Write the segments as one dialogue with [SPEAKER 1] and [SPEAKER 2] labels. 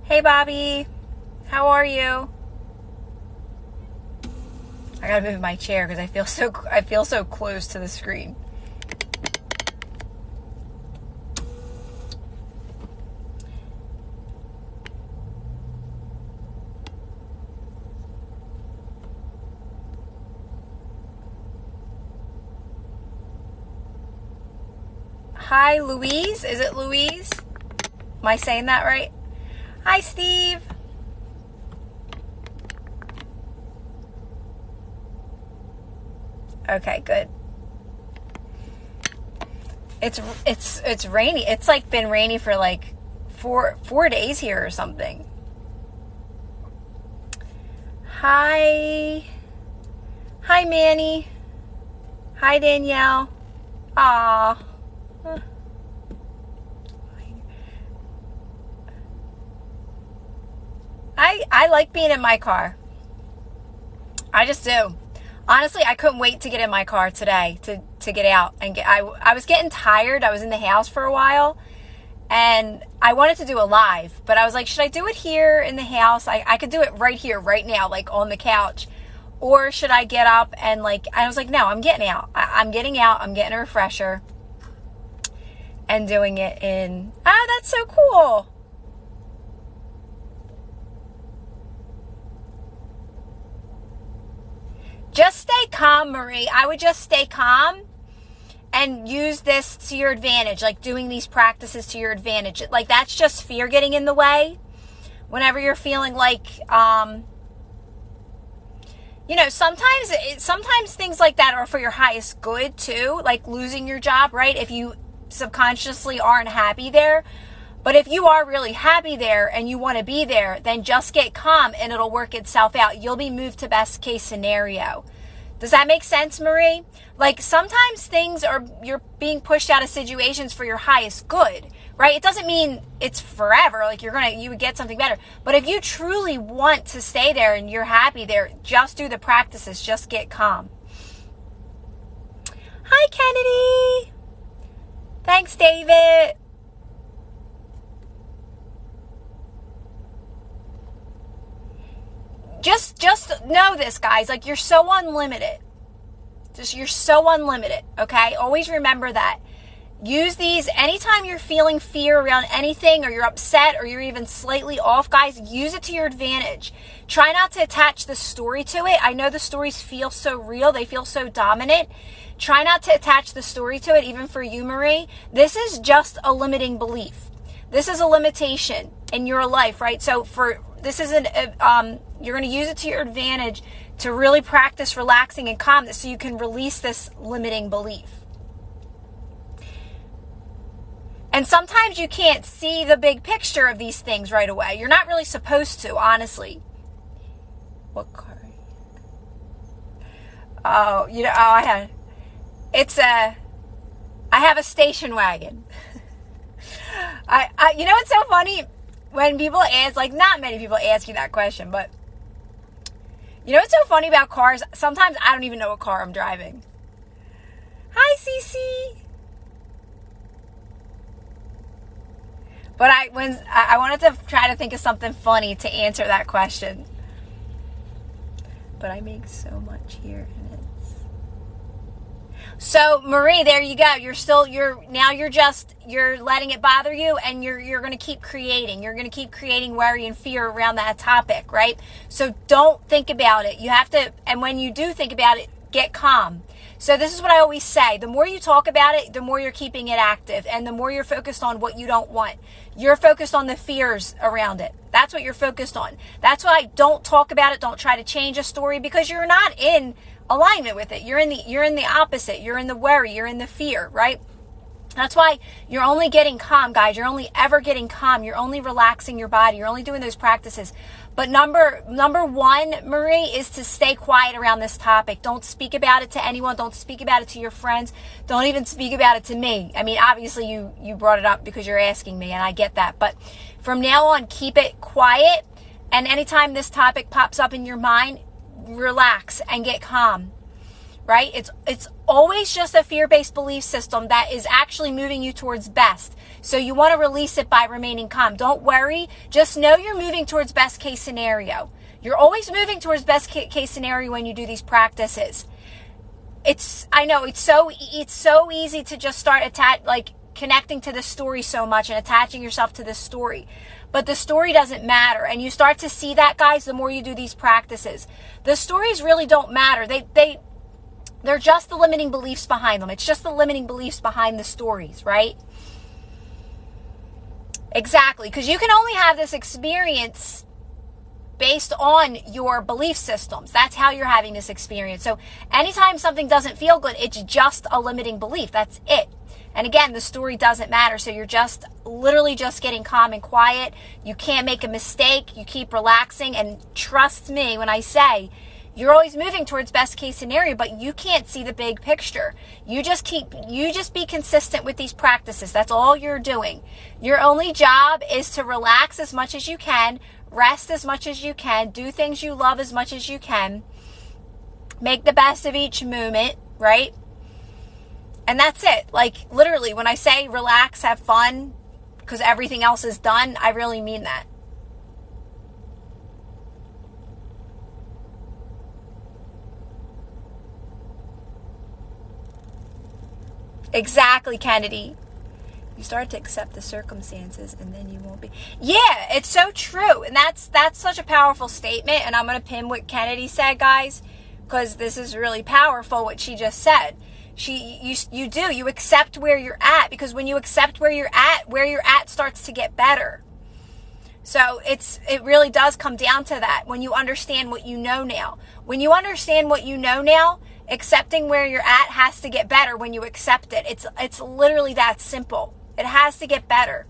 [SPEAKER 1] Hey Bobby, how are you? I gotta move my chair because I feel so close to the screen. Hi Louise, is it Louise? Am I saying that right? Hi, Steve. Okay, good. It's rainy. It's like been rainy for like four days here or something. Hi, Manny. Hi, Danielle. Aw. I like being in my car. I just do. Honestly, I couldn't wait to get in my car today to get out and I was getting tired. I was in the house for a while and I wanted to do a live, but I was like, should I do it here in the house? I could do it right here, right now, like on the couch. Or should I get up and I was like, no, I'm getting out. I'm getting out. I'm getting a refresher and doing it in, that's so cool. Just stay calm, Marie. I would just stay calm and use this to your advantage, like doing these practices to your advantage. Like that's just fear getting in the way. Whenever you're feeling like, sometimes things like that are for your highest good too, like losing your job, right? If you subconsciously aren't happy there. But if you are really happy there and you want to be there, then just get calm and it'll work itself out. You'll be moved to best case scenario. Does that make sense, Marie? Like sometimes you're being pushed out of situations for your highest good, right? It doesn't mean it's forever. Like you would get something better. But if you truly want to stay there and you're happy there, just do the practices. Just get calm. Hi, Kennedy. Thanks, David. Just know this, guys. Like you're so unlimited. You're so unlimited. Okay. Always remember that. Use these anytime you're feeling fear around anything or you're upset or you're even slightly off, guys, use it to your advantage. Try not to attach the story to it. I know the stories feel so real. They feel so dominant. Try not to attach the story to it, even for you, Marie. This is just a limiting belief. This is a limitation in your life, right? So you're going to use it to your advantage to really practice relaxing and calmness so you can release this limiting belief. And sometimes you can't see the big picture of these things right away. You're not really supposed to, honestly. What car? I have a station wagon. You know what's so funny? When people ask, like not many people ask you that question, but you know what's so funny about cars? Sometimes I don't even know what car I'm driving. Hi, Cece. But I wanted to try to think of something funny to answer that question. But I make so much here and it's... So Marie, there you go. You're letting it bother you and you're going to keep creating. You're going to keep creating worry and fear around that topic, right? So don't think about it. You have to, and when you do think about it, get calm. So this is what I always say. The more you talk about it, the more you're keeping it active, and the more you're focused on what you don't want. You're focused on the fears around it. That's what you're focused on. That's why don't talk about it. Don't try to change a story, because you're not in alignment with it. You're in the opposite. You're in the worry. You're in the fear, right? That's why you're only getting calm, guys. You're only ever getting calm. You're only relaxing your body. You're only doing those practices. But number one, Marie, is to stay quiet around this topic. Don't speak about it to anyone. Don't speak about it to your friends. Don't even speak about it to me. I mean, obviously you brought it up because you're asking me, and I get that. But from now on, keep it quiet. And anytime this topic pops up in your mind, relax and get calm. Right? It's always just a fear-based belief system that is actually moving you towards best. So you want to release it by remaining calm. Don't worry. Just know you're moving towards best case scenario. You're always moving towards best case scenario when you do these practices. I know it's so easy to just start connecting to the story so much and attaching yourself to the story. But the story doesn't matter. And you start to see that, guys, the more you do these practices. The stories really don't matter. They're just the limiting beliefs behind them. It's just the limiting beliefs behind the stories, right? Exactly. Because you can only have this experience based on your belief systems. That's how you're having this experience. So anytime something doesn't feel good, it's just a limiting belief. That's it. And again, the story doesn't matter. So you're just literally just getting calm and quiet. You can't make a mistake. You keep relaxing. And trust me when I say, you're always moving towards best case scenario, but you can't see the big picture. You just be consistent with these practices. That's all you're doing. Your only job is to relax as much as you can, rest as much as you can, do things you love as much as you can, make the best of each moment, right? And that's it. Like literally, when I say relax, have fun, because everything else is done, I really mean that. Exactly, Kennedy. You start to accept the circumstances and then you won't be. Yeah, it's so true. And that's such a powerful statement. And I'm going to pin what Kennedy said, guys, because this is really powerful what she just said. You accept where you're at, because when you accept where you're at starts to get better. So it really does come down to that when you understand what you know now. When you understand what you know now, accepting where you're at has to get better when you accept it. It's literally that simple. It has to get better.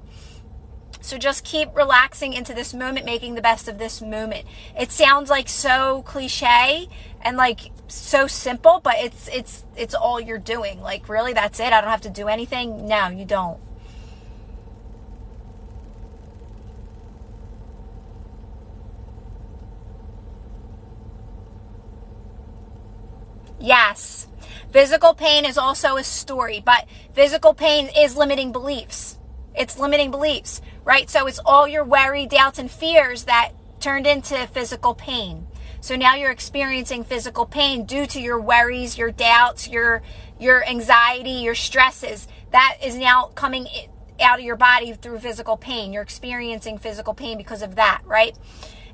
[SPEAKER 1] So just keep relaxing into this moment, making the best of this moment. It sounds like so cliche and like so simple, but it's all you're doing. Like really, that's it. I don't have to do anything. No, you don't. Yes. Physical pain is also a story, but physical pain is limiting beliefs. It's limiting beliefs, right? So it's all your worry, doubts, and fears that turned into physical pain. So now you're experiencing physical pain due to your worries, your doubts, your anxiety, your stresses. That is now coming out of your body through physical pain. You're experiencing physical pain because of that, right?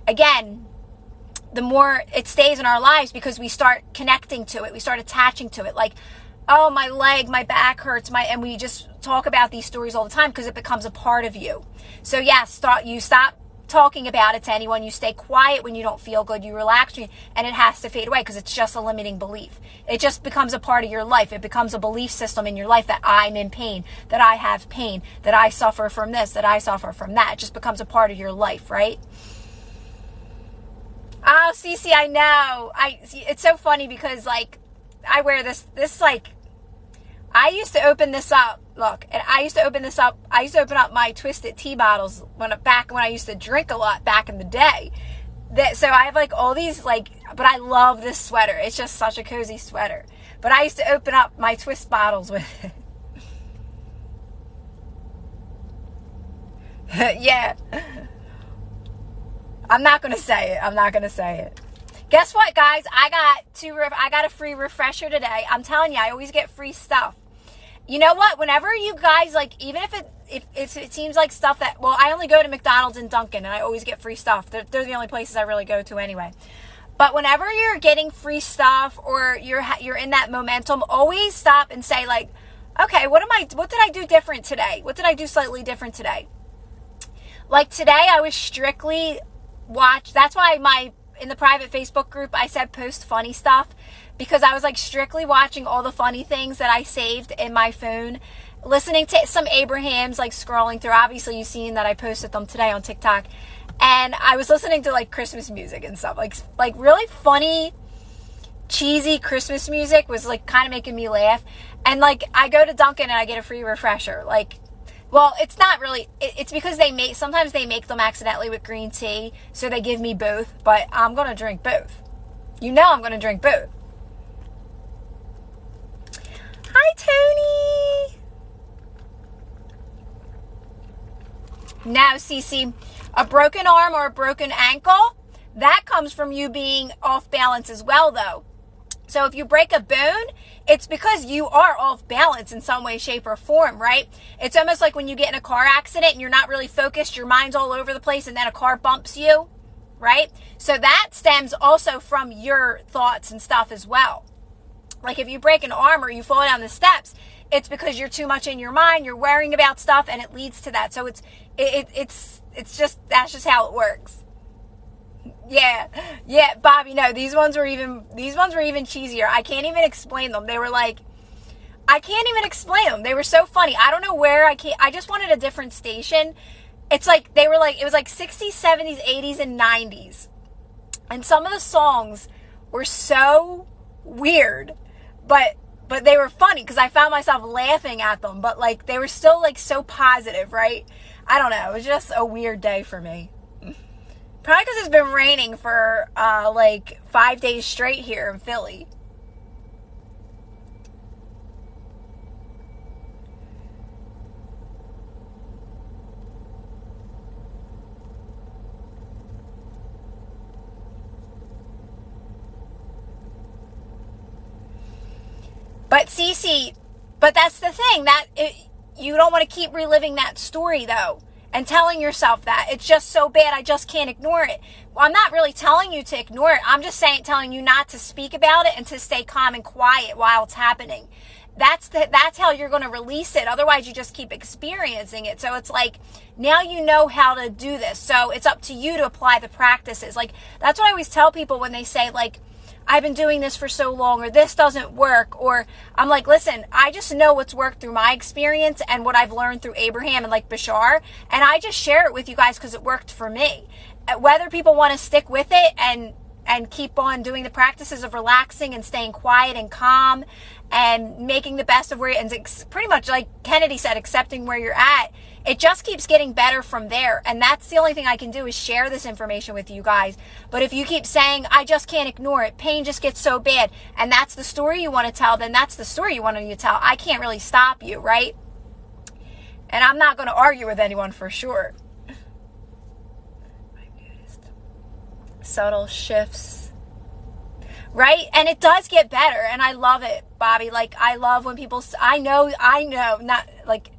[SPEAKER 1] Again, the more it stays in our lives, because we start connecting to it, we start attaching to it. Like, oh, my leg, my back hurts, and we just talk about these stories all the time because it becomes a part of you. So yes, you stop talking about it to anyone. You stay quiet when you don't feel good. You relax, and it has to fade away because it's just a limiting belief. It just becomes a part of your life. It becomes a belief system in your life that I'm in pain, that I have pain, that I suffer from this, that I suffer from that. It just becomes a part of your life, right? Oh, Cece, I know. It's so funny because, like, I wear this, like, I used to open this up. Look, and I used to open up my Twisted Tea bottles when I used to drink a lot back in the day. So I have, like, all these, like, but I love this sweater. It's just such a cozy sweater. But I used to open up my Twist bottles with it. Yeah. I'm not going to say it. Guess what, guys? I got a free refresher today. I'm telling you, I always get free stuff. You know what? Whenever you guys, like, even if it seems like stuff that, well, I only go to McDonald's and Dunkin', and I always get free stuff. They're the only places I really go to anyway. But whenever you're getting free stuff or you're in that momentum, always stop and say like, okay, what did I do different today? What did I do slightly different today? Like today I was strictly that's why in the private Facebook group I said post funny stuff, because I was like strictly watching all the funny things that I saved in my phone, listening to some Abrahams, like scrolling through. Obviously you've seen that I posted them today on TikTok. And I was listening to like Christmas music and stuff, like really funny, cheesy Christmas music was like kind of making me laugh. And like I go to Dunkin' and I get a free refresher. Like, well, it's not really, it's because sometimes they make them accidentally with green tea, so they give me both, but I'm going to drink both. You know I'm going to drink both. Hi, Tony. Now, Cece, a broken arm or a broken ankle, that comes from you being off balance as well, though. So if you break a bone, it's because you are off balance in some way, shape, or form, right? It's almost like when you get in a car accident and you're not really focused, your mind's all over the place, and then a car bumps you, right? So that stems also from your thoughts and stuff as well. Like if you break an arm or you fall down the steps, it's because you're too much in your mind, you're worrying about stuff, and it leads to that. So that's just how it works. Yeah, Bobby, no, these ones were even cheesier. I can't even explain them. They were like, I can't even explain them. They were so funny. I don't know where I just wanted a different station. It's like, it was like 60s, 70s, 80s, and 90s. And some of the songs were so weird, but they were funny because I found myself laughing at them, but like they were still like so positive, right? I don't know. It was just a weird day for me. Probably because it's been raining for like 5 days straight here in Philly. But Cece, that's the thing, you don't want to keep reliving that story though, and telling yourself that it's just so bad, I just can't ignore it. Well, I'm not really telling you to ignore it. I'm just telling you not to speak about it and to stay calm and quiet while it's happening. That's how you're going to release it. Otherwise, you just keep experiencing it. So it's like, now you know how to do this. So it's up to you to apply the practices. Like, that's what I always tell people when they say, like, I've been doing this for so long, or this doesn't work, or I'm like, listen, I just know what's worked through my experience and what I've learned through Abraham and like Bashar, and I just share it with you guys because it worked for me. Whether people want to stick with it and keep on doing the practices of relaxing and staying quiet and calm and making the best of where you're, and pretty much like Kennedy said, accepting where you're at, it just keeps getting better from there. And that's the only thing I can do, is share this information with you guys. But if you keep saying, I just can't ignore it, pain just gets so bad, and that's the story you want to tell, then that's the story you want to tell. I can't really stop you, right? And I'm not going to argue with anyone for sure. I've noticed subtle shifts, right? And it does get better, and I love it, Bobby. Like, I love when people, I know,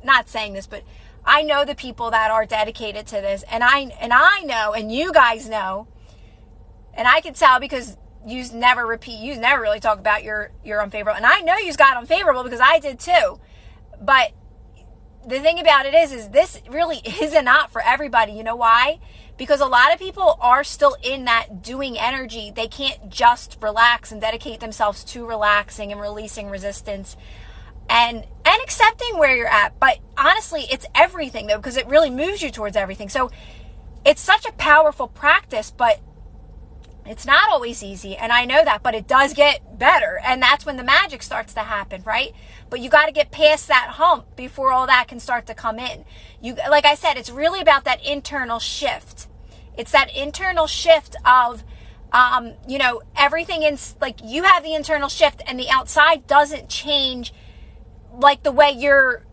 [SPEAKER 1] not saying this, but I know the people that are dedicated to this, and I know, and you guys know, and I can tell because you never really talk about your unfavorable, and I know you got unfavorable because I did too. But the thing about it is this really is not for everybody. You know why? Because a lot of people are still in that doing energy. They can't just relax and dedicate themselves to relaxing and releasing resistance and accepting where you're at. But honestly, it's everything though, because it really moves you towards everything. So it's such a powerful practice, but it's not always easy. And I know that, but it does get better. And that's when the magic starts to happen, right? But you got to get past that hump before all that can start to come in. Like I said, it's really about that internal shift. It's that internal shift of, everything in, like, you have the internal shift and the outside doesn't change like the way your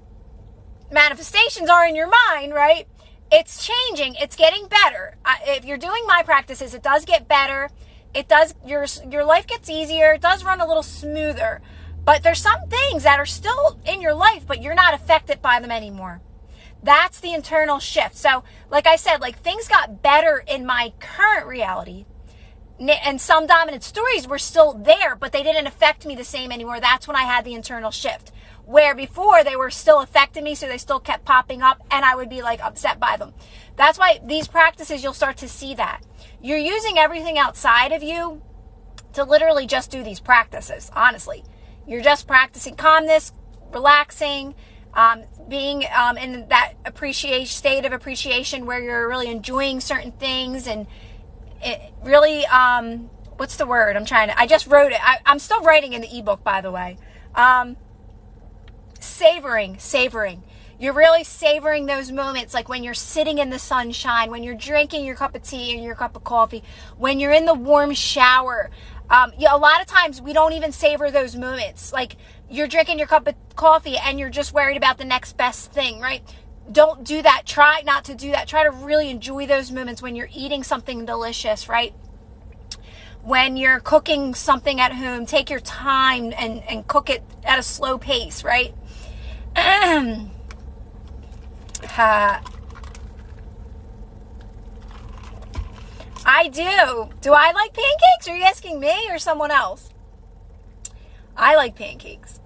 [SPEAKER 1] manifestations are in your mind, right? It's changing. It's getting better. If you're doing my practices, it does get better. It does, your life gets easier. It does run a little smoother. But there's some things that are still in your life, but you're not affected by them anymore. That's the internal shift. So, like I said, like, things got better in my current reality. and some dominant stories were still there, but they didn't affect me the same anymore. That's when I had the internal shift, where before they were still affecting me, so they still kept popping up, and I would be like upset by them. That's why these practices, you'll start to see that. You're using everything outside of you to literally just do these practices, honestly. You're just practicing calmness, relaxing, being in that state of appreciation where you're really enjoying certain things, and it really, what's the word? I just wrote it. I'm still writing in the ebook, by the way. Savoring. You're really savoring those moments, like when you're sitting in the sunshine, when you're drinking your cup of tea or your cup of coffee, when you're in the warm shower. A lot of times we don't even savor those moments. Like you're drinking your cup of coffee and you're just worried about the next best thing, right? Don't do that. Try not to do that. Try to really enjoy those moments when you're eating something delicious, right? When you're cooking something at home, take your time and cook it at a slow pace, right? I do. Do I like pancakes? Are you asking me or someone else? I like pancakes.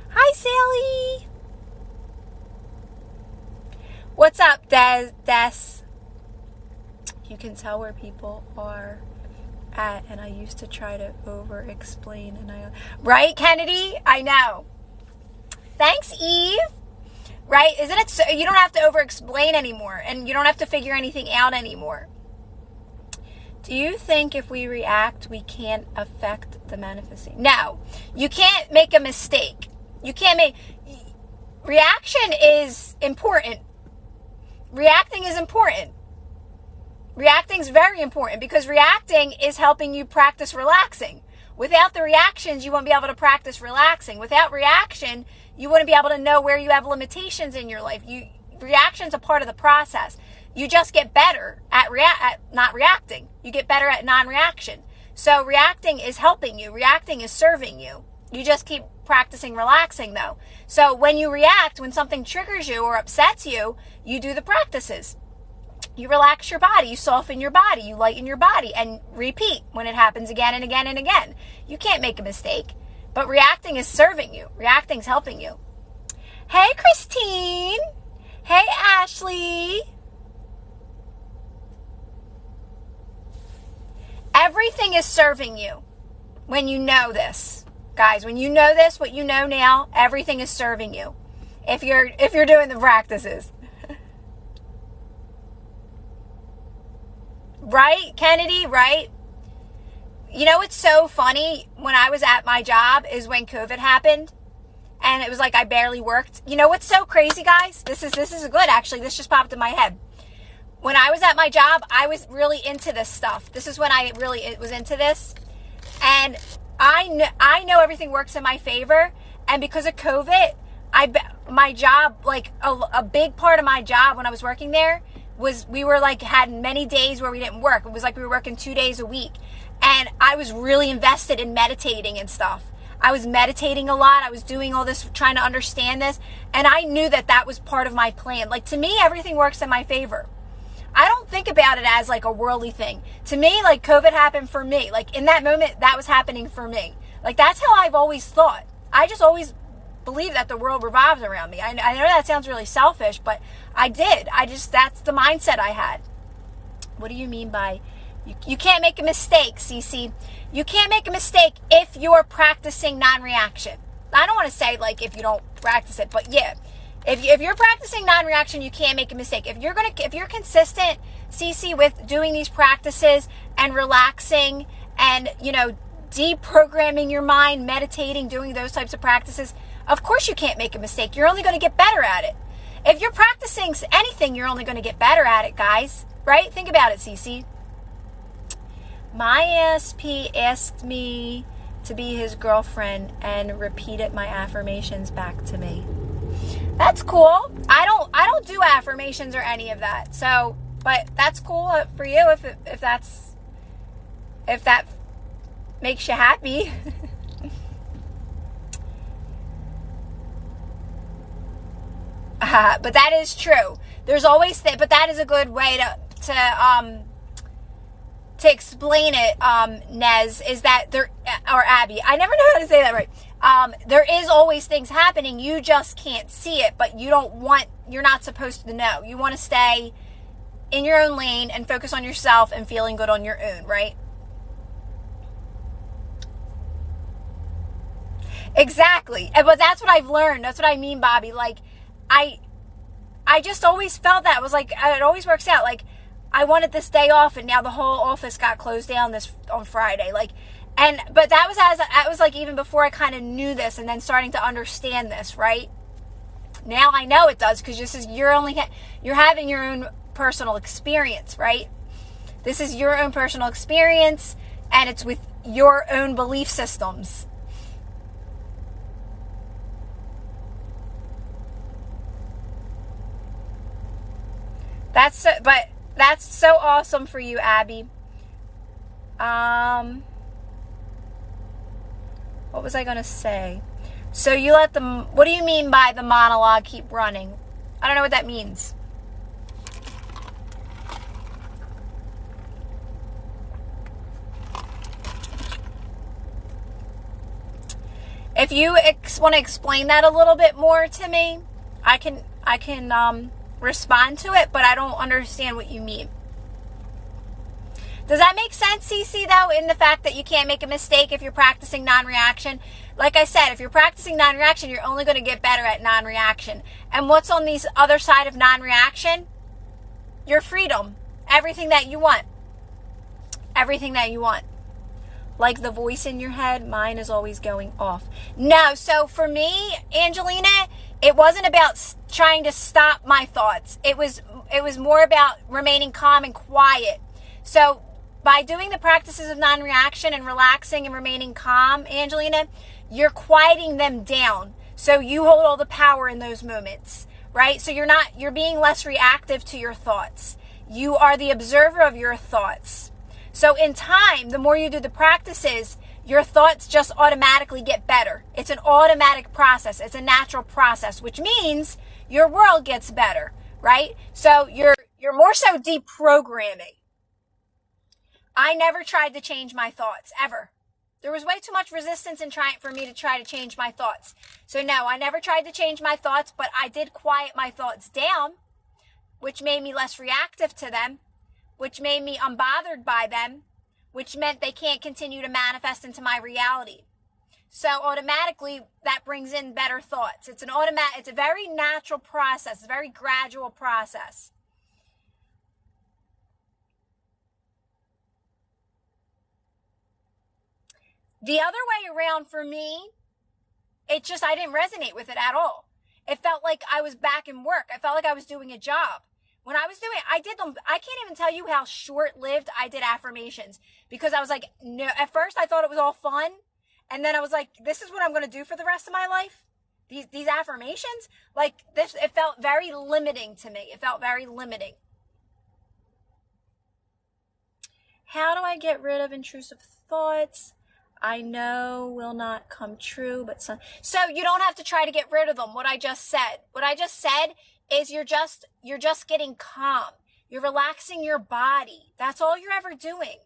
[SPEAKER 1] Hi, Sally. What's up, Des? You can tell where people are at, and I used to try to over-explain, right, Kennedy? I know. Thanks, Eve. Right? Isn't it so? You don't have to over-explain anymore, and you don't have to figure anything out anymore. Do you think if we react, we can't affect the manifesting? No. You can't make a mistake. Reaction is important. Reacting is important. Reacting is very important because reacting is helping you practice relaxing. Without the reactions, you won't be able to practice relaxing. Without reaction, you wouldn't be able to know where you have limitations in your life. Reaction's a part of the process. You just get better at not reacting. You get better at non-reaction. So reacting is helping you. Reacting is serving you. You just keep practicing relaxing though. So when you react, when something triggers you or upsets you, you do the practices. You relax your body, you soften your body, you lighten your body, and repeat when it happens again and again and again. You can't make a mistake, but reacting is serving you. Reacting is helping you. Hey, Christine. Hey, Ashley. Everything is serving you when you know this. Guys, when you know this, what you know now, everything is serving you. If you're doing the practices. Right, Kennedy, right? You know what's so funny? When I was at my job is when COVID happened, and it was like I barely worked. You know what's so crazy, guys? This is good, actually. This just popped in my head. When I was at my job, I was really into this stuff. This is when I really was into this, and I know everything works in my favor. And because of COVID, my job, like a big part of my job when I was working there, was we were like had many days where we didn't work. It was like we were working 2 days a week, and I was really invested in meditating and stuff. I was meditating a lot. I was doing all this, trying to understand this, and I knew that was part of my plan. Like, to me, everything works in my favor. I don't think about it as like a worldly thing. To me, like, COVID happened for me. Like, in that moment, that was happening for me. Like, that's how I've always thought. I just always believe that the world revolves around me. I know that sounds really selfish, but I did. That's the mindset I had. What do you mean by you can't make a mistake, Cece? You can't make a mistake if you're practicing non-reaction. I don't want to say like if you don't practice it, but yeah. If you're practicing non-reaction, you can't make a mistake. If you're consistent, Cece, with doing these practices and relaxing and, deprogramming your mind, meditating, doing those types of practices, of course you can't make a mistake. You're only going to get better at it. If you're practicing anything, you're only going to get better at it, guys. Right? Think about it, Cece. My ASP asked me to be his girlfriend and repeated my affirmations back to me. That's cool. I don't do affirmations or any of that. So, but that's cool for you if that makes you happy. But that is true. There's always but that is a good way to to explain it, Nez, is that there, or Abby, I never know how to say that right. There is always things happening. You just can't see it, but you're not supposed to know. You want to stay in your own lane and focus on yourself and feeling good on your own, right? Exactly. But that's what I've learned. That's what I mean, Bobby. Like, I just always felt that. It was like, it always works out. Like, I wanted this day off, and now the whole office got closed down on Friday. Like, but that was like even before I kind of knew this, and then starting to understand this, right? Now I know it does, because you're having your own personal experience, right? This is your own personal experience, and it's with your own belief systems. But that's so awesome for you, Abby. What was I going to say? So you what do you mean by the monologue keep running? I don't know what that means. If you want to explain that a little bit more to me, I can respond to it, but I don't understand what you mean. Does that make sense, Cece, though, in the fact that you can't make a mistake if you're practicing non-reaction? Like I said, if you're practicing non-reaction, you're only going to get better at non-reaction. And what's on the other side of non-reaction? Your freedom. Everything that you want. Everything that you want. Like the voice in your head, mine is always going off. No, so for me, Angelina, it wasn't about trying to stop my thoughts. It was more about remaining calm and quiet. So by doing the practices of non-reaction and relaxing and remaining calm, Angelina, you're quieting them down. So you hold all the power in those moments, right? So you're being less reactive to your thoughts. You are the observer of your thoughts. So in time, the more you do the practices, your thoughts just automatically get better. It's an automatic process. It's a natural process, which means your world gets better, right? So you're more so deprogramming. I never tried to change my thoughts, ever. There was way too much resistance for me to try to change my thoughts. So no, I never tried to change my thoughts, but I did quiet my thoughts down, which made me less reactive to them, which made me unbothered by them, which meant they can't continue to manifest into my reality. So automatically, that brings in better thoughts. It's a very natural process, a very gradual process. The other way around for me, I didn't resonate with it at all. It felt like I was back in work. I felt like I was doing a job. When I was doing it, I did them. I can't even tell you how short-lived I did affirmations, because I was like, no, at first I thought it was all fun. And then I was like, this is what I'm going to do for the rest of my life. These affirmations, like this, it felt very limiting to me. It felt very limiting. How do I get rid of intrusive thoughts? I know will not come true, but so you don't have to try to get rid of them. What I just said is you're just getting calm. You're relaxing your body. That's all you're ever doing.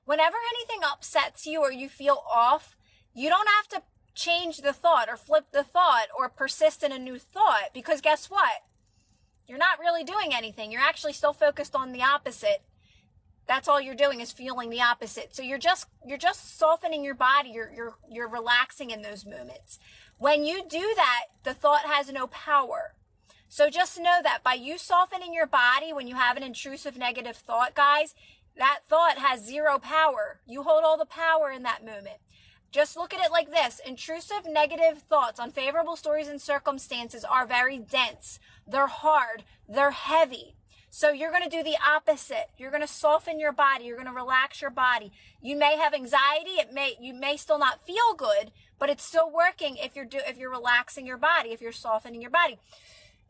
[SPEAKER 1] Whenever anything upsets you or you feel off, you don't have to change the thought or flip the thought or persist in a new thought, because guess what? You're not really doing anything. You're actually still focused on the opposite. That's all you're doing is feeling the opposite. So you're just softening your body. You're relaxing in those moments. When you do that, the thought has no power. So just know that by you softening your body when you have an intrusive negative thought, guys, that thought has zero power. You hold all the power in that moment. Just look at it like this. Intrusive negative thoughts, unfavorable stories and circumstances are very dense. They're hard. They're heavy. So you're going to do the opposite. You're going to soften your body. You're going to relax your body. You may have anxiety. You may still not feel good, but it's still working if you're relaxing your body, if you're softening your body.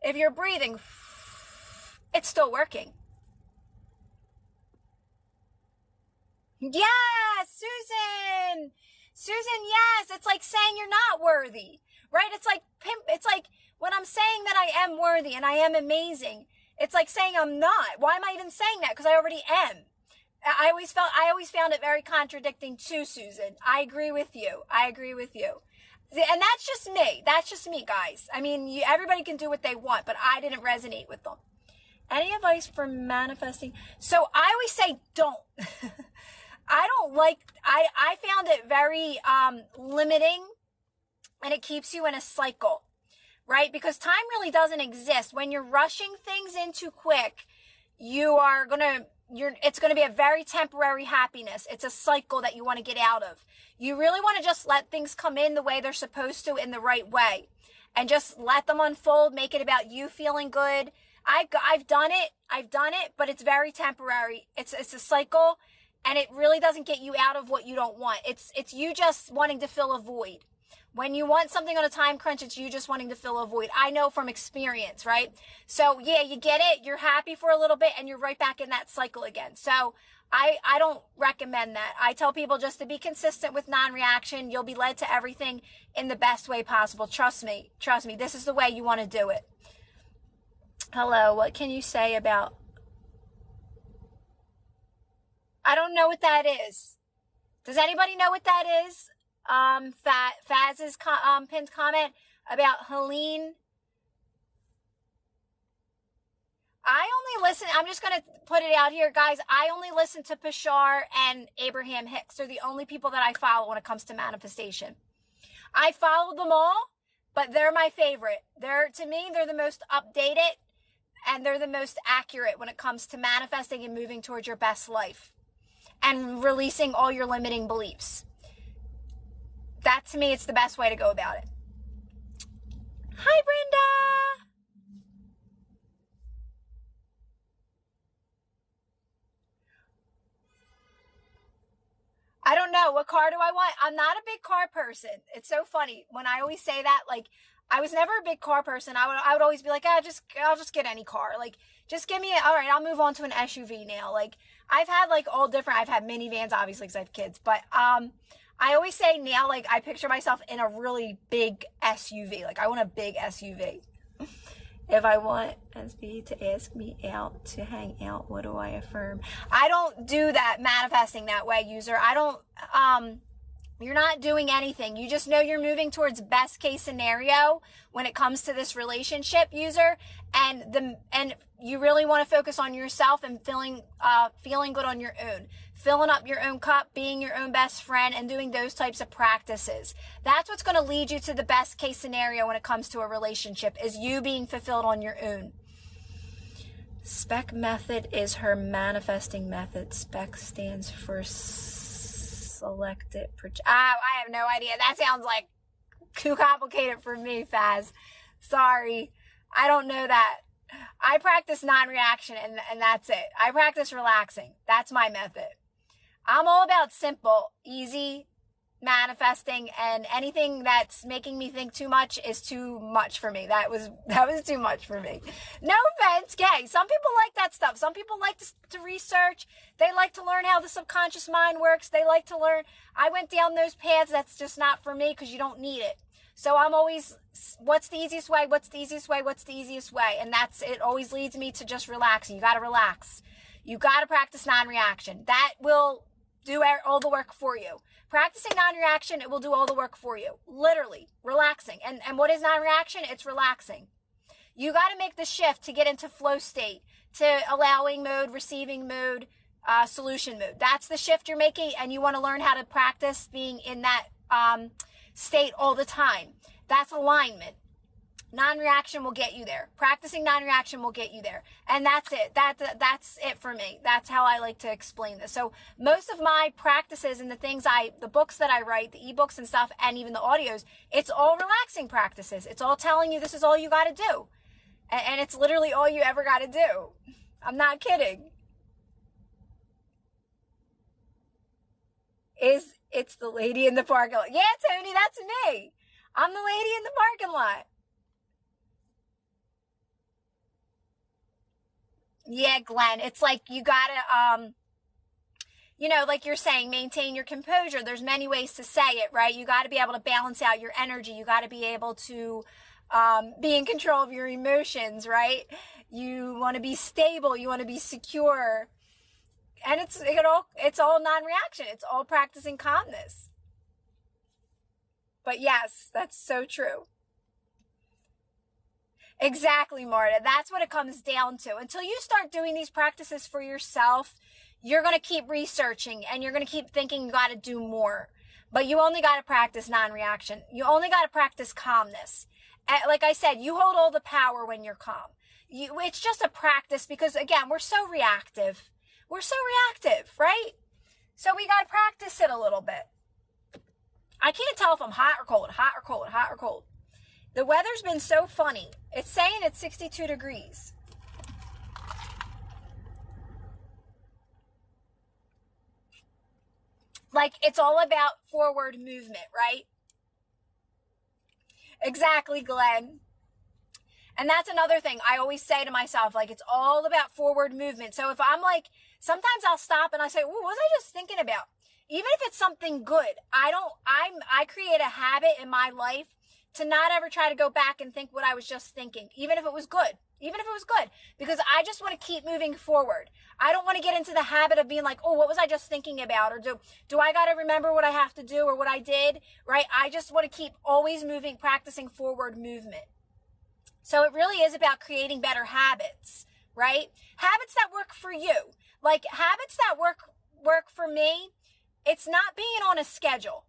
[SPEAKER 1] If you're breathing, it's still working. Yes, Susan, yes. It's like saying you're not worthy, right? It's like when I'm saying that I am worthy and I am amazing, it's like saying I'm not. Why am I even saying that? Because I already am. I always found it very contradicting too, Susan. I agree with you. I agree with you. And that's just me. That's just me, guys. I mean, everybody can do what they want, but I didn't resonate with them. Any advice for manifesting? So I always say don't. I don't like, I found it very limiting, and it keeps you in a cycle, right? Because time really doesn't exist. When you're rushing things in too quick, it's going to be a very temporary happiness. It's a cycle that you want to get out of. You really want to just let things come in the way they're supposed to, in the right way, and just let them unfold. Make it about you feeling good. I've done it, but it's very temporary. It's a cycle, and it really doesn't get you out of what you don't want. It's you just wanting to fill a void. When you want something on a time crunch, it's you just wanting to fill a void. I know from experience, right? So yeah, you get it. You're happy for a little bit and you're right back in that cycle again. So I don't recommend that. I tell people just to be consistent with non-reaction. You'll be led to everything in the best way possible. Trust me. This is the way you want to do it. Hello. What can you say about, I don't know what that is. Does anybody know what that is? Faz's pinned comment about Helene. I only listen, I'm just going to put it out here, guys. I only listen to Pashar and Abraham Hicks. They're the only people that I follow when it comes to manifestation. I follow them all, but they're my favorite. To me, they're the most updated, and they're the most accurate when it comes to manifesting and moving towards your best life and releasing all your limiting beliefs. That, to me, it's the best way to go about it. Hi, Brenda. I don't know. What car do I want? I'm not a big car person. It's so funny when I always say that. Like, I was never a big car person. I would always be like, I'll just get any car. Like, just give me all right, I'll move on to an SUV now. Like, I've had like all different, I've had minivans, obviously, because I have kids, but, I always say now, like, I picture myself in a really big SUV. Like, I want a big SUV. If I want SB to ask me out to hang out, what do I affirm? I don't do that manifesting that way, user. You're not doing anything. You just know you're moving towards best case scenario when it comes to this relationship, user. And you really want to focus on yourself and feeling good on your own, filling up your own cup, being your own best friend, and doing those types of practices. That's what's going to lead you to the best case scenario when it comes to a relationship, is you being fulfilled on your own. SPEC method is her manifesting method. SPEC stands for selected. I have no idea. That sounds like too complicated for me, Faz. Sorry. I don't know that. I practice non-reaction and that's it. I practice relaxing. That's my method. I'm all about simple, easy manifesting, and anything that's making me think too much is too much for me. That was too much for me. No offense, gay. Some people like that stuff. Some people like to research. They like to learn how the subconscious mind works. They like to learn. I went down those paths. That's just not for me because you don't need it. So I'm always, what's the easiest way? What's the easiest way? What's the easiest way? And it always leads me to just relaxing. You got to relax. You got to practice non-reaction. That will do all the work for you. Practicing non-reaction, it will do all the work for you. Literally, relaxing. And what is non-reaction? It's relaxing. You got to make the shift to get into flow state, to allowing mode, receiving mode, solution mode. That's the shift you're making, and you want to learn how to practice being in that state all the time. That's alignment. Non-reaction will get you there. Practicing non-reaction will get you there. And that's it. That's it for me. That's how I like to explain this. So most of my practices and the books that I write, the ebooks and stuff, and even the audios, it's all relaxing practices. It's all telling you this is all you got to do. And it's literally all you ever got to do. I'm not kidding. It's the lady in the parking lot. Yeah, Tony, that's me. I'm the lady in the parking lot. Yeah, Glenn, it's like you gotta, like you're saying, maintain your composure. There's many ways to say it, right? You gotta be able to balance out your energy. You gotta be able to, be in control of your emotions, right? You want to be stable. You want to be secure. And And it's all non-reaction. It's all practicing calmness. But yes, that's so true. Exactly, Marta. That's what it comes down to. Until you start doing these practices for yourself, you're going to keep researching and you're going to keep thinking you got to do more. But you only got to practice non-reaction. You only got to practice calmness. Like I said, you hold all the power when you're calm. It's just a practice because, again, we're so reactive. We're so reactive, right? So we got to practice it a little bit. I can't tell if I'm hot or cold, hot or cold, hot or cold. The weather's been so funny. It's saying it's 62 degrees. Like, it's all about forward movement, right? Exactly, Glenn. And that's another thing I always say to myself, like, it's all about forward movement. So if I'm like, sometimes I'll stop and I say, what was I just thinking about? Even if it's something good, I create a habit in my life to not ever try to go back and think what I was just thinking, even if it was good. Even if it was good, because I just want to keep moving forward. I don't want to get into the habit of being like, oh, what was I just thinking about? Or do I got to remember what I have to do or what I did, right? I just want to keep always moving, practicing forward movement. So it really is about creating better habits, right? Habits that work for you. Like habits that work for me, it's not being on a schedule.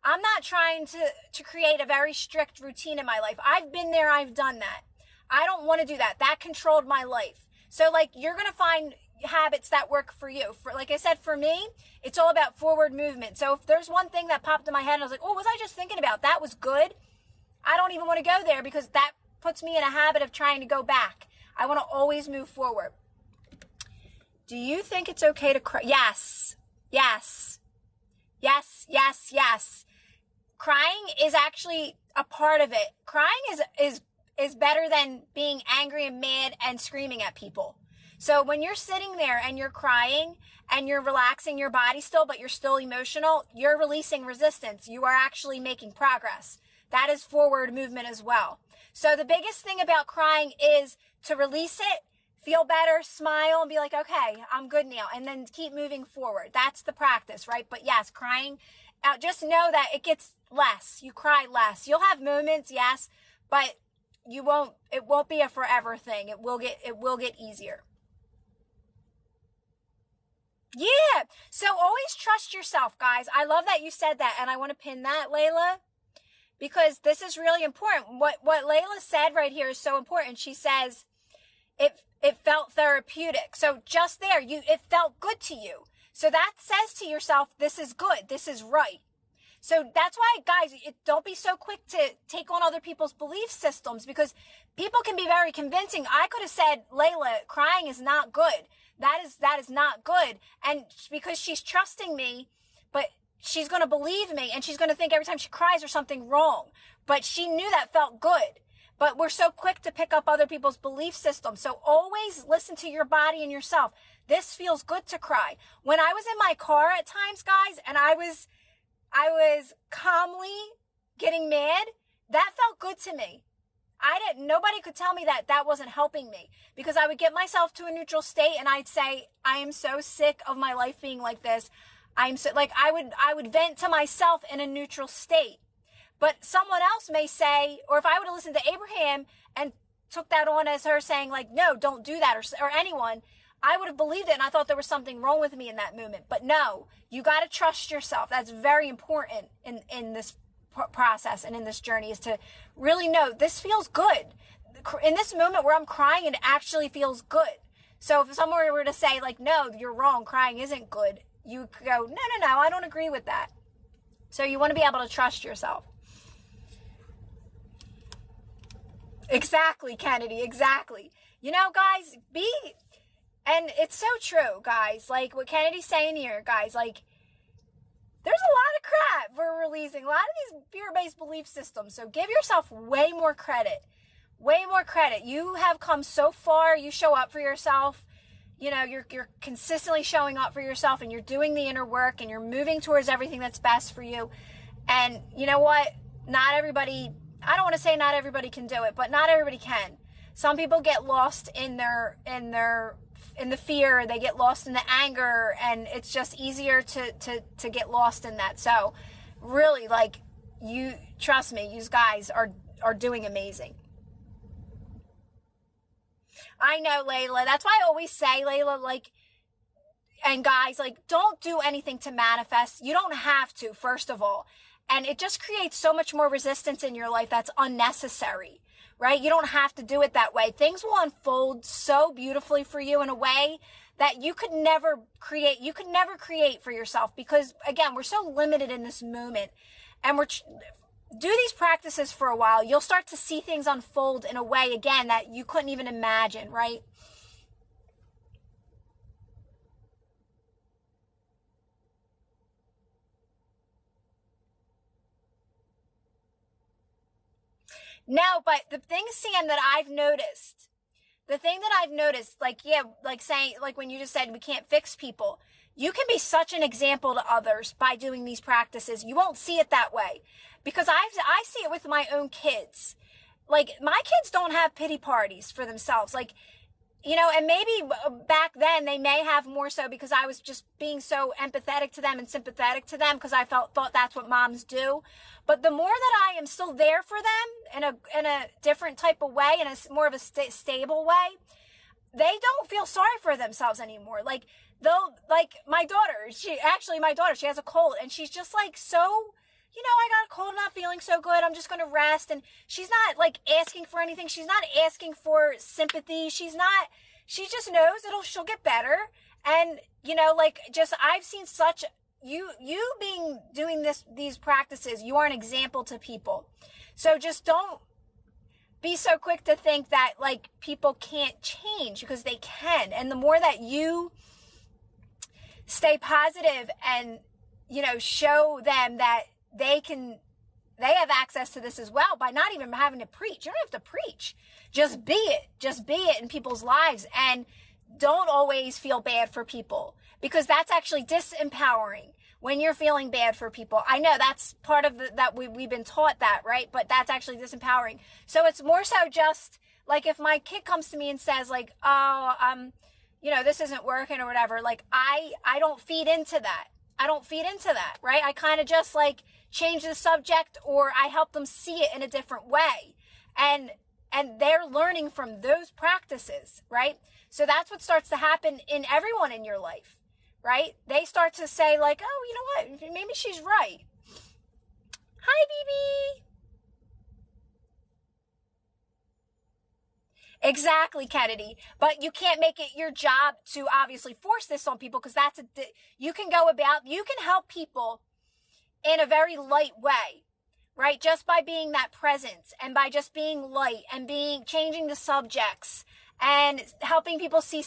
[SPEAKER 1] I'm not trying to create a very strict routine in my life. I've been there. I've done that. I don't want to do that. That controlled my life. So like you're going to find habits that work for you. Like I said, for me, it's all about forward movement. So if there's one thing that popped in my head and I was like, oh, what was I just thinking about? That was good. I don't even want to go there because that puts me in a habit of trying to go back. I want to always move forward. Do you think it's okay to cry? Yes. Yes. Yes. Yes. Yes. Crying is actually a part of it. Crying is better than being angry and mad and screaming at people. So when you're sitting there and you're crying and you're relaxing your body still, but you're still emotional, you're releasing resistance. You are actually making progress. That is forward movement as well. So the biggest thing about crying is to release it, feel better, smile, and be like, okay, I'm good now. And then keep moving forward. That's the practice, right? But yes, crying, just know that it gets less. You cry less. You'll have moments, yes, but it won't be a forever thing. It will get easier. Yeah. So always trust yourself, guys. I love that you said that. And I want to pin that, Layla, because this is really important. What Layla said right here is so important. She says it felt therapeutic. So just there, it felt good to you. So that says to yourself, this is good. This is right. So that's why, guys, don't be so quick to take on other people's belief systems because people can be very convincing. I could have said, Layla, crying is not good. That is not good. And because she's trusting me, but she's going to believe me and she's going to think every time she cries there's something wrong. But she knew that felt good. But we're so quick to pick up other people's belief systems. So always listen to your body and yourself. This feels good to cry. When I was in my car at times, guys, and I was calmly getting mad, that felt good to me. Nobody could tell me that wasn't helping me because I would get myself to a neutral state and I'd say, I am so sick of my life being like this. I would vent to myself in a neutral state. But someone else may say, or if I would have listened to Abraham and took that on as her saying like, no, don't do that, or anyone, I would have believed it and I thought there was something wrong with me in that moment. But no, you got to trust yourself. That's very important in this process and in this journey is to really know this feels good. In this moment where I'm crying, it actually feels good. So if someone were to say like, no, you're wrong, crying isn't good, you could go, no, I don't agree with that. So you want to be able to trust yourself. Exactly, Kennedy, exactly. You know, guys, and it's so true, guys, like what Kennedy's saying here, guys, like, there's a lot of crap we're releasing, a lot of these fear-based belief systems, so give yourself way more credit. You have come so far, you show up for yourself, you know, you're consistently showing up for yourself, and you're doing the inner work, and you're moving towards everything that's best for you, and you know what, I don't want to say not everybody can do it, but not everybody can. Some people get lost in their in the fear, they get lost in the anger, and it's just easier to get lost in that. So really, like, you trust me, you guys are doing amazing. I know, Layla. That's why I always say, Layla, like, and guys, like, don't do anything to manifest. You don't have to, first of all. And it just creates so much more resistance in your life that's unnecessary, right? You don't have to do it that way. Things will unfold so beautifully for you in a way that you could never create. You could never create for yourself because, again, we're so limited in this moment. And do these practices for a while. You'll start to see things unfold in a way, again, that you couldn't even imagine, right? No, but the thing, Sam, like, yeah, like saying, like when you just said we can't fix people, you can be such an example to others by doing these practices. You won't see it that way because I see it with my own kids. Like, my kids don't have pity parties for themselves. Like, and maybe back then they may have more so because I was just being so empathetic to them and sympathetic to them because I thought that's what moms do. But the more that I am still there for them in a different type of way, in a more of a stable way, they don't feel sorry for themselves anymore. Like, like my daughter, she has a cold and she's just like, so, I got a cold, I'm not feeling so good. I'm just going to rest. And she's not like asking for anything. She's not asking for sympathy. She just knows she'll get better. And, like, just, I've seen such, you doing these practices, you are an example to people. So just don't be so quick to think that, like, people can't change because they can. And the more that you stay positive and, show them that they have access to this as well by not even having to preach. You don't have to preach. Just be it in people's lives, and don't always feel bad for people because that's actually disempowering when you're feeling bad for people. I know that's part of that we've been taught that, right? But that's actually disempowering. So it's more so just like if my kid comes to me and says like, oh, this isn't working or whatever, like I don't feed into that. Right? I kind of just like change the subject, or I help them see it in a different way. And they're learning from those practices, right? So that's what starts to happen in everyone in your life, right? They start to say like, oh, you know what? Maybe she's right. Hi, BB. Exactly, Kennedy. But you can't make it your job to obviously force this on people because you can help people in a very light way, right? Just by being that presence and by just being light and changing the subjects and helping people see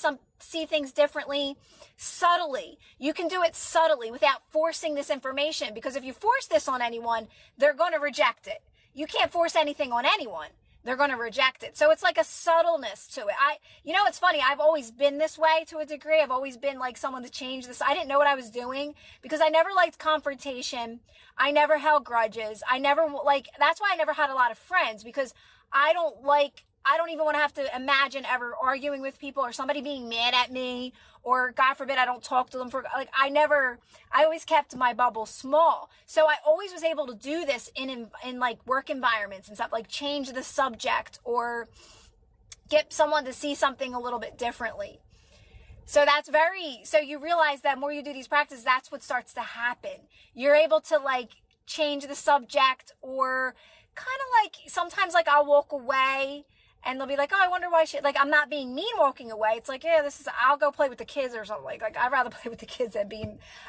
[SPEAKER 1] things differently, subtly. You can do it subtly without forcing this information, because if you force this on anyone, they're going to reject it. You can't force anything on anyone. They're going to reject it. So it's like a subtleness to it. It's funny. I've always been this way to a degree. I've always been like someone to change this. I didn't know what I was doing because I never liked confrontation. I never held grudges. That's why I never had a lot of friends, because I don't even want to have to imagine ever arguing with people or somebody being mad at me, or God forbid I don't talk to them I always kept my bubble small. So I always was able to do this in like work environments and stuff, like change the subject or get someone to see something a little bit differently. So so you realize that more you do these practices, that's what starts to happen. You're able to like change the subject, or kind of like sometimes like I'll walk away and they'll be like, oh, I wonder why she, like, I'm not being mean walking away. It's like, yeah, I'll go play with the kids or something. Like I'd rather play with the kids than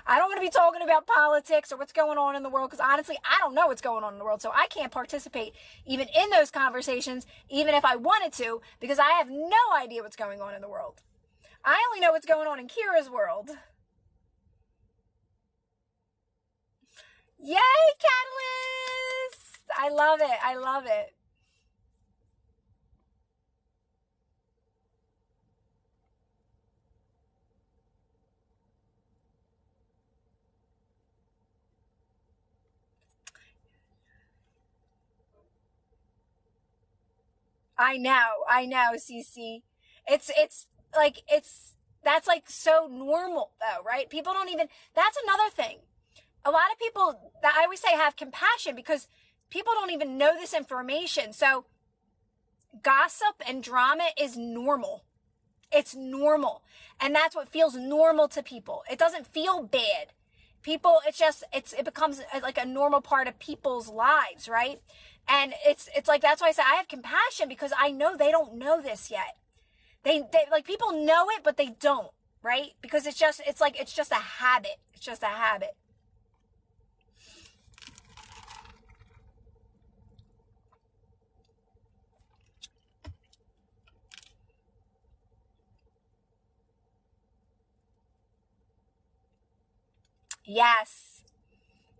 [SPEAKER 1] I don't want to be talking about politics or what's going on in the world. Because honestly, I don't know what's going on in the world. So I can't participate even in those conversations, even if I wanted to, because I have no idea what's going on in the world. I only know what's going on in Kira's world. Yay, Catalyst! I love it. I know, Cece. It's like, that's like so normal though, right? People don't even, that's another thing. A lot of people that I always say have compassion because people don't even know this information. So gossip and drama is normal. It's normal. And that's what feels normal to people. It doesn't feel bad. People, it becomes like a normal part of people's lives, right? And it's like, that's why I say I have compassion because I know they don't know this yet. They like, people know it, but they don't, right? Because it's just a habit. It's just a habit. Yes.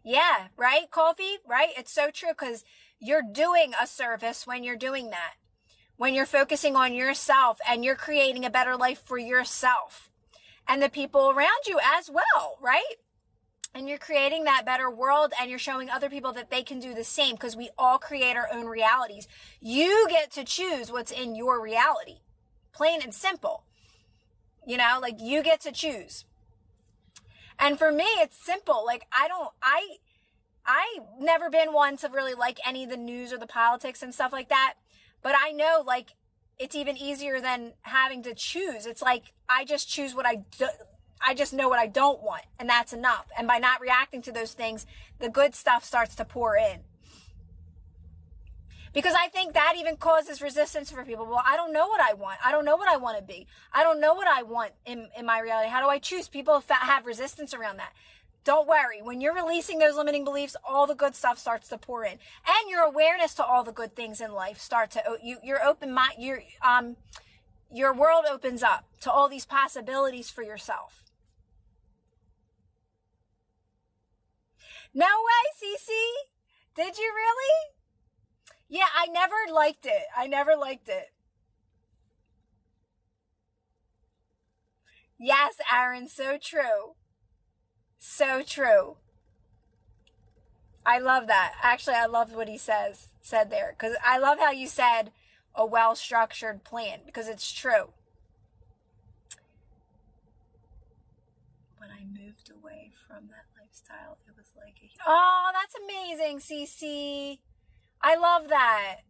[SPEAKER 1] Yeah, right? Coffee, right? It's so true because you're doing a service when you're doing that. When you're focusing on yourself and you're creating a better life for yourself and the people around you as well, right? And you're creating that better world and you're showing other people that they can do the same because we all create our own realities. You get to choose what's in your reality. Plain and simple. You know, like you get to choose. And for me, it's simple. Like I've never been one to really like any of the news or the politics and stuff like that. But I know like it's even easier than having to choose. It's like I just choose what I just know what I don't want. And that's enough. And by not reacting to those things, the good stuff starts to pour in. Because I think that even causes resistance for people. Well, I don't know what I want. I don't know what I want to be. I don't know what I want in my reality. How do I choose? People have resistance around that. Don't worry. When you're releasing those limiting beliefs, all the good stuff starts to pour in. And your awareness to all the good things in life your world opens up to all these possibilities for yourself. No way, Cece. Did you really? Yeah, I never liked it. Yes, Aaron, so true. So true. I love that. Actually, I loved what he said there. Because I love how you said a well-structured plan. Because it's true. When I moved away from that lifestyle, it was like oh, that's amazing, Cece. I love that.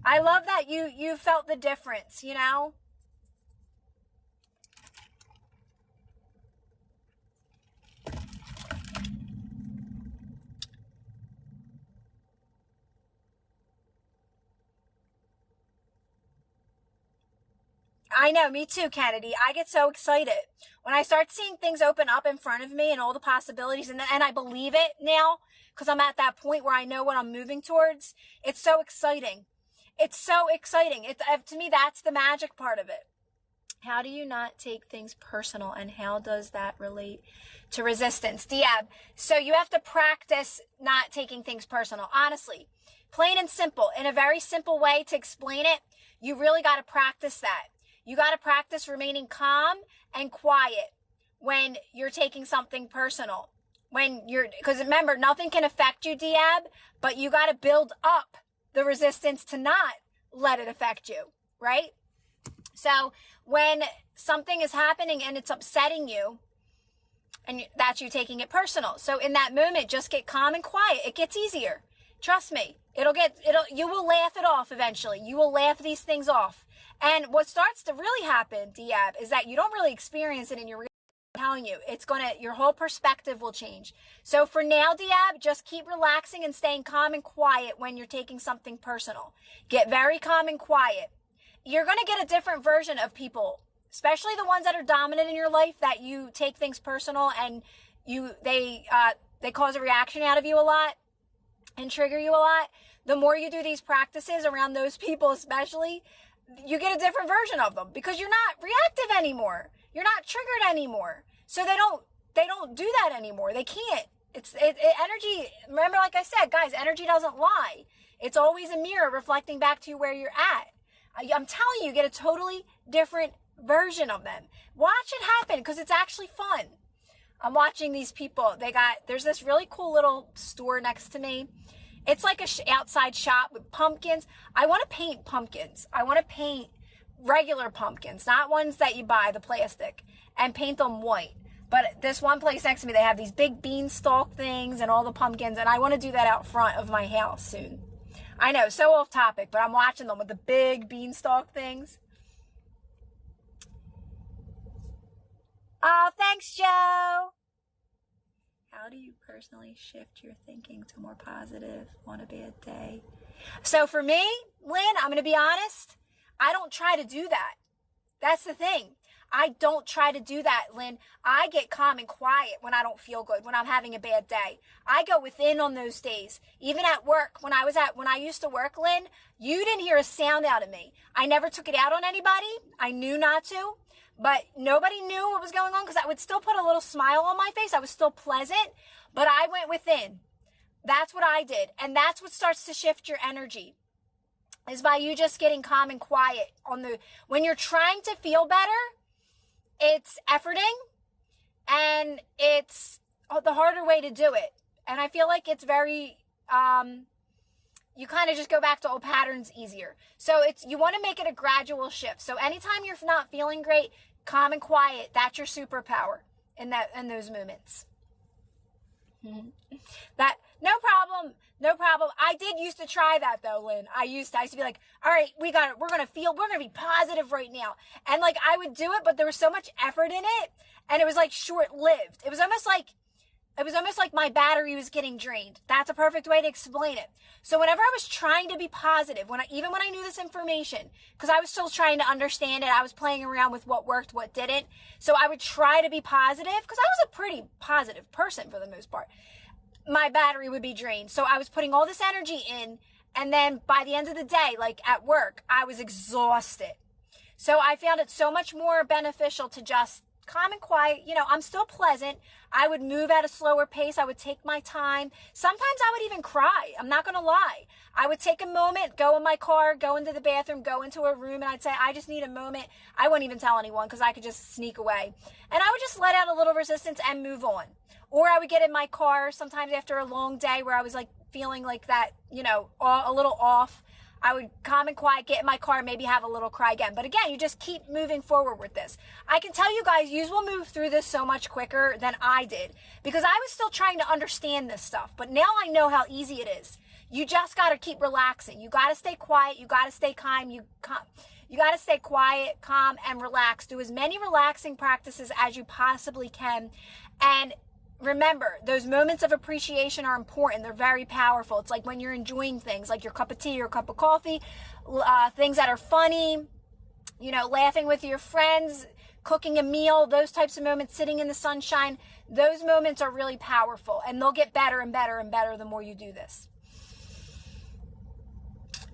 [SPEAKER 1] I love that you felt the difference, you know? I know, me too, Kennedy. I get so excited when I start seeing things open up in front of me and all the possibilities, and I believe it now because I'm at that point where I know what I'm moving towards. It's so exciting. It's so exciting. To me, that's the magic part of it. How do you not take things personal, and how does that relate to resistance? Diab, so you have to practice not taking things personal. Honestly, plain and simple. In a very simple way to explain it, you really got to practice that. You got to practice remaining calm and quiet when you're taking something personal. Because remember, nothing can affect you, Diab, but you got to build up the resistance to not let it affect you, right? So when something is happening and it's upsetting you, and that's you taking it personal. So in that moment, just get calm and quiet. It gets easier. Trust me. You will laugh it off eventually. You will laugh these things off. And what starts to really happen, Diab, is that you don't really experience it in your real life. I'm telling you, your whole perspective will change. So for now, Diab, just keep relaxing and staying calm and quiet when you're taking something personal. Get very calm and quiet. You're going to get a different version of people, especially the ones that are dominant in your life, that you take things personal and they cause a reaction out of you a lot and trigger you a lot. The more you do these practices around those people, especially, you get a different version of them because you're not reactive anymore. You're not triggered anymore. So they don't do that anymore. They can't. Energy. Remember, like I said, guys, energy doesn't lie. It's always a mirror reflecting back to you where you're at. I'm telling you, get a totally different version of them. Watch it happen because it's actually fun. I'm watching these people. There's this really cool little store next to me. It's like a outside shop with pumpkins. I want to paint pumpkins. I want to paint regular pumpkins, not ones that you buy, the plastic, and paint them white. But this one place next to me, they have these big beanstalk things and all the pumpkins, and I want to do that out front of my house soon. I know, so off topic, but I'm watching them with the big beanstalk things. Oh, thanks, Joe. How do you personally shift your thinking to more positive on a bad day? So for me, Lynn, I'm going to be honest, I don't try to do that. That's the thing. I don't try to do that, Lynn. I get calm and quiet when I don't feel good, when I'm having a bad day. I go within on those days. Even at work, when I used to work, Lynn, you didn't hear a sound out of me. I never took it out on anybody. I knew not to, but nobody knew what was going on because I would still put a little smile on my face. I was still pleasant, but I went within. That's what I did. And that's what starts to shift your energy, is by you just getting calm and quiet when you're trying to feel better. It's efforting, and it's the harder way to do it. And I feel like it's very, you kind of just go back to old patterns easier. So you want to make it a gradual shift. So anytime you're not feeling great, calm and quiet, that's your superpower in those moments. That, no problem. I did used to try that though, Lynn. I used to be like, all right, we're going to be positive right now. And like, I would do it, but there was so much effort in it, and it was like short lived. It was almost like my battery was getting drained. That's a perfect way to explain it. So whenever I was trying to be positive, even when I knew this information, because I was still trying to understand it, I was playing around with what worked, what didn't. So I would try to be positive because I was a pretty positive person for the most part. My battery would be drained. So I was putting all this energy in, and then by the end of the day, like at work, I was exhausted. So I found it so much more beneficial to just calm and quiet. I'm still pleasant. I would move at a slower pace. I would take my time. Sometimes I would even cry. I'm not going to lie. I would take a moment, go in my car, go into the bathroom, go into a room, and I'd say, I just need a moment. I wouldn't even tell anyone because I could just sneak away. And I would just let out a little resistance and move on. Or I would get in my car sometimes after a long day where I was like feeling like that, a little off. I would calm and quiet, get in my car, maybe have a little cry again. But again, you just keep moving forward with this. I can tell you guys, you will move through this so much quicker than I did because I was still trying to understand this stuff. But now I know how easy it is. You just got to keep relaxing. You got to stay quiet. You got to stay calm. You got to stay quiet, calm, and relax. Do as many relaxing practices as you possibly can. And remember, those moments of appreciation are important. They're very powerful. It's like when you're enjoying things, like your cup of tea or cup of coffee, things that are funny, laughing with your friends, cooking a meal, those types of moments, sitting in the sunshine. Those moments are really powerful, and they'll get better and better and better the more you do this.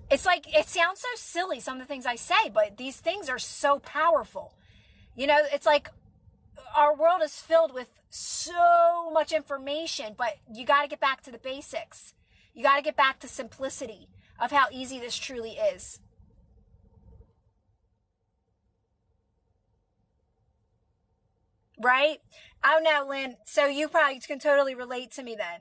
[SPEAKER 1] It's like, it sounds so silly, some of the things I say, but these things are so powerful. It's like our world is filled with so much information, but you got to get back to the basics. You got to get back to simplicity of how easy this truly is. Right? Oh no, Lynn. So you probably can totally relate to me then.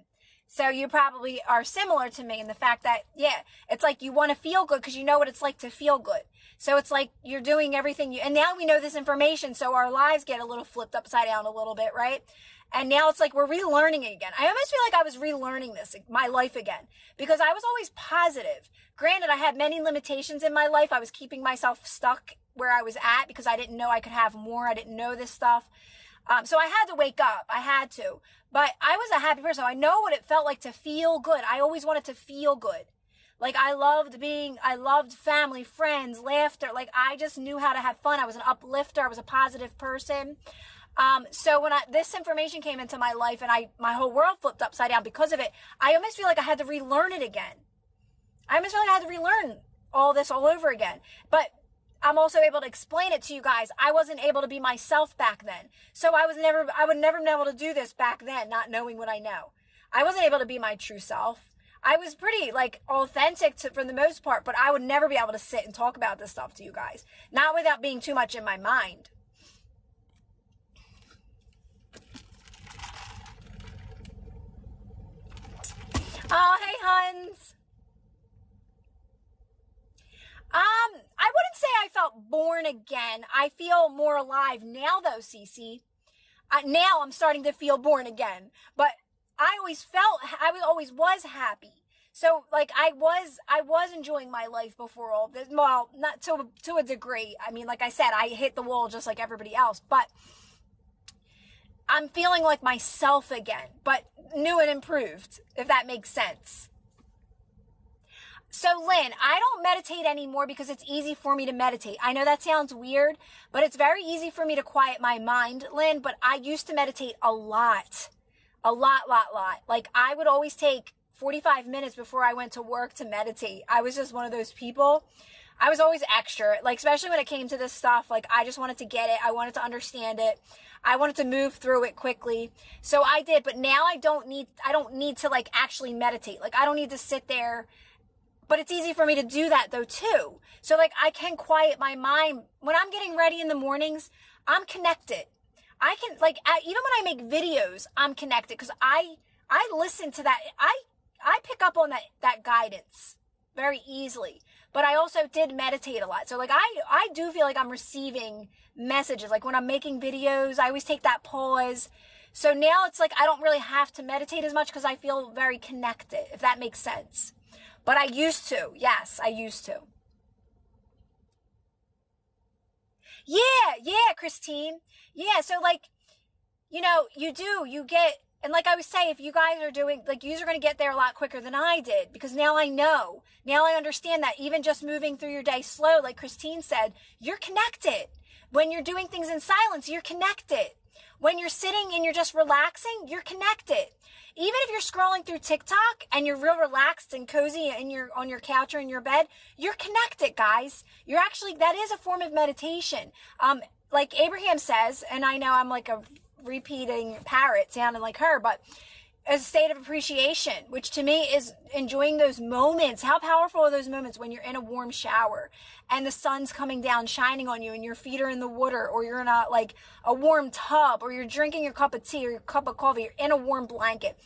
[SPEAKER 1] So you probably are similar to me in the fact that, yeah, it's like you want to feel good because you know what it's like to feel good. So it's like you're doing everything and now we know this information, so our lives get a little flipped upside down a little bit, right? And now it's like we're relearning it again. I almost feel like I was relearning my life again, because I was always positive. Granted, I had many limitations in my life. I was keeping myself stuck where I was at because I didn't know I could have more. I didn't know this stuff. So I had to wake up. I had to. But I was a happy person. I know what it felt like to feel good. I always wanted to feel good. Like I loved family, friends, laughter. Like I just knew how to have fun. I was an uplifter. I was a positive person. So when this information came into my life and my whole world flipped upside down because of it, I almost feel like I had to relearn it again. I almost feel like I had to relearn all this all over again. But I'm also able to explain it to you guys. I wasn't able to be myself back then. So I would never been able to do this back then, not knowing what I know. I wasn't able to be my true self. I was pretty authentic for the most part, but I would never be able to sit and talk about this stuff to you guys. Not without being too much in my mind. Oh, hey, Huns. I wouldn't say I felt born again. I feel more alive now though, Cece. Now I'm starting to feel born again. But I always was happy. So like I was enjoying my life before all this. Well, not to a degree. I mean, like I said, I hit the wall just like everybody else, but I'm feeling like myself again, but new and improved, if that makes sense. So Lynn, I don't meditate anymore because it's easy for me to meditate. I know that sounds weird, but it's very easy for me to quiet my mind, Lynn, but I used to meditate a lot. A lot. Like I would always take 45 minutes before I went to work to meditate. I was just one of those people. I was always extra, like especially when it came to this stuff. Like I just wanted to get it. I wanted to understand it. I wanted to move through it quickly. So I did, but now I don't need to like actually meditate. Like I don't need to sit there, but it's easy for me to do that though too. So like I can quiet my mind when I'm getting ready in the mornings. I'm connected. I can like, even when I make videos, I'm connected because I listen to that. I pick up on that guidance very easily, but I also did meditate a lot. So like I do feel like I'm receiving messages. Like when I'm making videos, I always take that pause. So now it's like I don't really have to meditate as much because I feel very connected, if that makes sense. But I used to. Yes, I used to. Yeah, Christine. Yeah, so like, you get, and like I would say, if you guys are doing, like, you're going to get there a lot quicker than I did because now I know. Now I understand that even just moving through your day slow, like Christine said, you're connected. When you're doing things in silence, you're connected. When you're sitting and you're just relaxing, you're connected. Even if you're scrolling through TikTok and you're real relaxed and cozy on your couch or in your bed, you're connected, guys. That is a form of meditation. Like Abraham says, and I know I'm like a repeating parrot sounding like her, but a state of appreciation, which to me is enjoying those moments. How powerful are those moments when you're in a warm shower and the sun's coming down, shining on you, and your feet are in the water, or you're in a warm tub, or you're drinking your cup of tea or your cup of coffee, you're in a warm blanket.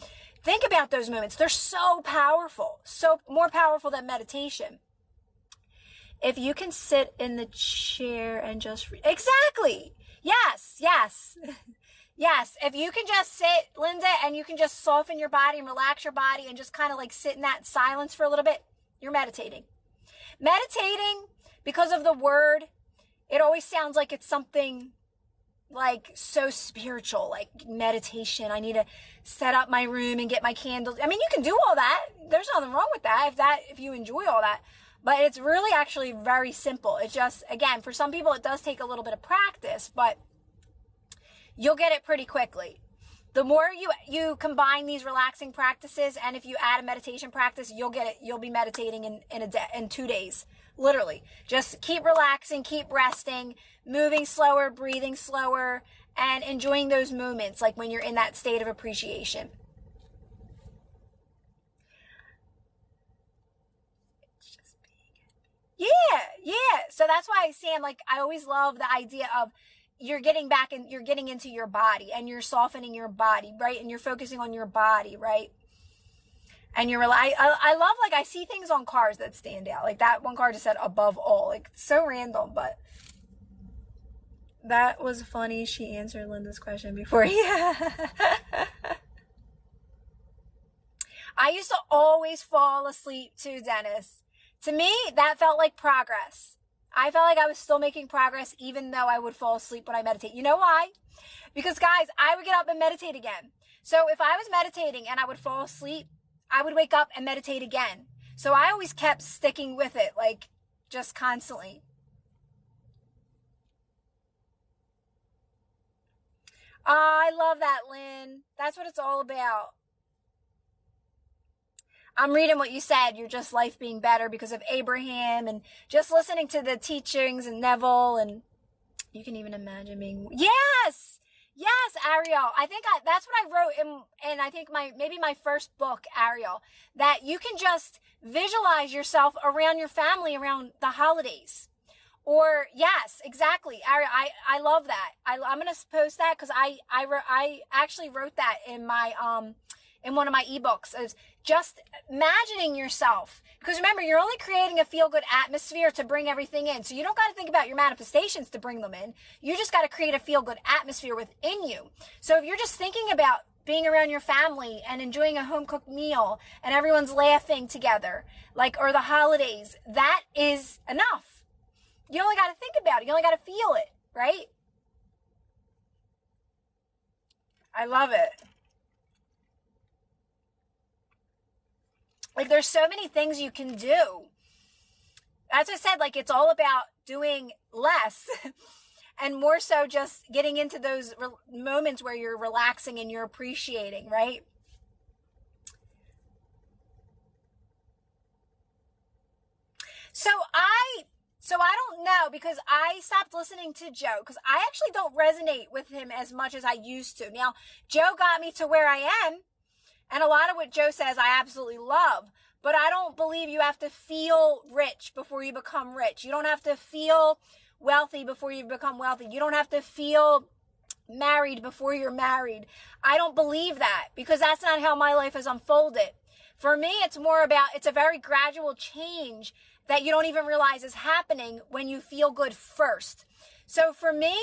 [SPEAKER 1] Think about those moments. They're so powerful, so more powerful than meditation. If you can sit in the chair and just exactly. Yes. Yes, if you can just sit, Linda, and you can just soften your body and relax your body and just kind of like sit in that silence for a little bit, you're meditating. Meditating, because of the word, it always sounds like it's something like so spiritual, like meditation. I need to set up my room and get my candles. I mean, you can do all that. There's nothing wrong with that if you enjoy all that. But it's really actually very simple. It's just, again, for some people, it does take a little bit of practice, but you'll get it pretty quickly. The more you combine these relaxing practices, and if you add a meditation practice, you'll get it. You'll be meditating in 2 days, literally. Just keep relaxing, keep resting, moving slower, breathing slower, and enjoying those moments, like when you're in that state of appreciation. Yeah. So that's why Sam, like, I always love the idea of you're getting back and you're getting into your body and you're softening your body, right? And you're focusing on your body, right? And I love, like, I see things on cars that stand out. Like that one car just said above all, like so random, but that was funny. She answered Linda's question before. Yeah. I used to always fall asleep too, Dennis. To me, that felt like progress. I felt like I was still making progress even though I would fall asleep when I meditate. You know why? Because, guys, I would get up and meditate again. So if I was meditating and I would fall asleep, I would wake up and meditate again. So I always kept sticking with it, like just constantly. I love that, Lynn. That's what it's all about. I'm reading what you said. You're just life being better because of Abraham and just listening to the teachings and Neville, and you can even imagine being, yes, Ariel. I think that's what I wrote in I think maybe my first book, Ariel, that you can just visualize yourself around your family around the holidays. Or yes, exactly. Ariel, I love that. I'm going to post that because I actually wrote that in in one of my ebooks, is just imagining yourself. Because remember, you're only creating a feel-good atmosphere to bring everything in. So you don't got to think about your manifestations to bring them in. You just got to create a feel-good atmosphere within you. So if you're just thinking about being around your family and enjoying a home-cooked meal and everyone's laughing together, or the holidays, that is enough. You only got to think about it. You only got to feel it, right? I love it. There's so many things you can do. As I said, it's all about doing less and more so just getting into those moments where you're relaxing and you're appreciating, right? So I don't know, because I stopped listening to Joe, because I actually don't resonate with him as much as I used to. Now, Joe got me to where I am, and a lot of what Joe says I absolutely love, but I don't believe you have to feel rich before you become rich. You don't have to feel wealthy before you become wealthy. You don't have to feel married before you're married. I don't believe that, because that's not how my life has unfolded. For me, it's a very gradual change that you don't even realize is happening when you feel good first. So for me,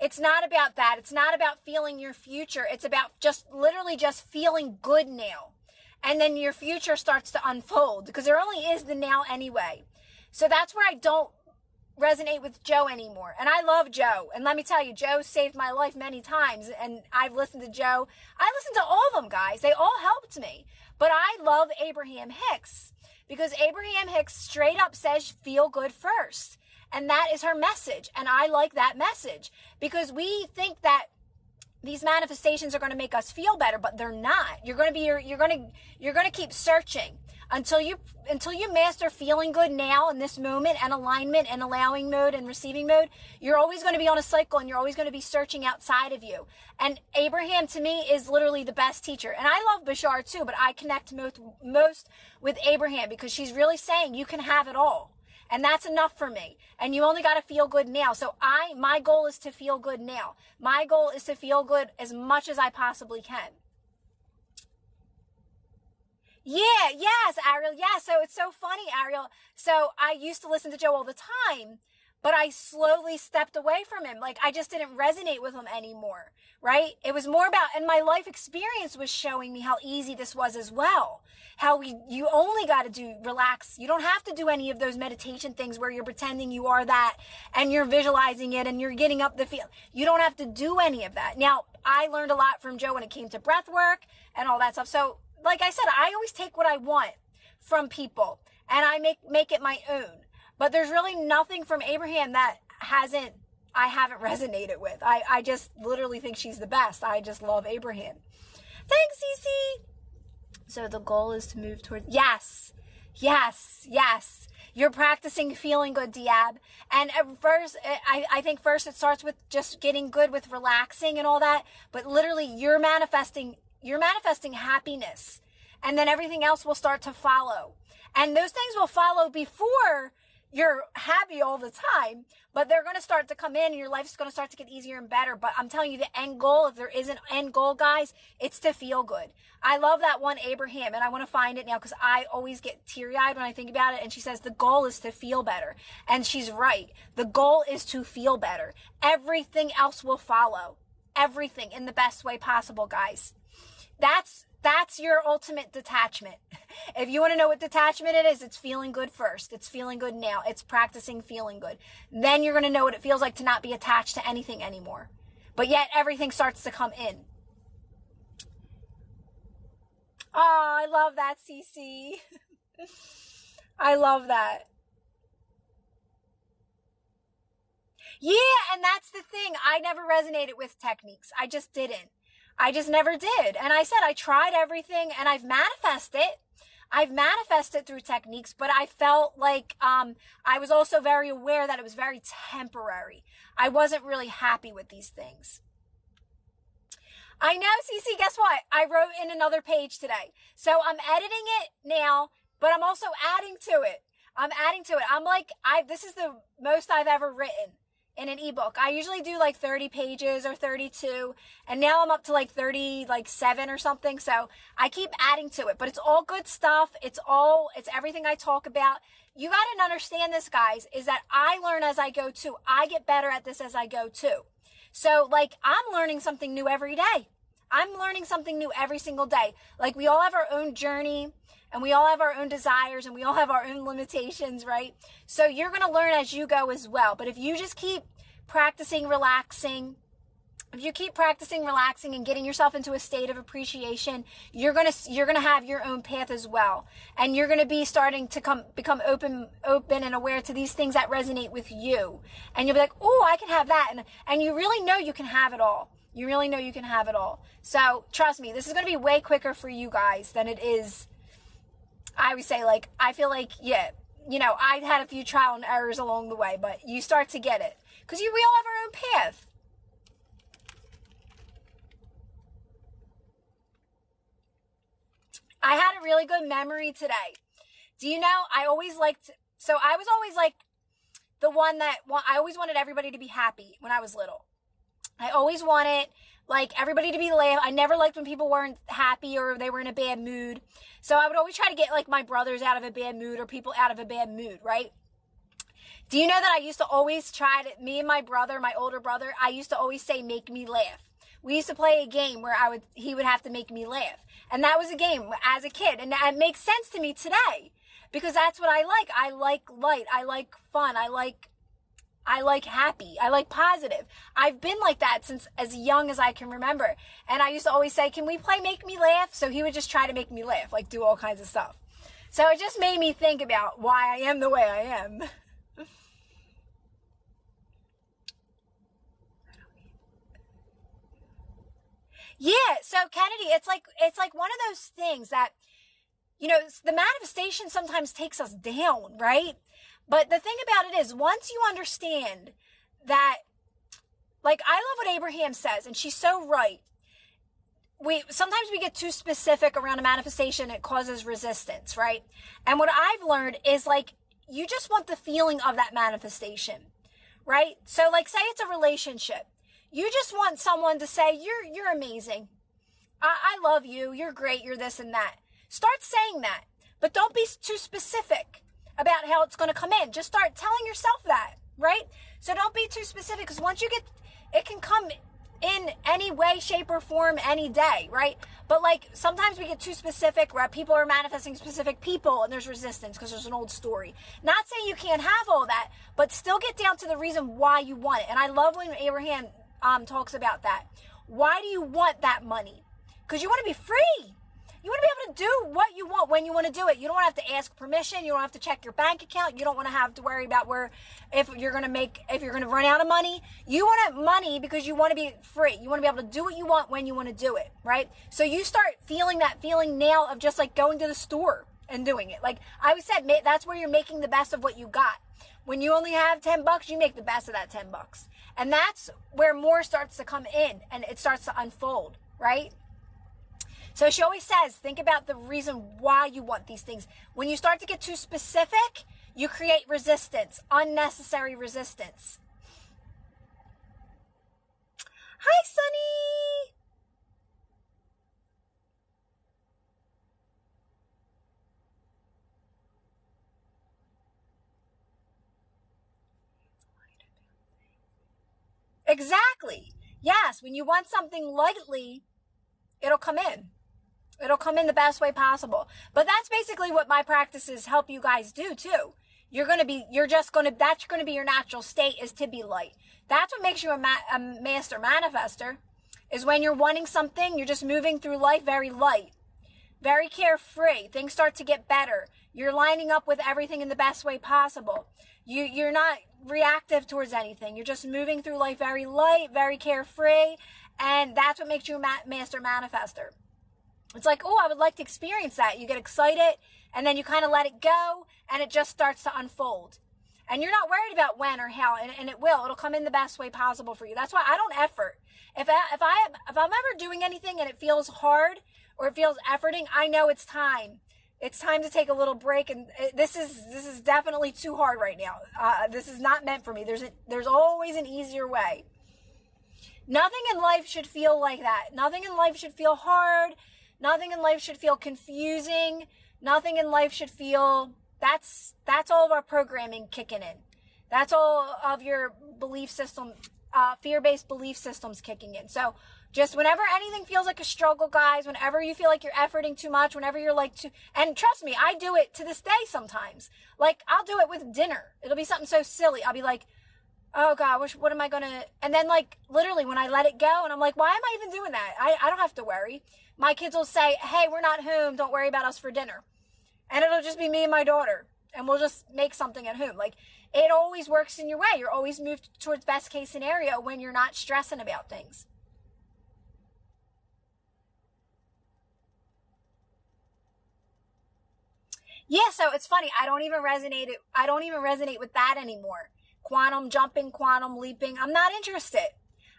[SPEAKER 1] it's not about that. It's not about feeling your future. It's about literally just feeling good now. And then your future starts to unfold, because there only is the now anyway. So that's where I don't resonate with Joe anymore. And I love Joe. And let me tell you, Joe saved my life many times. And I've listened to Joe. I listened to all of them, guys. They all helped me. But I love Abraham Hicks, because Abraham Hicks straight up says feel good first. And that is her message. And I like that message, because we think that these manifestations are going to make us feel better, but they're not. You're going to keep searching until you master feeling good now in this moment, and alignment and allowing mode and receiving mode. You're always going to be on a cycle, and you're always going to be searching outside of you. And Abraham, to me, is literally the best teacher. And I love Bashar too, but I connect most with Abraham, because she's really saying you can have it all. And that's enough for me. And you only got to feel good now. So my goal is to feel good now. My goal is to feel good as much as I possibly can. Yeah, yes, Ariel. Yeah, so it's so funny, Ariel. So I used to listen to Joe all the time, but I slowly stepped away from him. I just didn't resonate with him anymore, right? It was more about, and my life experience was showing me how easy this was as well. How you only got to relax. You don't have to do any of those meditation things where you're pretending you are that and you're visualizing it and you're getting up the feel. You don't have to do any of that. Now, I learned a lot from Joe when it came to breath work and all that stuff. So, like I said, I always take what I want from people and I make it my own. But there's really nothing from Abraham that I haven't resonated with. I just literally think she's the best. I just love Abraham. Thanks, Cece. So the goal is to move towards, yes. You're practicing feeling good, Diab. And at first, I think first it starts with just getting good with relaxing and all that. But literally you're manifesting happiness. And then everything else will start to follow. And those things will follow before you're happy all the time, but they're going to start to come in and your life's going to start to get easier and better. But I'm telling you, the end goal, if there is an end goal, guys, it's to feel good. I love that one, Abraham, and I want to find it now because I always get teary-eyed when I think about it. And she says the goal is to feel better. And she's right. The goal is to feel better. Everything else will follow. Everything in the best way possible, guys. That's your ultimate detachment. If you want to know what detachment it is, it's feeling good first. It's feeling good now. It's practicing feeling good. Then you're going to know what it feels like to not be attached to anything anymore. But yet everything starts to come in. Oh, I love that, Cece. I love that. Yeah, and that's the thing. I never resonated with techniques. I just didn't. I just never did. And I said, I tried everything and I've manifested through techniques, but I felt like, I was also very aware that it was very temporary. I wasn't really happy with these things. I know, Cece, guess what? I wrote in another page today. So I'm editing it now, but I'm also adding to it. I'm like, this is the most I've ever written. in an ebook. I usually do like 30 pages or 32, and now I'm up to like 37 or something. So I keep adding to it, but it's all good stuff. It's everything I talk about. You got to understand this, guys, is that I learn as I go too. I get better at this as I go too. So like I'm learning something new every day. I'm learning something new every single day. Like we all have our own journey and we all have our own desires and we all have our own limitations, right? So you're going to learn as you go as well. But if you just keep practicing relaxing, and getting yourself into a state of appreciation, you're going to have your own path as well. And you're going to be starting to become open and aware to these things that resonate with you. And you'll be like, "Oh, I can have that." And you really know you can have it all. You really know you can have it all. So trust me, this is going to be way quicker for you guys than it is. I would say, like, I feel like, yeah, you know, I had a few trial and errors along the way, but you start to get it because we all have our own path. I had a really good memory today. Do you know, I was always like the one that, I always wanted everybody to be happy when I was little. I always wanted like everybody to be laugh. I never liked when people weren't happy or they were in a bad mood. So I would always try to get like my brothers out of a bad mood or people out of a bad mood, right? Do you know that I used to always me and my brother, my older brother, I used to always say, "Make me laugh." We used to play a game where he would have to make me laugh. And that was a game as a kid. And it makes sense to me today because that's what I like. I like light. I like fun. I like happy. I like positive. I've been like that since as young as I can remember. And I used to always say, "Can we play Make Me Laugh?" So he would just try to make me laugh, like do all kinds of stuff. So it just made me think about why I am the way I am. Yeah. So Kennedy, it's like one of those things that, you know, the manifestation sometimes takes us down, right? But the thing about it is, once you understand that, like, I love what Abraham says, and she's so right. Sometimes we get too specific around a manifestation, it causes resistance, right? And what I've learned is, like, you just want the feeling of that manifestation, right? So, like, say it's a relationship. You just want someone to say, you're amazing. I love you. You're great. You're this and that. Start saying that, but don't be too specific about how it's going to come in. Just start telling yourself that, right? So don't be too specific because once you get, it can come in any way, shape, or form any day, right? But like sometimes we get too specific where people are manifesting specific people and there's resistance because there's an old story. Not saying you can't have all that, but still get down to the reason why you want it. And I love when Abraham talks about that. Why do you want that money? Because you want to be free. You want to be able to do what you want when you want to do it. You don't want to have to ask permission. You don't have to check your bank account. You don't want to have to worry about if you're going to run out of money. You want money because you want to be free. You want to be able to do what you want when you want to do it, right? So you start feeling that feeling now of just like going to the store and doing it. Like I always said, that's where you're making the best of what you got. When you only have $10, you make the best of that $10. And that's where more starts to come in and it starts to unfold, right? So she always says, think about the reason why you want these things. When you start to get too specific, you create resistance, unnecessary resistance. Hi, Sunny. Exactly. Yes, when you want something lightly, it'll come in. It'll come in the best way possible. But that's basically what my practices help you guys do too. That's going to be your natural state is to be light. That's what makes you a master manifester is when you're wanting something, you're just moving through life very light, very carefree. Things start to get better. You're lining up with everything in the best way possible. You're not reactive towards anything. You're just moving through life very light, very carefree. And that's what makes you a master manifester. It's like, oh, I would like to experience that. You get excited and then you kind of let it go and it just starts to unfold. And you're not worried about when or how, and it'll come in the best way possible for you. That's why I don't effort. If I'm ever doing anything and it feels hard or it feels efforting, I know it's time. It's time to take a little break, and this is definitely too hard right now. This is not meant for me. There's always an easier way. Nothing in life should feel like that. Nothing in life should feel hard. Nothing in life should feel confusing. Nothing in life should feel, that's all of our programming kicking in. That's all of your belief system, fear-based belief systems kicking in. So just whenever anything feels like a struggle, guys, whenever you feel like you're efforting too much, whenever you're like and trust me, I do it to this day sometimes. Like, I'll do it with dinner. It'll be something so silly. I'll be like, oh God, what am I gonna, and then like literally when I let it go and I'm like, why am I even doing that? I don't have to worry. My kids will say, hey, we're not home. Don't worry about us for dinner. And it'll just be me and my daughter. And we'll just make something at home. Like, it always works in your way. You're always moved towards best case scenario when you're not stressing about things. Yeah, so it's funny. I don't even resonate with that anymore. Quantum jumping, quantum leaping. I'm not interested.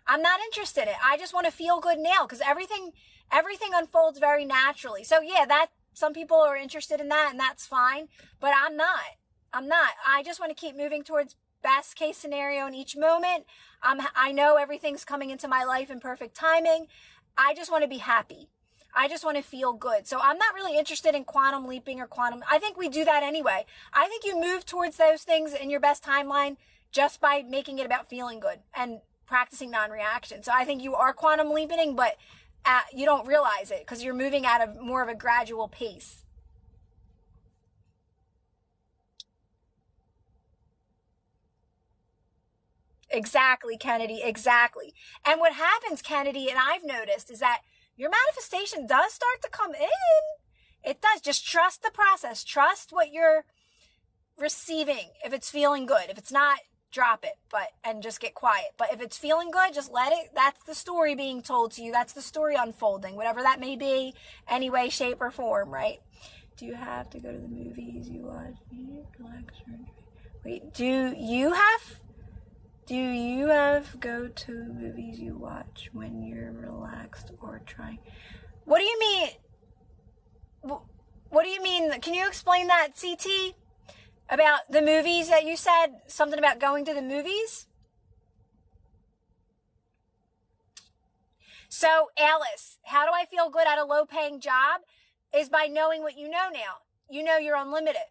[SPEAKER 1] In it. I just want to feel good now because everything unfolds very naturally. So yeah, that some people are interested in that and that's fine, but I'm not. I just want to keep moving towards best case scenario in each moment. I know everything's coming into my life in perfect timing. I just want to be happy. I just want to feel good. So I'm not really interested in quantum leaping or quantum. I think we do that anyway. I think you move towards those things in your best timeline just by making it about feeling good and practicing non-reaction. So I think you are quantum leaping, but you don't realize it because you're moving at a more of a gradual pace. Exactly, Kennedy. Exactly. And what happens, Kennedy, and I've noticed, is that your manifestation does start to come in. It does. Just trust the process. Trust what you're receiving. If it's feeling good. If it's not, drop it, and just get quiet. But if it's feeling good, just let it. That's the story being told to you. That's the story unfolding, whatever that may be, any way, shape, or form, right? Do you have to go to the movies you watch? Relax. Wait, do you have go to movies you watch when you're relaxed or trying? What do you mean? What do you mean? Can you explain that, CT? About the movies that you said? Something about going to the movies? So, Alice, how do I feel good at a low-paying job? Is by knowing what you know now. You know you're unlimited.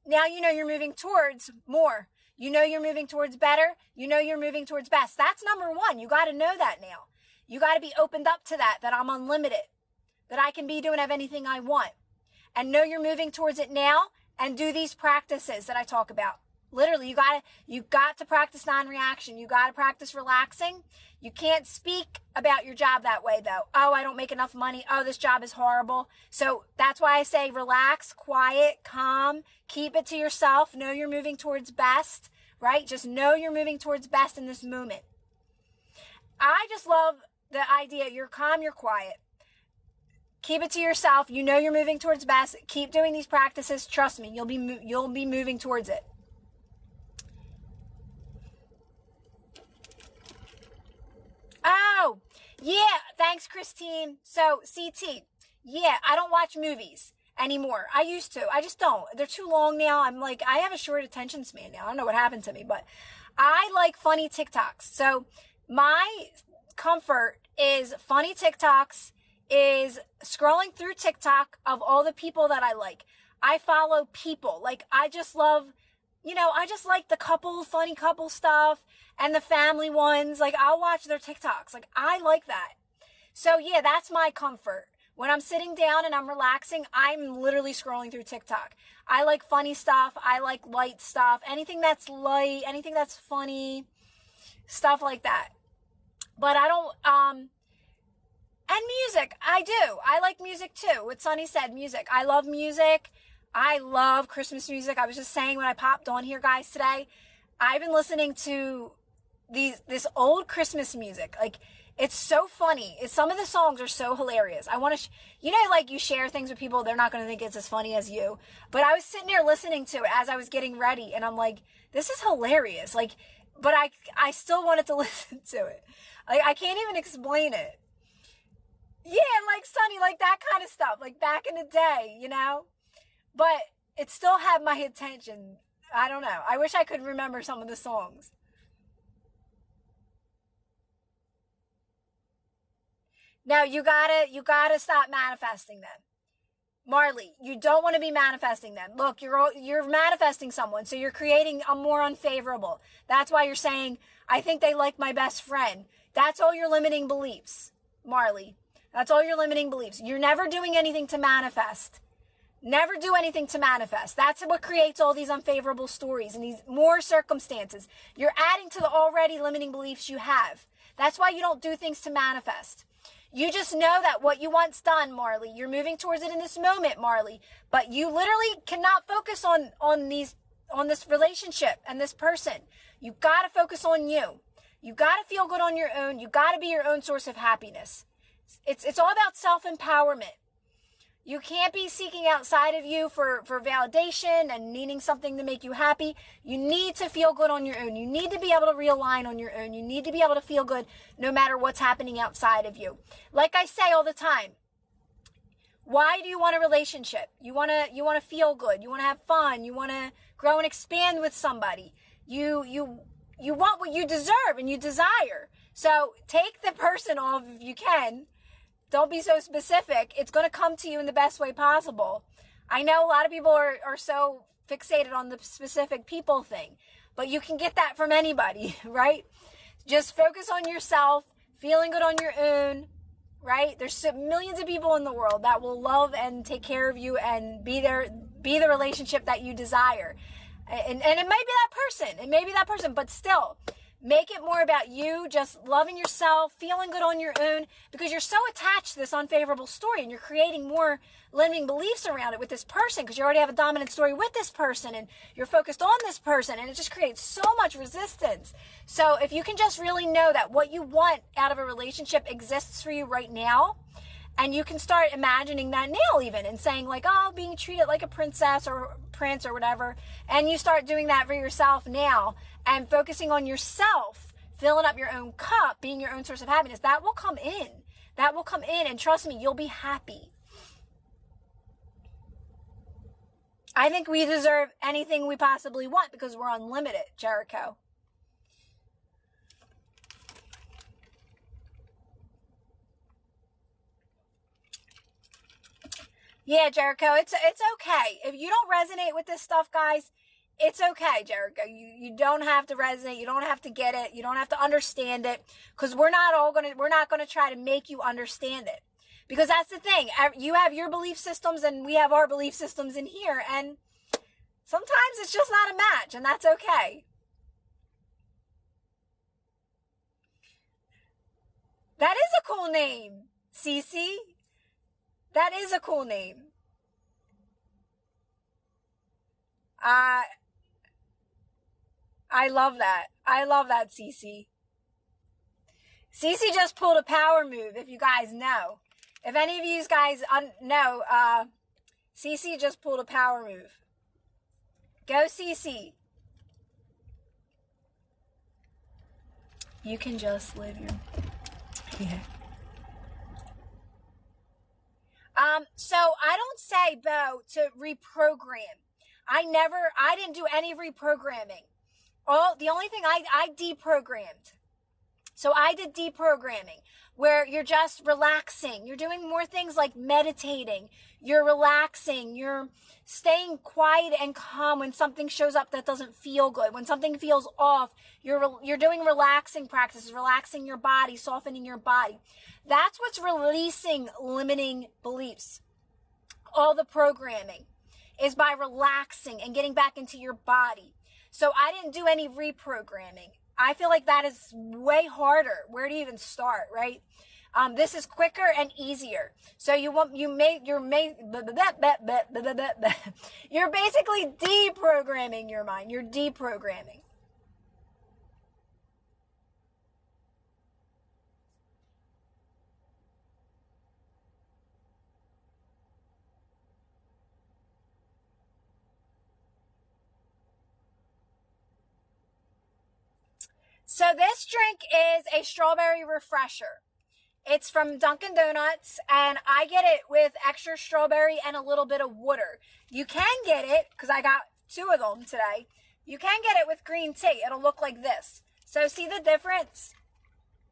[SPEAKER 1] Now you know you're moving towards more. You know you're moving towards better. You know you're moving towards best. That's number one. You got to know that now. You got to be opened up to that I'm unlimited, that I can be doing have anything I want. And know you're moving towards it now and do these practices that I talk about. Literally, you got to practice non-reaction. You got to practice relaxing. You can't speak about your job that way though. Oh, I don't make enough money. Oh, this job is horrible. So that's why I say relax, quiet, calm, keep it to yourself. Know you're moving towards best, right? Just know you're moving towards best in this moment. I just love the idea. You're calm, you're quiet. Keep it to yourself. You know you're moving towards best. Keep doing these practices. Trust me, you'll be moving towards it. Oh, yeah. Thanks, Christine. So, CT. Yeah, I don't watch movies anymore. I used to. I just don't. They're too long now. I'm like, I have a short attention span now. I don't know what happened to me, but I like funny TikToks. So, my comfort is funny TikToks, is scrolling through TikTok of all the people that I like. I follow people. Like, I just love, I just like the funny couple stuff and the family ones. Like, I'll watch their TikToks. Like, I like that. So yeah, that's my comfort. When I'm sitting down and I'm relaxing, I'm literally scrolling through TikTok. I like funny stuff. I like light stuff. Anything that's light, anything that's funny, stuff like that. But I don't, and music. I do. I like music too. What Sunny said, music. I love music. I love Christmas music. I was just saying when I popped on here, guys, today, I've been listening to this old Christmas music. Like, it's so funny. Some of the songs are so hilarious. I want to, like you share things with people, they're not going to think it's as funny as you. But I was sitting there listening to it as I was getting ready, and I'm like, this is hilarious. Like, but I still wanted to listen to it. Like, I can't even explain it. Yeah, like Sunny, like that kind of stuff, like back in the day, you know? But it still had my attention. I don't know. I wish I could remember some of the songs. Now you gotta stop manifesting them. Marley, you don't want to be manifesting them. Look, you're manifesting someone, so you're creating a more unfavorable. That's why you're saying, I think they like my best friend. That's all your limiting beliefs, Marley. That's all your limiting beliefs. You're never doing anything to manifest. Never do anything to manifest. That's what creates all these unfavorable stories and these more circumstances. You're adding to the already limiting beliefs you have. That's why you don't do things to manifest. You just know that what you want's done, Marley. You're moving towards it in this moment, Marley. But you literally cannot focus on this relationship and this person. You gotta focus on you. You gotta feel good on your own. You gotta be your own source of happiness. It's all about self-empowerment. You can't be seeking outside of you for validation and needing something to make you happy. You need to feel good on your own. You need to be able to realign on your own. You need to be able to feel good no matter what's happening outside of you. Like I say all the time, why do you want a relationship? You want to feel good. You want to have fun. You want to grow and expand with somebody. You want what you deserve and you desire. So take the person off if you can. Don't be so specific. It's going to come to you in the best way possible. I know a lot of people are so fixated on the specific people thing, but you can get that from anybody, right? Just focus on yourself, feeling good on your own, right? There's millions of people in the world that will love and take care of you and be the relationship that you desire. And it might be that person. It may be that person, but still, make it more about you, just loving yourself, feeling good on your own, because you're so attached to this unfavorable story and you're creating more limiting beliefs around it with this person because you already have a dominant story with this person and you're focused on this person and it just creates so much resistance. So if you can just really know that what you want out of a relationship exists for you right now, and you can start imagining that now even and saying like, oh, being treated like a princess or prince or whatever. And you start doing that for yourself now and focusing on yourself, filling up your own cup, being your own source of happiness. That will come in. That will come in. And trust me, you'll be happy. I think we deserve anything we possibly want because we're unlimited, Jericho. Yeah, Jericho, it's okay. If you don't resonate with this stuff, guys, it's okay, Jericho. You don't have to resonate. You don't have to get it. You don't have to understand it because we're not going to try to make you understand it. Because that's the thing. You have your belief systems and we have our belief systems in here. And sometimes it's just not a match and that's okay. That is a cool name, Cece. That is a cool name. I love that. I love that, Cece. Cece just pulled a power move, if you guys know. If any of you guys know, Cece just pulled a power move. Go, Cece. You can just live your... Yeah. So I don't say, Bo, to reprogram. I didn't do any reprogramming. The only thing I deprogrammed. So I did deprogramming where you're just relaxing. You're doing more things like meditating. You're relaxing. You're staying quiet and calm when something shows up that doesn't feel good. When something feels off, you're doing relaxing practices, relaxing your body, softening your body. That's what's releasing limiting beliefs. All the programming is by relaxing and getting back into your body. So I didn't do any reprogramming. I feel like that is way harder. Where do you even start, right? This is quicker and easier. So you're basically deprogramming your mind. You're deprogramming. So this drink is a strawberry refresher. It's from Dunkin' Donuts, and I get it with extra strawberry and a little bit of water. You can get it, because I got 2 of them today. You can get it with green tea. It'll look like this. So see the difference?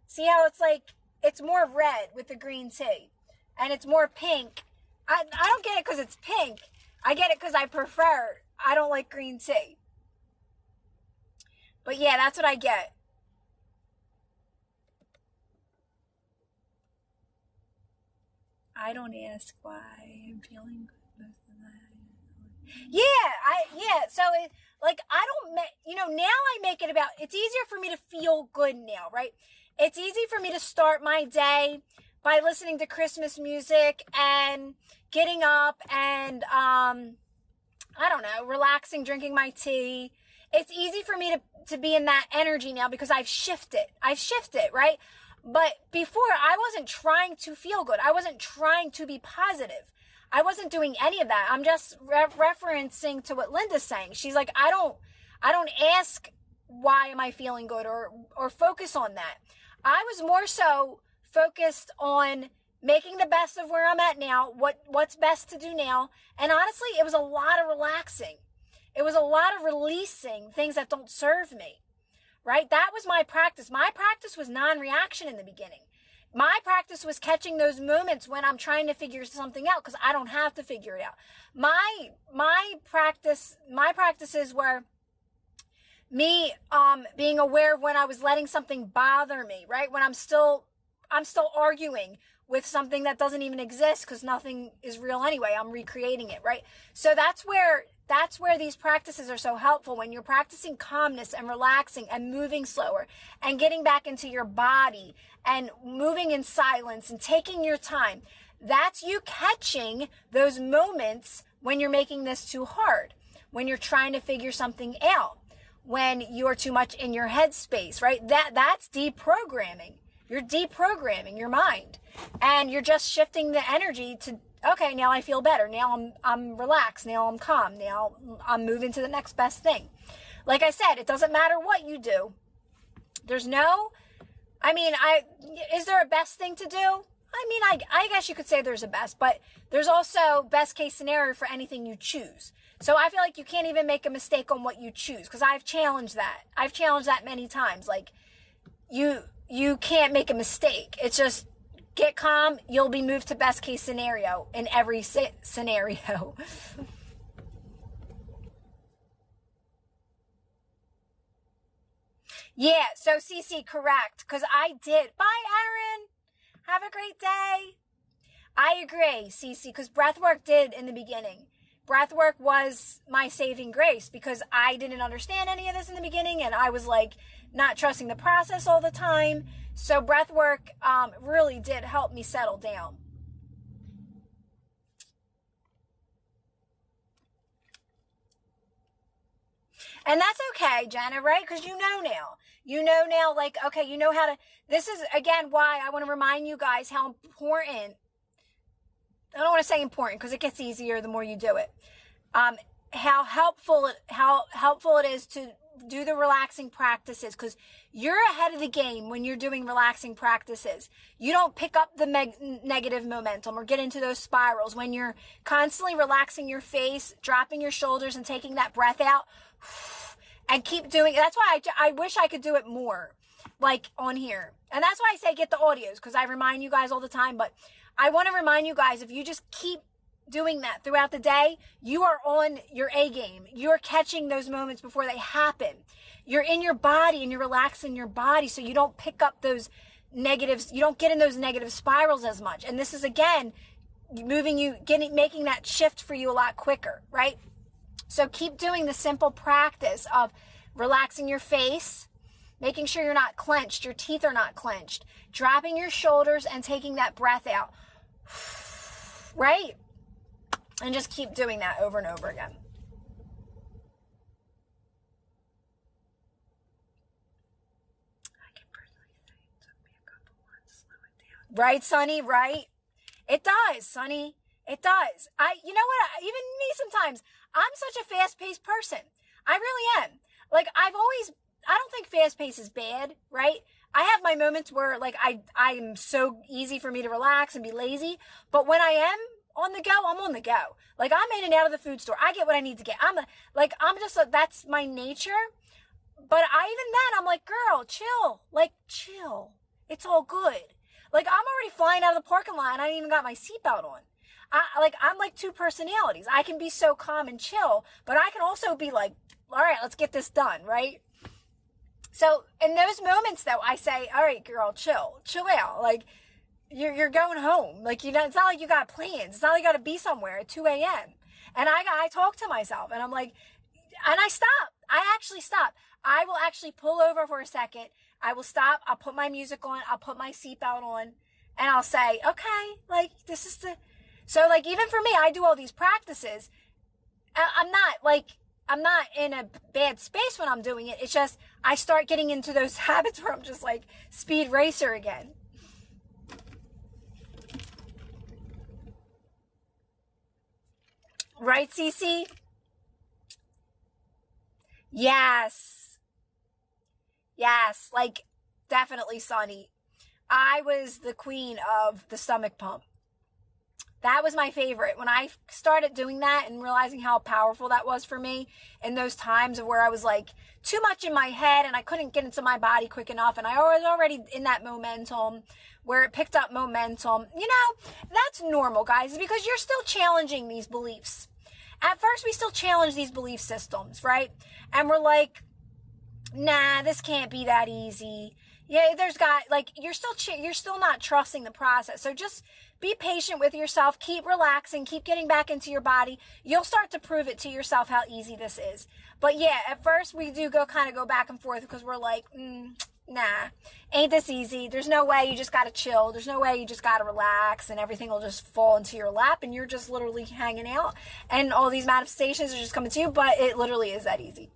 [SPEAKER 1] See how it's like, it's more red with the green tea. And it's more pink. I don't get it because it's pink. I get it because I don't like green tea. But yeah, that's what I get. I don't ask why I'm feeling good. Yeah. So now I make it about, it's easier for me to feel good now, right? It's easy for me to start my day by listening to Christmas music and getting up and, relaxing, drinking my tea. It's easy for me to be in that energy now because I've shifted, right? But before, I wasn't trying to feel good. I wasn't trying to be positive. I wasn't doing any of that. I'm just referencing to what Linda's saying. She's like, I don't ask why am I feeling good or focus on that. I was more so focused on making the best of where I'm at now, what's best to do now. And honestly, it was a lot of relaxing. It was a lot of releasing things that don't serve me, right? That was my practice. My practice was non-reaction in the beginning. My practice was catching those moments when I'm trying to figure something out because I don't have to figure it out. My practices were me being aware of when I was letting something bother me, right? When I'm still arguing with something that doesn't even exist because nothing is real anyway. I'm recreating it, right? So that's where these practices are so helpful, when you're practicing calmness and relaxing and moving slower and getting back into your body and moving in silence and taking your time. That's you catching those moments when you're making this too hard, when you're trying to figure something out, when you're too much in your headspace, right? That's deprogramming. You're deprogramming your mind, and you're just shifting the energy to, okay, now I feel better. Now I'm relaxed. Now I'm calm. Now I'm moving to the next best thing. Like I said, it doesn't matter what you do. Is there a best thing to do? I guess you could say there's a best, but there's also best case scenario for anything you choose. So I feel like you can't even make a mistake on what you choose, because I've challenged that. I've challenged that many times. Like, you can't make a mistake. It's just get calm. You'll be moved to best case scenario in every scenario. Yeah. So Cece, correct. Cause I did. Bye, Aaron. Have a great day. I agree, Cece, cause breathwork did in the beginning. Breathwork was my saving grace because I didn't understand any of this in the beginning, and I was like not trusting the process all the time. So breathwork really did help me settle down. And that's okay, Jenna, right? Because you know now, like, okay, you know how to, this is again why I want to remind you guys how important, I don't want to say important because it gets easier the more you do it. How helpful it is to do the relaxing practices, because you're ahead of the game when you're doing relaxing practices. You don't pick up the negative momentum or get into those spirals when you're constantly relaxing your face, dropping your shoulders and taking that breath out and keep doing it. That's why I wish I could do it more, like on here. And that's why I say get the audios, because I remind you guys all the time, but I want to remind you guys, if you just keep doing that throughout the day, you are on your A game. You're catching those moments before they happen. You're in your body and you're relaxing your body so you don't pick up those negatives. You don't get in those negative spirals as much. And this is, again, making that shift for you a lot quicker, right? So keep doing the simple practice of relaxing your face, making sure you're not clenched, your teeth are not clenched, dropping your shoulders and taking that breath out, right? And just keep doing that over and over again. I can personally say it took me a couple months to slow it down. Right, Sonny? Right? It does, Sonny. It does. You know what? Even me sometimes, I'm such a fast-paced person. I really am. Like, I don't think fast-paced is bad, right? I have my moments where like I'm so easy for me to relax and be lazy. But when I am on the go, I'm on the go. Like I'm in and out of the food store. I get what I need to get. That's my nature. But even then, I'm like, girl, chill. Like, chill. It's all good. Like, I'm already flying out of the parking lot and I ain't even got my seatbelt on. I'm like two personalities. I can be so calm and chill, but I can also be like, all right, let's get this done, right? So in those moments though, I say, all right, girl, chill out. Like, you're going home. Like, you know, it's not like you got plans. It's not like you got to be somewhere at 2 a.m. And I talk to myself and I'm like, and I stop. I actually stop. I will actually pull over for a second. I will stop. I'll put my music on. I'll put my seatbelt on and I'll say, okay, like so like even for me, I do all these practices. I'm not in a bad space when I'm doing it. It's just, I start getting into those habits where I'm just like speed racer again. Right, Cece? Yes. Yes. Like, definitely, Sonny. I was the queen of the stomach pump. That was my favorite. When I started doing that and realizing how powerful that was for me in those times of where I was like too much in my head and I couldn't get into my body quick enough. And I was already in that momentum where it picked up momentum. You know, that's normal, guys, because you're still challenging these beliefs. At first, we still challenge these belief systems, right? And we're like, nah, this can't be that easy. Yeah, you're still not trusting the process. So just be patient with yourself. Keep relaxing. Keep getting back into your body. You'll start to prove it to yourself how easy this is. But yeah, at first we do go back and forth because we're like, nah, ain't this easy. There's no way you just gotta chill. There's no way you just gotta relax and everything will just fall into your lap and you're just literally hanging out and all these manifestations are just coming to you. But it literally is that easy.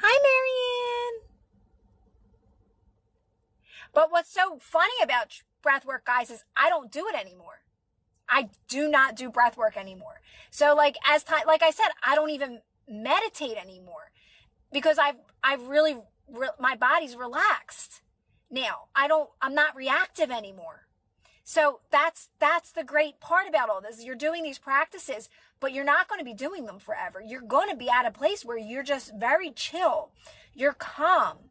[SPEAKER 1] Hi, Marianne. But what's so funny about breath work, guys, is I don't do it anymore. I do not do breath work anymore. So like like I said, I don't even meditate anymore because my body's relaxed now. I'm not reactive anymore. So that's the great part about all this. You're doing these practices, but you're not going to be doing them forever. You're going to be at a place where you're just very chill. You're calm.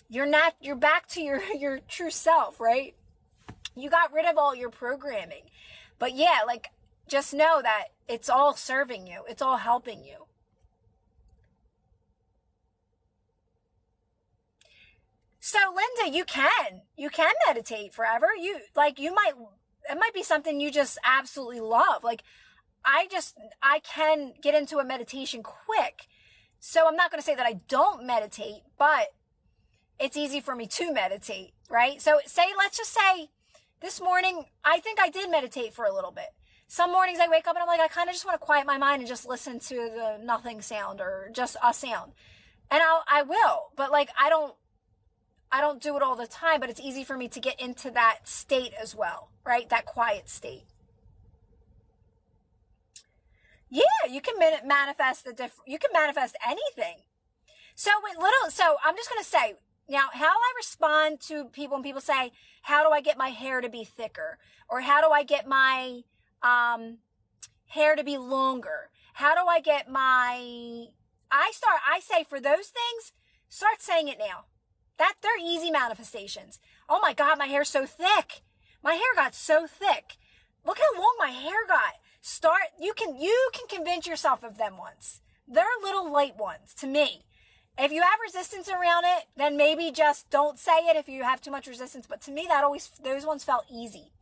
[SPEAKER 1] You're back to your true self, right? You got rid of all your programming. But yeah, like just know that it's all serving you. It's all helping you. So Linda, you can meditate forever. It might be something you just absolutely love. Like I can get into a meditation quick. So I'm not going to say that I don't meditate, but it's easy for me to meditate, right? So let's just say this morning, I think I did meditate for a little bit. Some mornings I wake up and I'm like, I kind of just want to quiet my mind and just listen to the nothing sound or just a sound. And I will, but like, I don't do it all the time, but it's easy for me to get into that state as well, right? That quiet state. Yeah, you can manifest you can manifest anything. So I'm just going to say now how I respond to people when people say, how do I get my hair to be thicker? Or how do I get my, hair to be longer? How do I get I say for those things, start saying it now. They're easy manifestations. Oh my God, my hair's so thick. My hair got so thick. Look how long my hair got. You can convince yourself of them ones. They're little light ones to me. If you have resistance around it, then maybe just don't say it if you have too much resistance. But to me, those ones felt easy.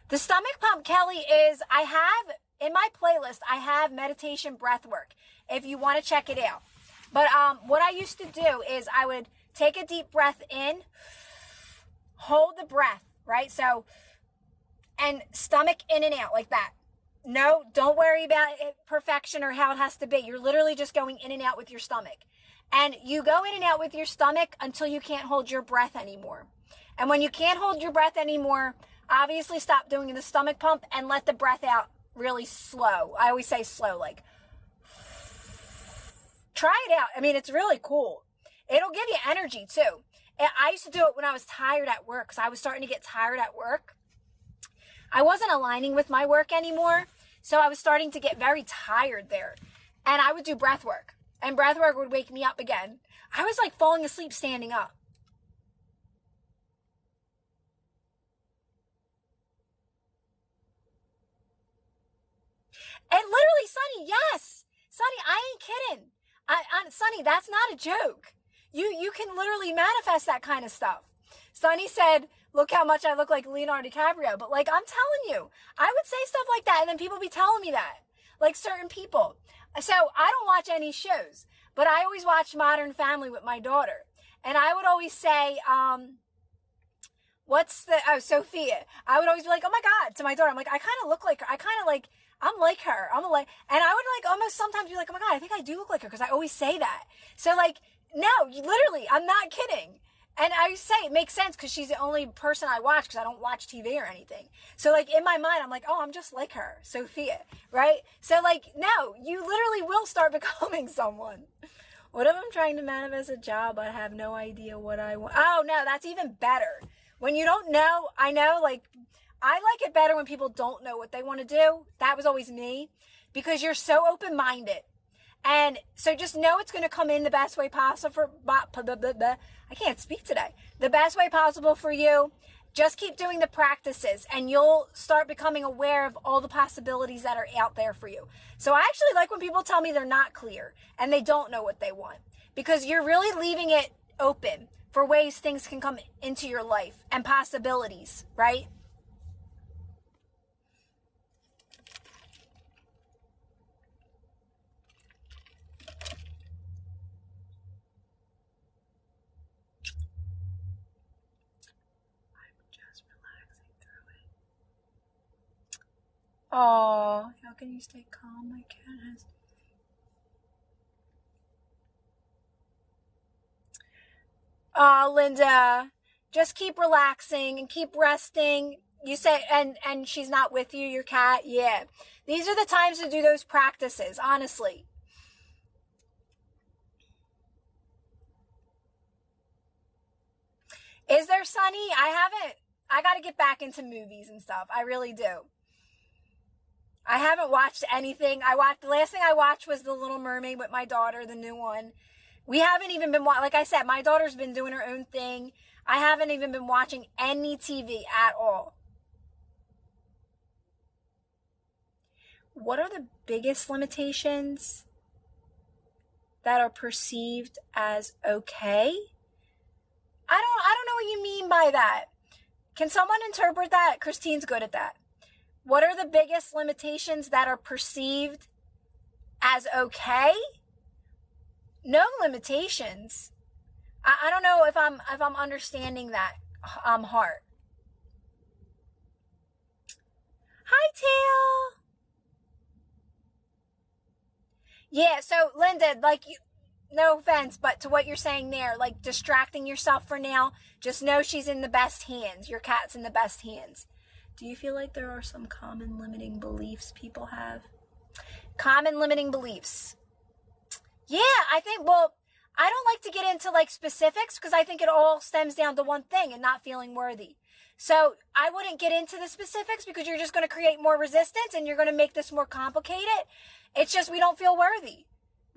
[SPEAKER 1] The stomach pump, Kelly, in my playlist, I have meditation breath work if you want to check it out. But what I used to do is I would take a deep breath in, hold the breath, right? So, and stomach in and out like that. No, don't worry about perfection or how it has to be. You're literally just going in and out with your stomach. And you go in and out with your stomach until you can't hold your breath anymore. And when you can't hold your breath anymore, obviously stop doing the stomach pump and let the breath out really slow. I always say slow, like Try it out. I mean, it's really cool. It'll give you energy too. I used to do it when I was tired at work because I was starting to get tired at work. I wasn't aligning with my work anymore. So I was starting to get very tired there. And I would do breath work. And breath work would wake me up again. I was like falling asleep standing up. And literally, Sonny, yes. Sonny, I ain't kidding. Sonny, that's not a joke. You can literally manifest that kind of stuff. Sonny said, look how much I look like Leonardo DiCaprio. But like, I'm telling you, I would say stuff like that. And then people be telling me that. Like certain people. So I don't watch any shows, but I always watch Modern Family with my daughter. And I would always say, Sophia. I would always be like, oh my God, to my daughter. I'm like, I kind of look like her. I'm like her. And I would like almost sometimes be like, oh my God, I think I do look like her because I always say that. So like, no, literally, I'm not kidding. And I say it makes sense because she's the only person I watch because I don't watch TV or anything. So like in my mind, I'm like, oh, I'm just like her, Sophia, right? So like, no, you literally will start becoming someone. What if I'm trying to manifest a job? I have no idea what I want. Oh no, that's even better. When you don't know, I know, like, I like it better when people don't know what they want to do. That was always me because you're so open-minded. And so just know it's going to come in the best way possible I can't speak today. The best way possible for you. Just keep doing the practices and you'll start becoming aware of all the possibilities that are out there for you. So I actually like when people tell me they're not clear and they don't know what they want because you're really leaving it open for ways things can come into your life and possibilities, right? Oh, how can you stay calm? My cat has. Oh, Linda, just keep relaxing and keep resting. You say, and she's not with you, your cat? Yeah. These are the times to do those practices, honestly. Is there, Sunny? I got to get back into movies and stuff. I really do. I haven't watched anything. The last thing I watched was The Little Mermaid with my daughter, the new one. We haven't even been, like I said, my daughter's been doing her own thing. I haven't even been watching any TV at all. What are the biggest limitations that are perceived as okay? I don't know what you mean by that. Can someone interpret that? Christine's good at that. What are the biggest limitations that are perceived as okay? No limitations. I don't know if I'm understanding that heart. Hi, Teal. Yeah, so Linda, like, no offense, but to what you're saying there, like distracting yourself for now, just know she's in the best hands. Your cat's in the best hands. Do you feel like there are some common limiting beliefs people have? Common limiting beliefs. Yeah, I think, well, I don't like to get into like specifics because I think it all stems down to one thing and not feeling worthy. So I wouldn't get into the specifics because you're just going to create more resistance and you're going to make this more complicated. It's just we don't feel worthy.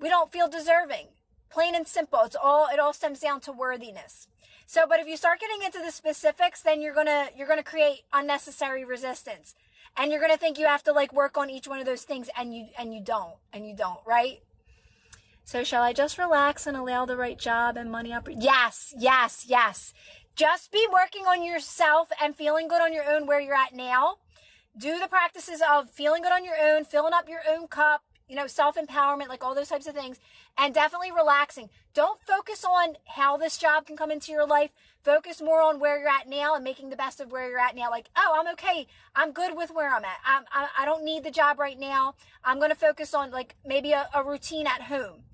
[SPEAKER 1] We don't feel deserving. Plain and simple. It all stems down to worthiness. So, but if you start getting into the specifics, then you're gonna create unnecessary resistance. And you're gonna think you have to like work on each one of those things and you don't, right? So shall I just relax and allow the right job and money up? Yes. Just be working on yourself and feeling good on your own where you're at now. Do the practices of feeling good on your own, filling up your own cup, self-empowerment, like all those types of things, and definitely relaxing. Don't focus on how this job can come into your life. Focus more on where you're at now and making the best of where you're at now. Like, oh, I'm okay. I'm good with where I'm at. I don't need the job right now. I'm going to focus on like maybe a routine at home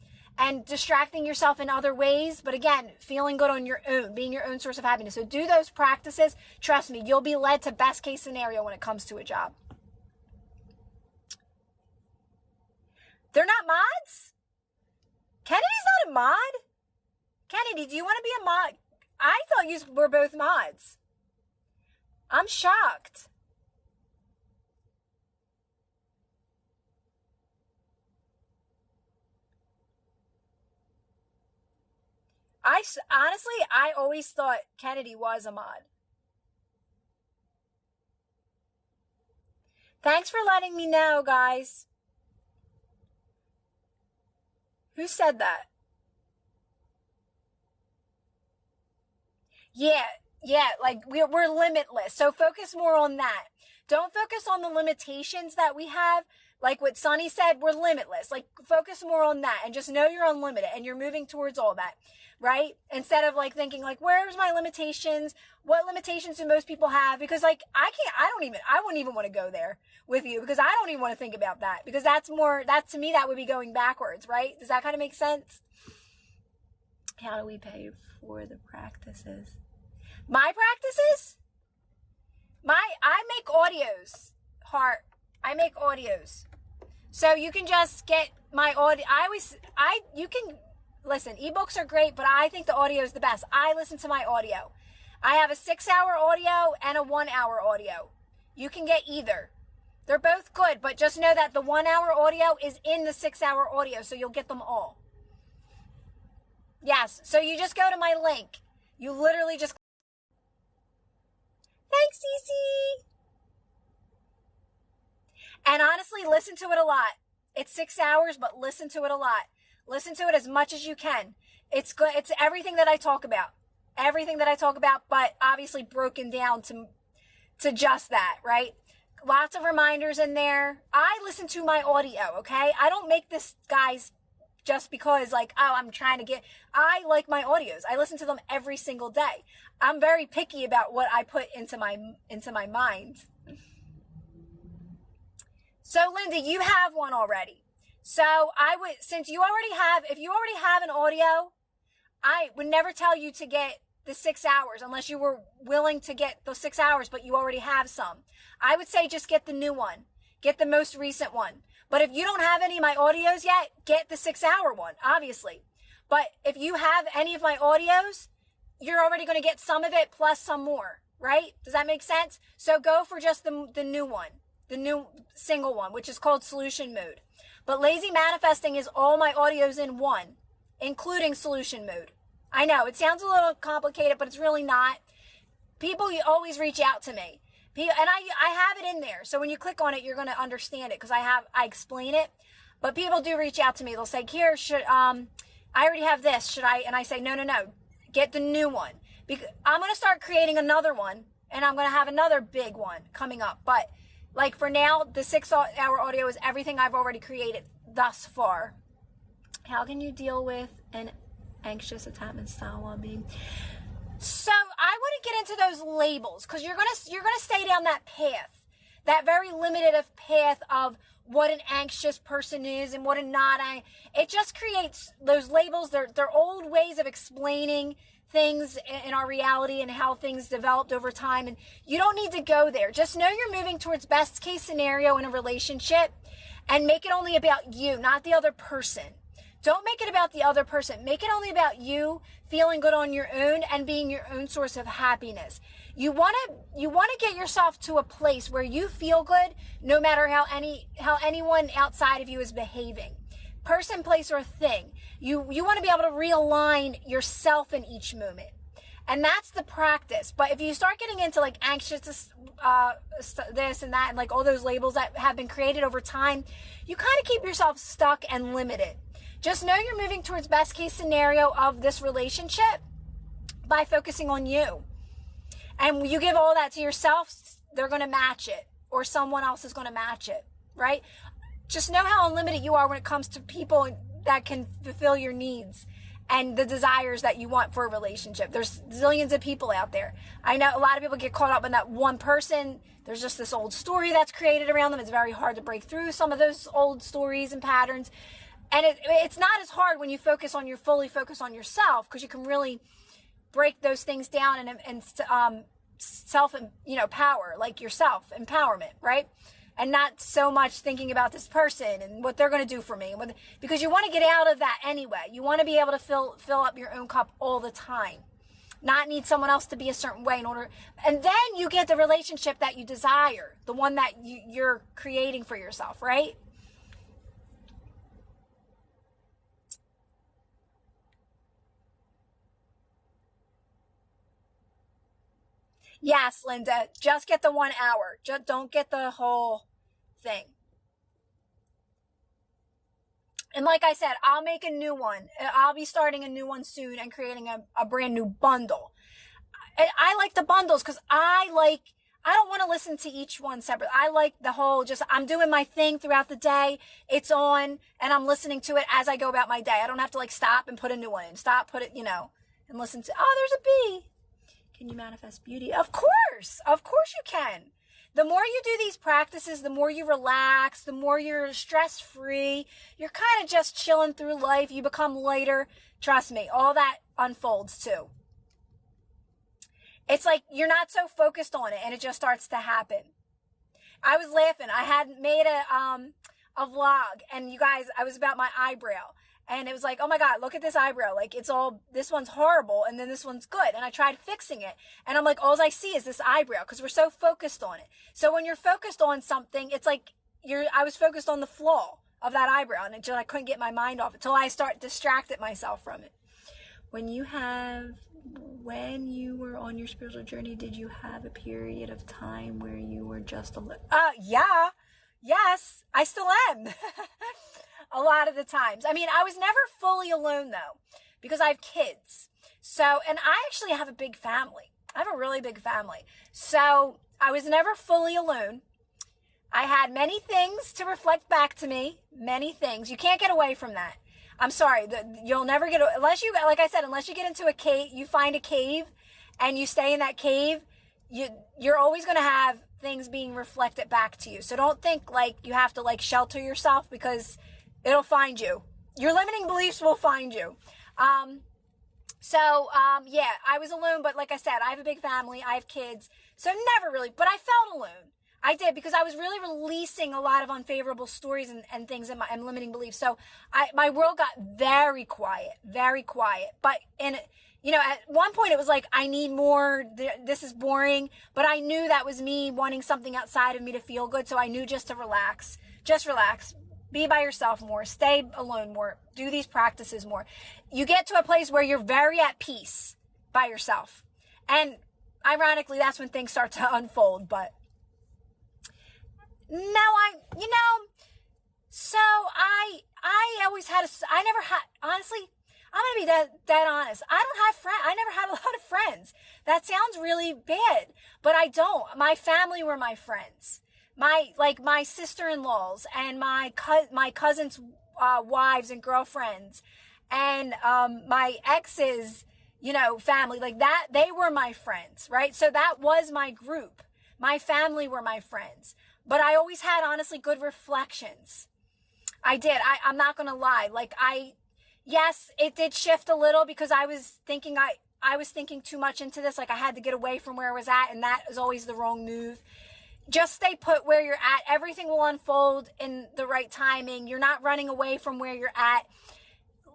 [SPEAKER 1] and distracting yourself in other ways. But again, feeling good on your own, being your own source of happiness. So do those practices. Trust me, you'll be led to best case scenario when it comes to a job. They're not mods? Kennedy's not a mod? Kennedy, do you want to be a mod? I thought you were both mods. I'm shocked. Honestly, I always thought Kennedy was a mod. Thanks for letting me know, guys. Who said that? Yeah, like we're limitless. So focus more on that. Don't focus on the limitations that we have. Like what Sonny said, we're limitless. Like focus more on that and just know you're unlimited and you're moving towards all that, right? Instead of like thinking like, where's my limitations? What limitations do most people have? Because like, I wouldn't even want to go there with you because I don't even want to think about that because to me, that would be going backwards, right? Does that kind of make sense? How do we pay for the practices? My practices? I make audios, Heart. I make audios. So you can just get my audio. You can listen, ebooks are great, but I think the audio is the best. I listen to my audio. I have a 6-hour audio and a 1-hour audio. You can get either. They're both good, but just know that the 1-hour audio is in the 6-hour audio, so you'll get them all. Yes, so you just go to my link. You literally just... Thanks, Cece! And honestly, listen to it a lot. It's 6 hours, but listen to it a lot. Listen to it as much as you can. It's good. It's everything that I talk about. Everything that I talk about, but obviously broken down to just that, right? Lots of reminders in there. I listen to my audio, okay? I don't make this, guys, just because like, oh, I'm trying to get... I like my audios. I listen to them every single day. I'm very picky about what I put into my mind. So, Linda, you have one already. So if you already have an audio, I would never tell you to get the 6 hours unless you were willing to get those 6 hours, but you already have some. I would say just get the new one. Get the most recent one. But if you don't have any of my audios yet, get the 6-hour one, obviously. But if you have any of my audios, you're already going to get some of it plus some more, right? Does that make sense? So go for just the new one. The new single one, which is called Solution Mode. But Lazy Manifesting is all my audios in one, including Solution Mode. I know, it sounds a little complicated, but it's really not. People always reach out to me. And I have it in there. So when you click on it, you're going to understand it because I explain it. But people do reach out to me. They'll say, here, I already have this. Should I? And I say, no. Get the new one. Because I'm going to start creating another one and I'm going to have another big one coming up. But like for now, the 6-hour audio is everything I've already created thus far. How can you deal with an anxious attachment style while being... So I wouldn't get into those labels because you're gonna stay down that path, that very limited path of what an anxious person is and what a not. It just creates those labels. They're old ways of explaining things in our reality and how things developed over time. And you don't need to go there. Just know you're moving towards best case scenario in a relationship and make it only about you, not the other person. Don't make it about the other person. Make it only about you feeling good on your own and being your own source of happiness. You want to get yourself to a place where you feel good no matter how anyone outside of you is behaving. Person, place, or thing. You want to be able to realign yourself in each moment. And that's the practice. But if you start getting into like anxious, this and that, and like all those labels that have been created over time, you kind of keep yourself stuck and limited. Just know you're moving towards best case scenario of this relationship by focusing on you. And you give all that to yourself, they're going to match it, or someone else is going to match it, right? Just know how unlimited you are when it comes to people that can fulfill your needs and the desires that you want for a relationship. There's zillions of people out there. I know a lot of people get caught up in that one person. There's just this old story that's created around them. It's very hard to break through some of those old stories and patterns. And it's not as hard when you fully focus on yourself, because you can really break those things down and self, power, like yourself, empowerment, right? and not so much thinking about this person and what they're going to do for me. Because you want to get out of that anyway. You want to be able to fill up your own cup all the time. Not need someone else to be a certain way in order. And then you get the relationship that you desire. The one that you're creating for yourself, right? Yes, Linda. Just get the 1 hour. Just don't get the whole thing. And like I said, I'll make a new one. I'll be starting a new one soon and creating a brand new bundle. I like the bundles because I don't want to listen to each one separate. I like the whole, just, I'm doing my thing throughout the day. It's on and I'm listening to it as I go about my day. I don't have to like stop and put a new one in. Stop, put it, and listen to, oh, there's a bee. Can you manifest beauty? Of course you can. The more you do these practices, the more you relax, the more you're stress-free. You're kind of just chilling through life. You become lighter. Trust me, all that unfolds too. It's like you're not so focused on it and it just starts to happen. I was laughing. I had made a vlog and you guys, I was about my eyebrow. And it was like, oh my God, look at this eyebrow. Like this one's horrible. And then this one's good. And I tried fixing it. And I'm like, all I see is this eyebrow because we're so focused on it. So when you're focused on something, it's like I was focused on the flaw of that eyebrow and I couldn't get my mind off it until I distracted myself from it. When you were on your spiritual journey, did you have a period of time where you were just alone? Yeah. Yes, I still am. A lot of the times. I mean, I was never fully alone though, because I have kids. So, and I actually have a big family. I have a really big family. So I was never fully alone. I had many things to reflect back to me. Many things. You can't get away from that. I'm sorry. You'll never get, unless you, like I said, unless you get into a cave, you find a cave and you stay in that cave, you're always going to have things being reflected back to you. So don't think like you have to like shelter yourself because it'll find you. Your limiting beliefs will find you. Yeah, I was alone, but like I said, I have a big family. I have kids. So never really, but I felt alone. I did because I was really releasing a lot of unfavorable stories and things in and limiting beliefs. So my world got very quiet. But at one point it was like, I need more. This is boring. But I knew that was me wanting something outside of me to feel good. So I knew just to relax. Just relax. Be by yourself more. Stay alone more. Do these practices more. You get to a place where you're very at peace by yourself. And ironically, that's when things start to unfold. But so I always had I never had, honestly, I'm going to be dead honest. I don't have friends. I never had a lot of friends. That sounds really bad, but I don't. My family were my friends. My sister-in-laws and my cousins' wives and girlfriends and, my ex's, family like that. They were my friends, right? So that was my group. My family were my friends, but I always had honestly good reflections. I did. I'm not going to lie. Yes, it did shift a little because I was thinking too much into this. Like I had to get away from where I was at. And that is always the wrong move. Just stay put where you're at. Everything will unfold in the right timing. You're not running away from where you're at.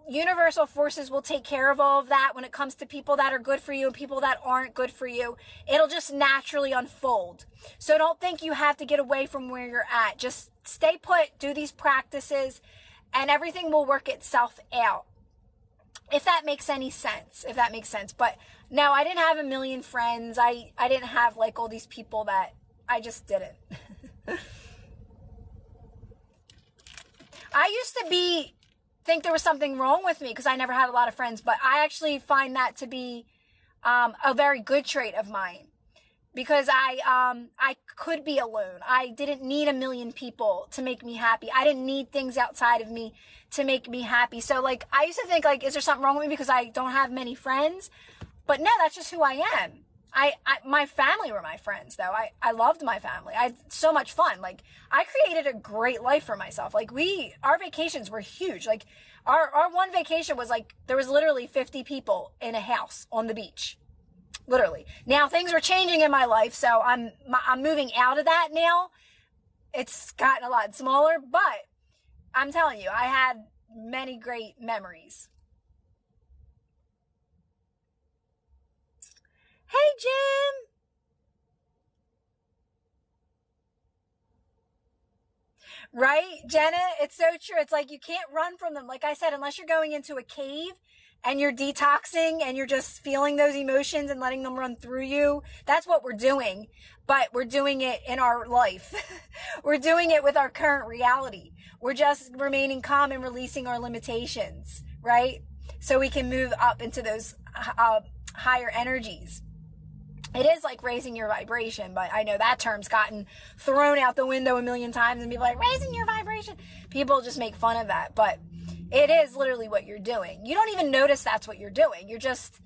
[SPEAKER 1] Universal forces will take care of all of that when it comes to people that are good for you and people that aren't good for you. It'll just naturally unfold. So don't think you have to get away from where you're at. Just stay put, do these practices, and everything will work itself out. If that makes any sense. But no, I didn't have a million friends. I didn't have like all these people that I just didn't. I used to think there was something wrong with me because I never had a lot of friends, but I actually find that to be a very good trait of mine because I could be alone. I didn't need a million people to make me happy. I didn't need things outside of me to make me happy. So like I used to think like, is there something wrong with me because I don't have many friends? But no, that's just who I am. My family were my friends though. I loved my family. I had so much fun. Like I created a great life for myself. Like our vacations were huge. Like our one vacation was like, there was literally 50 people in a house on the beach. Literally. Now things were changing in my life. So I'm moving out of that now. It's gotten a lot smaller, but I'm telling you, I had many great memories. Hey, Jim. Right, Jenna? It's so true. It's like you can't run from them. Like I said, unless you're going into a cave and you're detoxing and you're just feeling those emotions and letting them run through you. That's what we're doing. But we're doing it in our life. We're doing it with our current reality. We're just remaining calm and releasing our limitations, right? So we can move up into those higher energies. It is like raising your vibration, but I know that term's gotten thrown out the window a million times and people are like, raising your vibration. People just make fun of that, but it is literally what you're doing. You don't even notice that's what you're doing. You're just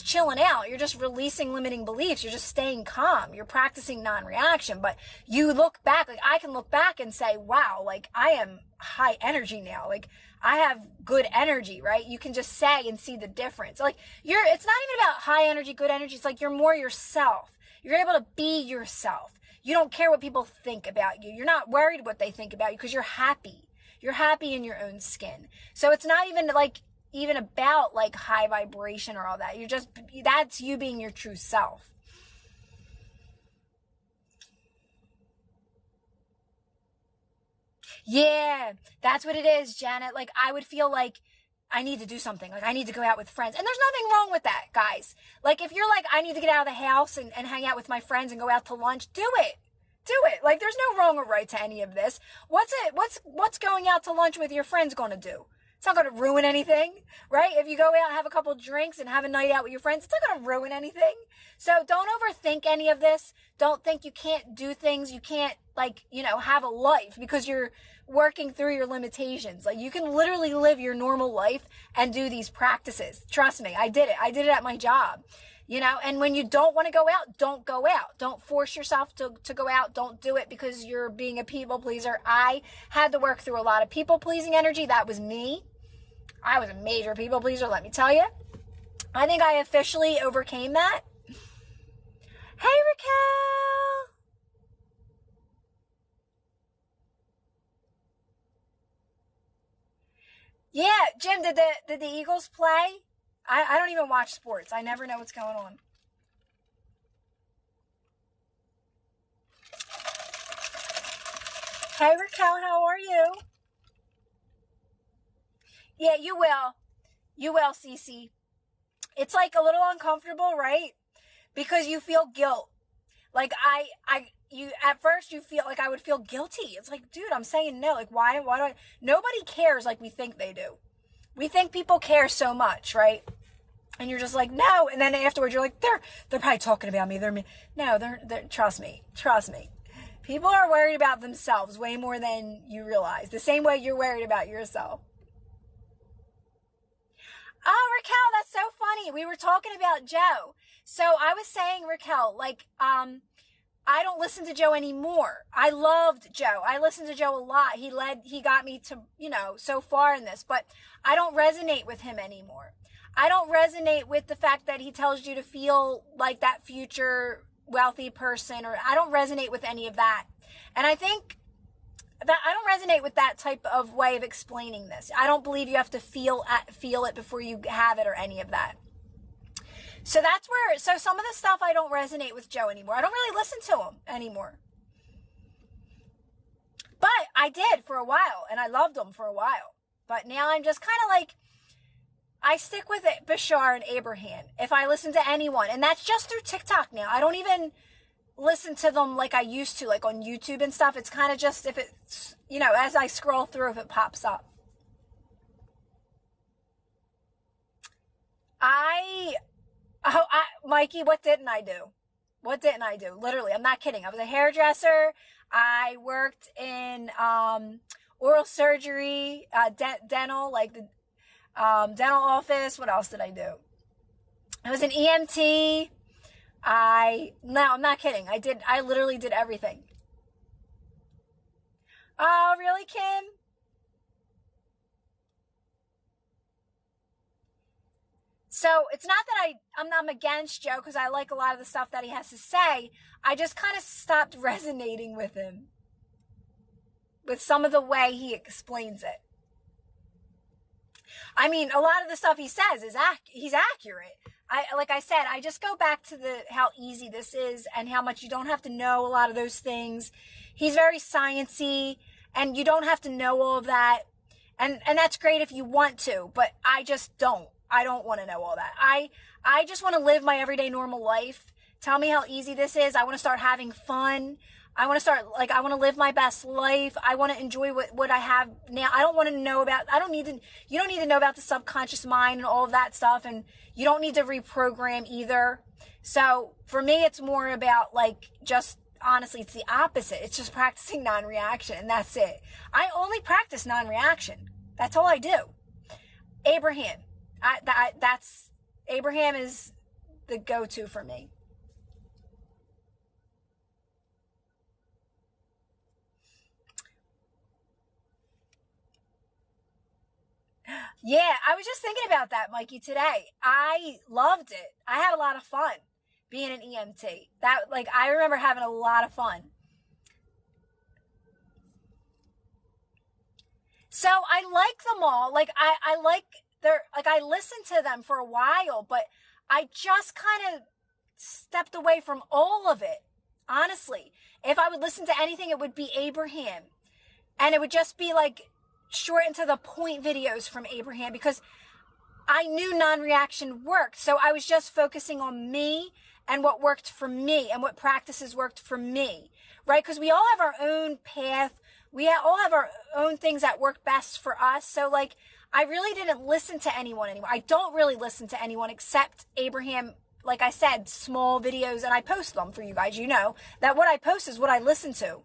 [SPEAKER 1] chilling out. You're just releasing limiting beliefs. You're just staying calm. You're practicing non-reaction, but you look back, like I can look back and say, wow, like I am high energy now. Like I have good energy, right? You can just say and see the difference. Like it's not even about high energy, good energy. It's like you're more yourself. You're able to be yourself. You don't care what people think about you. You're not worried what they think about you because you're happy. You're happy in your own skin. So it's not even about like high vibration or all that. That's you being your true self. Yeah, that's what it is, Janet. Like I would feel like I need to do something. Like I need to go out with friends. And there's nothing wrong with that, guys. Like if you're like, I need to get out of the house and hang out with my friends and go out to lunch, do it. Do it. Like there's no wrong or right to any of this. What's going out to lunch with your friends going to do? It's not going to ruin anything, right? If you go out and have a couple drinks and have a night out with your friends, it's not going to ruin anything. So don't overthink any of this. Don't think you can't do things. You can't have a life because you're working through your limitations. Like you can literally live your normal life and do these practices. Trust me. I did it. I did it at my job. And when you don't want to go out, don't go out. Don't force yourself to go out. Don't do it because you're being a people pleaser. I had to work through a lot of people pleasing energy. That was me. I was a major people pleaser, let me tell you. I think I officially overcame that. Hey, Raquel. Yeah, Jim, did the Eagles play? I don't even watch sports. I never know what's going on. Hey, Raquel, how are you? Yeah, you will. You will, Cece. It's like a little uncomfortable, right? Because you feel guilt. Like you at first you feel like I would feel guilty. It's like, dude, I'm saying no. Like why do I? Nobody cares like we think they do. We think people care so much, right? And you're just like, no. And then afterwards you're like, they're probably talking about me. They're trust me. People are worried about themselves way more than you realize. The same way you're worried about yourself. Oh, Raquel, that's so funny. We were talking about Joe. So I was saying, Raquel, I don't listen to Joe anymore. I loved Joe. I listened to Joe a lot. He got me to, so far in this, but I don't resonate with him anymore. I don't resonate with the fact that he tells you to feel like that future wealthy person, or I don't resonate with any of that. And I think that I don't resonate with that type of way of explaining this. I don't believe you have to feel it before you have it or any of that. So so some of the stuff I don't resonate with Joe anymore. I don't really listen to him anymore. But I did for a while, and I loved him for a while. But now I'm just kind of like, I stick with it, Bashar and Abraham, if I listen to anyone. And that's just through TikTok now. I don't even listen to them like I used to, like on YouTube and stuff. It's kind of just if it's, as I scroll through, if it pops up. Mikey, what didn't I do? What didn't I do? Literally, I'm not kidding. I was a hairdresser. I worked in oral surgery, dental, like the dental office. What else did I do? I was an EMT. No, I'm not kidding. I literally did everything. Oh, really, Kim? So it's not that I'm against Joe because I like a lot of the stuff that he has to say. I just kind of stopped resonating with him. with some of the way he explains it. I mean, a lot of the stuff he says is he's accurate. Like I said, I just go back to how easy this is and how much you don't have to know a lot of those things. He's very sciencey, and you don't have to know all of that. And that's great if you want to, but I just don't. I don't want to know all that. I just want to live my everyday normal life. Tell me how easy this is. I want to start having fun. I want to live my best life. I want to enjoy what I have now. I don't want to know about, you don't need to know about the subconscious mind and all of that stuff. And you don't need to reprogram either. So for me, it's more about just honestly, it's the opposite. It's just practicing non-reaction, and that's it. I only practice non-reaction. That's all I do. Abraham. Abraham is the go-to for me. Yeah, I was just thinking about that, Mikey, today. I loved it. I had a lot of fun being an EMT. I remember having a lot of fun. So I like them all. I listened to them for a while, but I just kind of stepped away from all of it. Honestly, if I would listen to anything, it would be Abraham. And it would just be short and to the point videos from Abraham, because I knew non-reaction worked. So I was just focusing on me and what worked for me and what practices worked for me, right? Because we all have our own path. We all have our own things that work best for us. So I really didn't listen to anyone anymore. I don't really listen to anyone except Abraham. Like I said, small videos, and I post them for you guys. You know that what I post is what I listen to.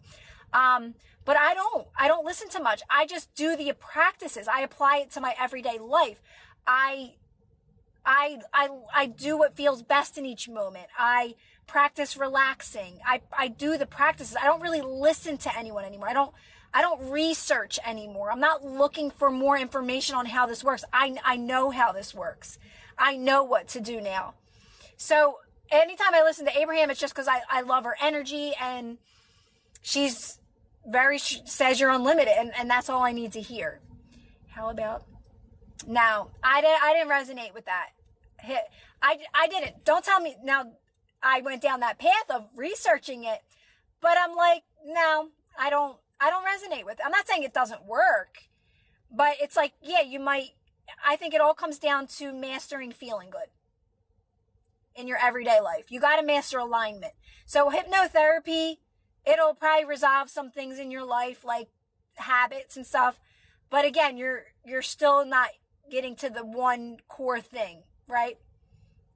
[SPEAKER 1] But I don't listen to much. I just do the practices. I apply it to my everyday life. I do what feels best in each moment. I practice relaxing. I do the practices. I don't really listen to anyone anymore. I don't research anymore. I'm not looking for more information on how this works. I know how this works. I know what to do now. So anytime I listen to Abraham, it's just because I love her energy, and she's says you're unlimited, and that's all I need to hear. How about now? I didn't resonate with that. I didn't. Don't tell me now. I went down that path of researching it, but I'm no, I don't resonate with it. I'm not saying it doesn't work, but it's yeah, you might. I think it all comes down to mastering feeling good in your everyday life. You got to master alignment. So hypnotherapy, it'll probably resolve some things in your life, like habits and stuff. But again, you're still not getting to the one core thing, right?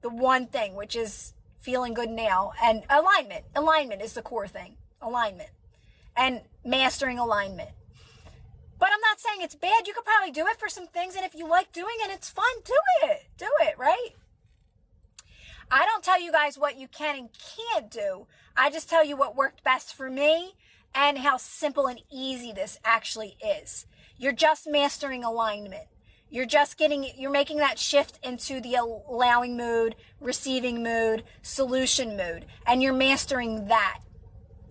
[SPEAKER 1] The one thing, which is feeling good now, and alignment. Alignment is the core thing. Alignment. And mastering alignment. But I'm not saying it's bad. You could probably do it for some things, and if you like doing it, it's fun. Do it. Do it, right? I don't tell you guys what you can and can't do. I just tell you what worked best for me and how simple and easy this actually is. You're just mastering alignment. You're making that shift into the allowing mood, receiving mood, solution mood, and you're mastering that,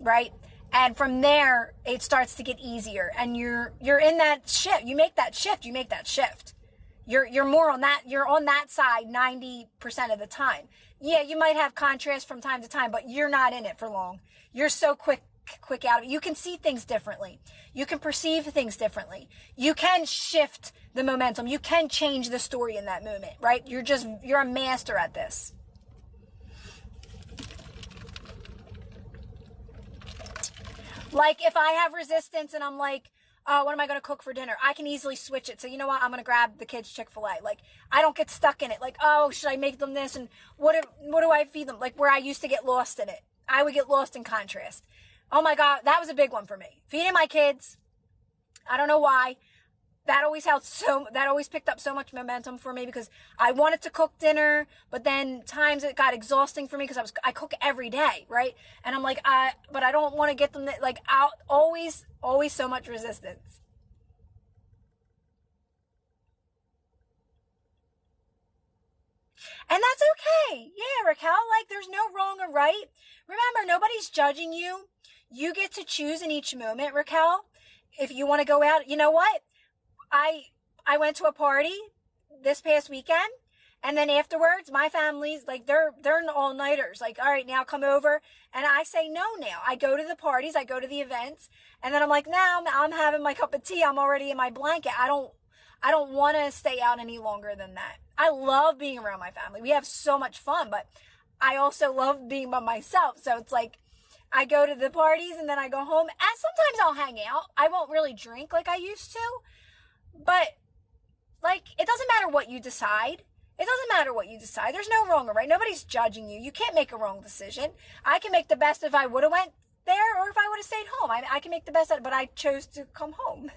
[SPEAKER 1] right? And from there, it starts to get easier, and you're in that shift. You make that shift. You're more on that. You're on that side 90% of the time. Yeah, you might have contrast from time to time, but you're not in it for long. You're so quick out of it. You can see things differently. You can perceive things differently. You can shift the momentum. You can change the story in that moment, right? You're a master at this. Like if I have resistance and I'm what am I going to cook for dinner? I can easily switch it. So you know what? I'm going to grab the kids Chick-fil-A. I don't get stuck in it. Should I make them this? And what do I feed them? Where I used to get lost in it. I would get lost in contrast. Oh my God. That was a big one for me. Feeding my kids. I don't know why. That always picked up so much momentum for me because I wanted to cook dinner, but then times it got exhausting for me because I cook every day, right? And I'm but I don't want to get them out. Always so much resistance. And that's okay. Yeah, Raquel, there's no wrong or right. Remember, nobody's judging you. You get to choose in each moment, Raquel. If you want to go out, you know what? I went to a party this past weekend, and then afterwards, my family's like, they're all-nighters. Like, all right, now come over. And I say no now. I go to the parties, I go to the events, and then I'm like, now I'm having my cup of tea. I'm already in my blanket. I don't want to stay out any longer than that. I love being around my family. We have so much fun, but I also love being by myself. So it's like, I go to the parties and then I go home, and sometimes I'll hang out. I won't really drink like I used to, but like, it doesn't matter what you decide. It doesn't matter what you decide. There's no wrong or right. Nobody's judging you. You can't make a wrong decision. I can make the best if I would have went there or if I would have stayed home. I can make the best of it, but I chose to come home.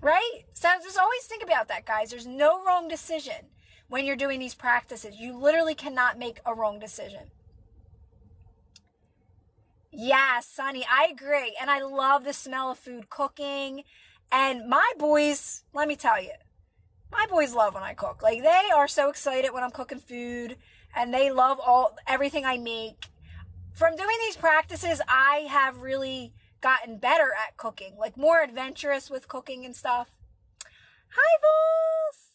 [SPEAKER 1] Right? So just always think about that, guys. There's no wrong decision when you're doing these practices. You literally cannot make a wrong decision. Yeah, Sunny, I agree. And I love the smell of food cooking. And my boys, let me tell you, my boys love when I cook. Like, they are so excited when I'm cooking food, and they love everything I make. From doing these practices, I have really gotten better at cooking, like more adventurous with cooking and stuff. Hi, Vols!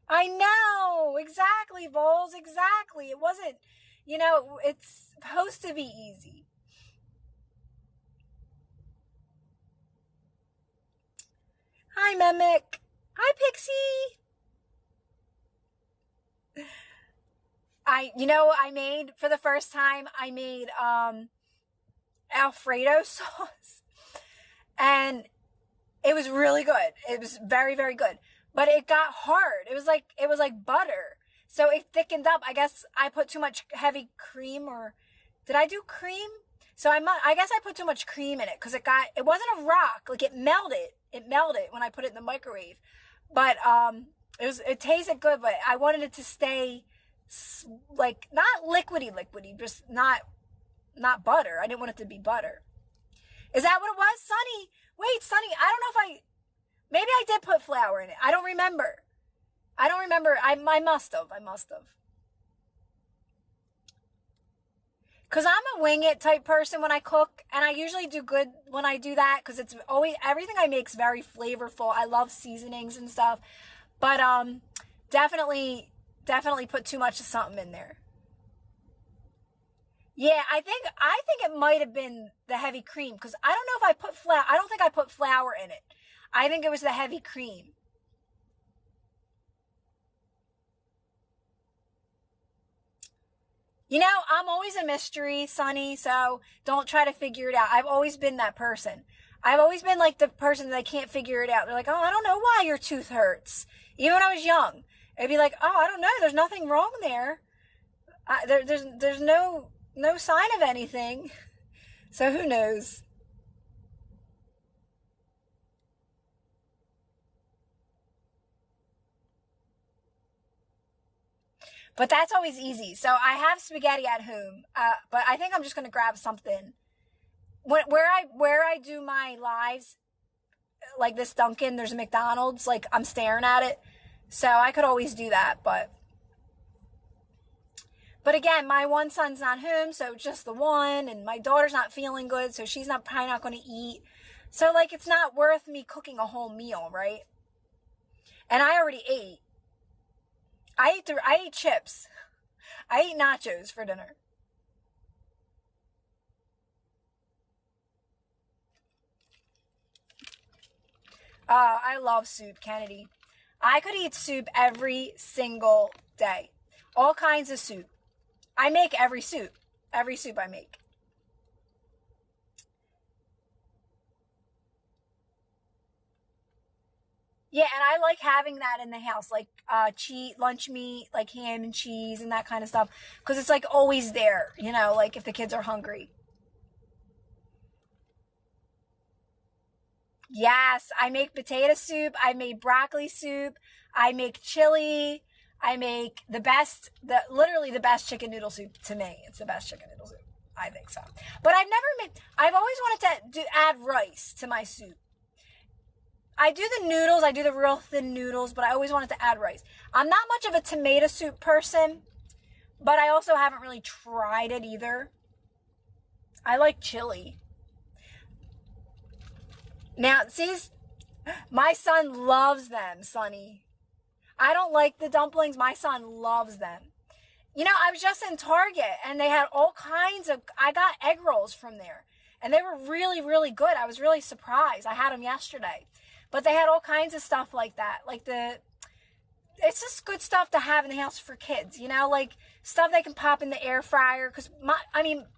[SPEAKER 1] I know, exactly, Vols, exactly. It wasn't, it's supposed to be easy. Hi, Mimic. Hi, Pixie. I made, for the first time, I made, Alfredo sauce, and it was really good. It was very, very good, but it got hard. It was like butter. So it thickened up. I guess I put too much heavy cream, or did I do cream? So I guess I put too much cream in it, because it wasn't a rock. Like, it melted. It melted when I put it in the microwave. But, it tasted good, but I wanted it to stay like, not liquidy, just not butter. I didn't want it to be butter. Is that what it was? Sunny? Wait, Sunny, I don't know if maybe I did put flour in it. I don't remember. I must have. Cause I'm a wing it type person when I cook, and I usually do good when I do that, cause it's always, everything I make is very flavorful. I love seasonings and stuff, but, definitely put too much of something in there. Yeah, I think it might have been the heavy cream, cause I don't know if I put flour. I don't think I put flour in it. I think it was the heavy cream. I'm always a mystery, Sonny, so don't try to figure it out. I've always been that person. I've always been like the person that can't figure it out. They're like, oh, I don't know why your tooth hurts. Even when I was young, it'd be like, oh, I don't know. There's nothing wrong there. There's no sign of anything. So who knows? But that's always easy. So I have spaghetti at home, but I think I'm just going to grab something. Where I do my lives, like this Dunkin', there's a McDonald's, like, I'm staring at it. So I could always do that, but again, my one son's not home, so just the one, and my daughter's not feeling good, so she's probably not going to eat. So, like, it's not worth me cooking a whole meal, right? And I already ate. I ate chips. I ate nachos for dinner. I love soup, Kennedy. I could eat soup every single day. All kinds of soup. I make every soup. Every soup I make. Yeah, and I like having that in the house, like lunch meat, like ham and cheese and that kind of stuff, because it's like always there, like if the kids are hungry. Yes, I make potato soup. I make broccoli soup. I make chili. I make literally the best chicken noodle soup to me. It's the best chicken noodle soup. I think so. But I've always wanted to add rice to my soup. I do the noodles. I do the real thin noodles, but I always wanted to add rice. I'm not much of a tomato soup person, but I also haven't really tried it either. I like chili. Now, see, my son loves them, Sonny. I don't like the dumplings. My son loves them. You know, I was just in Target and they had all kinds of, I got egg rolls from there and they were really, really good. I was really surprised. I had them yesterday, but they had all kinds of stuff like that. Like it's just good stuff to have in the house for kids, you know, like stuff they can pop in the air fryer. Cause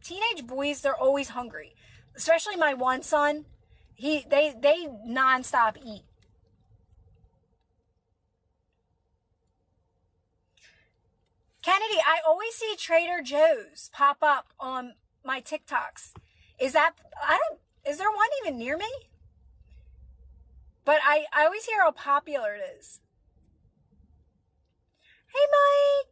[SPEAKER 1] teenage boys, they're always hungry, especially my one son. They nonstop eat. Kennedy, I always see Trader Joe's pop up on my TikToks. Is there one even near me? But I always hear how popular it is. Hey, Mike.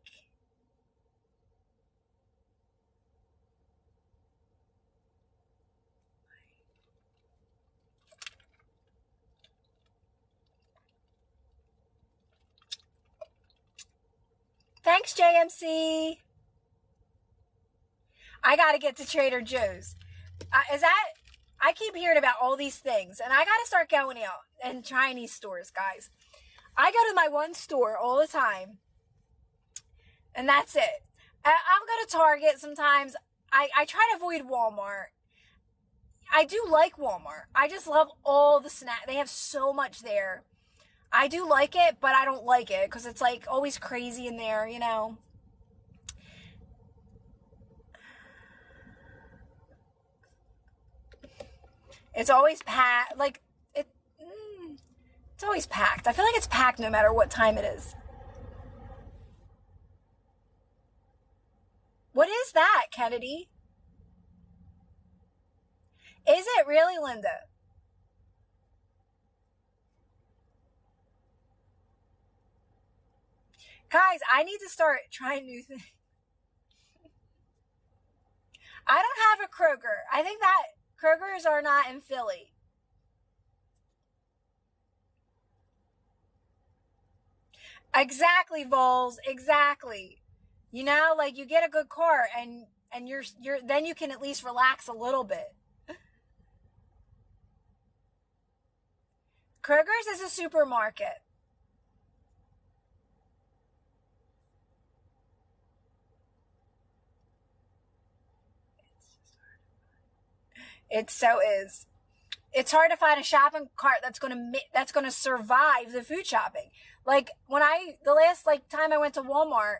[SPEAKER 1] Thanks, JMC. I got to get to Trader Joe's. I keep hearing about all these things, and I got to start going out and trying these stores, guys. I go to my one store all the time, and that's it. I'll go to Target sometimes. I try to avoid Walmart. I do like Walmart. I just love all the snacks. They have so much there. I do like it, but I don't like it because it's like always crazy in there, you know. It's always packed. It's always packed. I feel like it's packed no matter what time it is. What is that, Kennedy? Is it really, Linda? Guys, I need to start trying new things. I don't have a Kroger. I think that Krogers are not in Philly. Exactly, Vols. Exactly. You know, like you get a good car and you're then you can at least relax a little bit. Kroger's is a supermarket. It so is. It's hard to find a shopping cart that's gonna survive the food shopping. Like the last time I went to Walmart,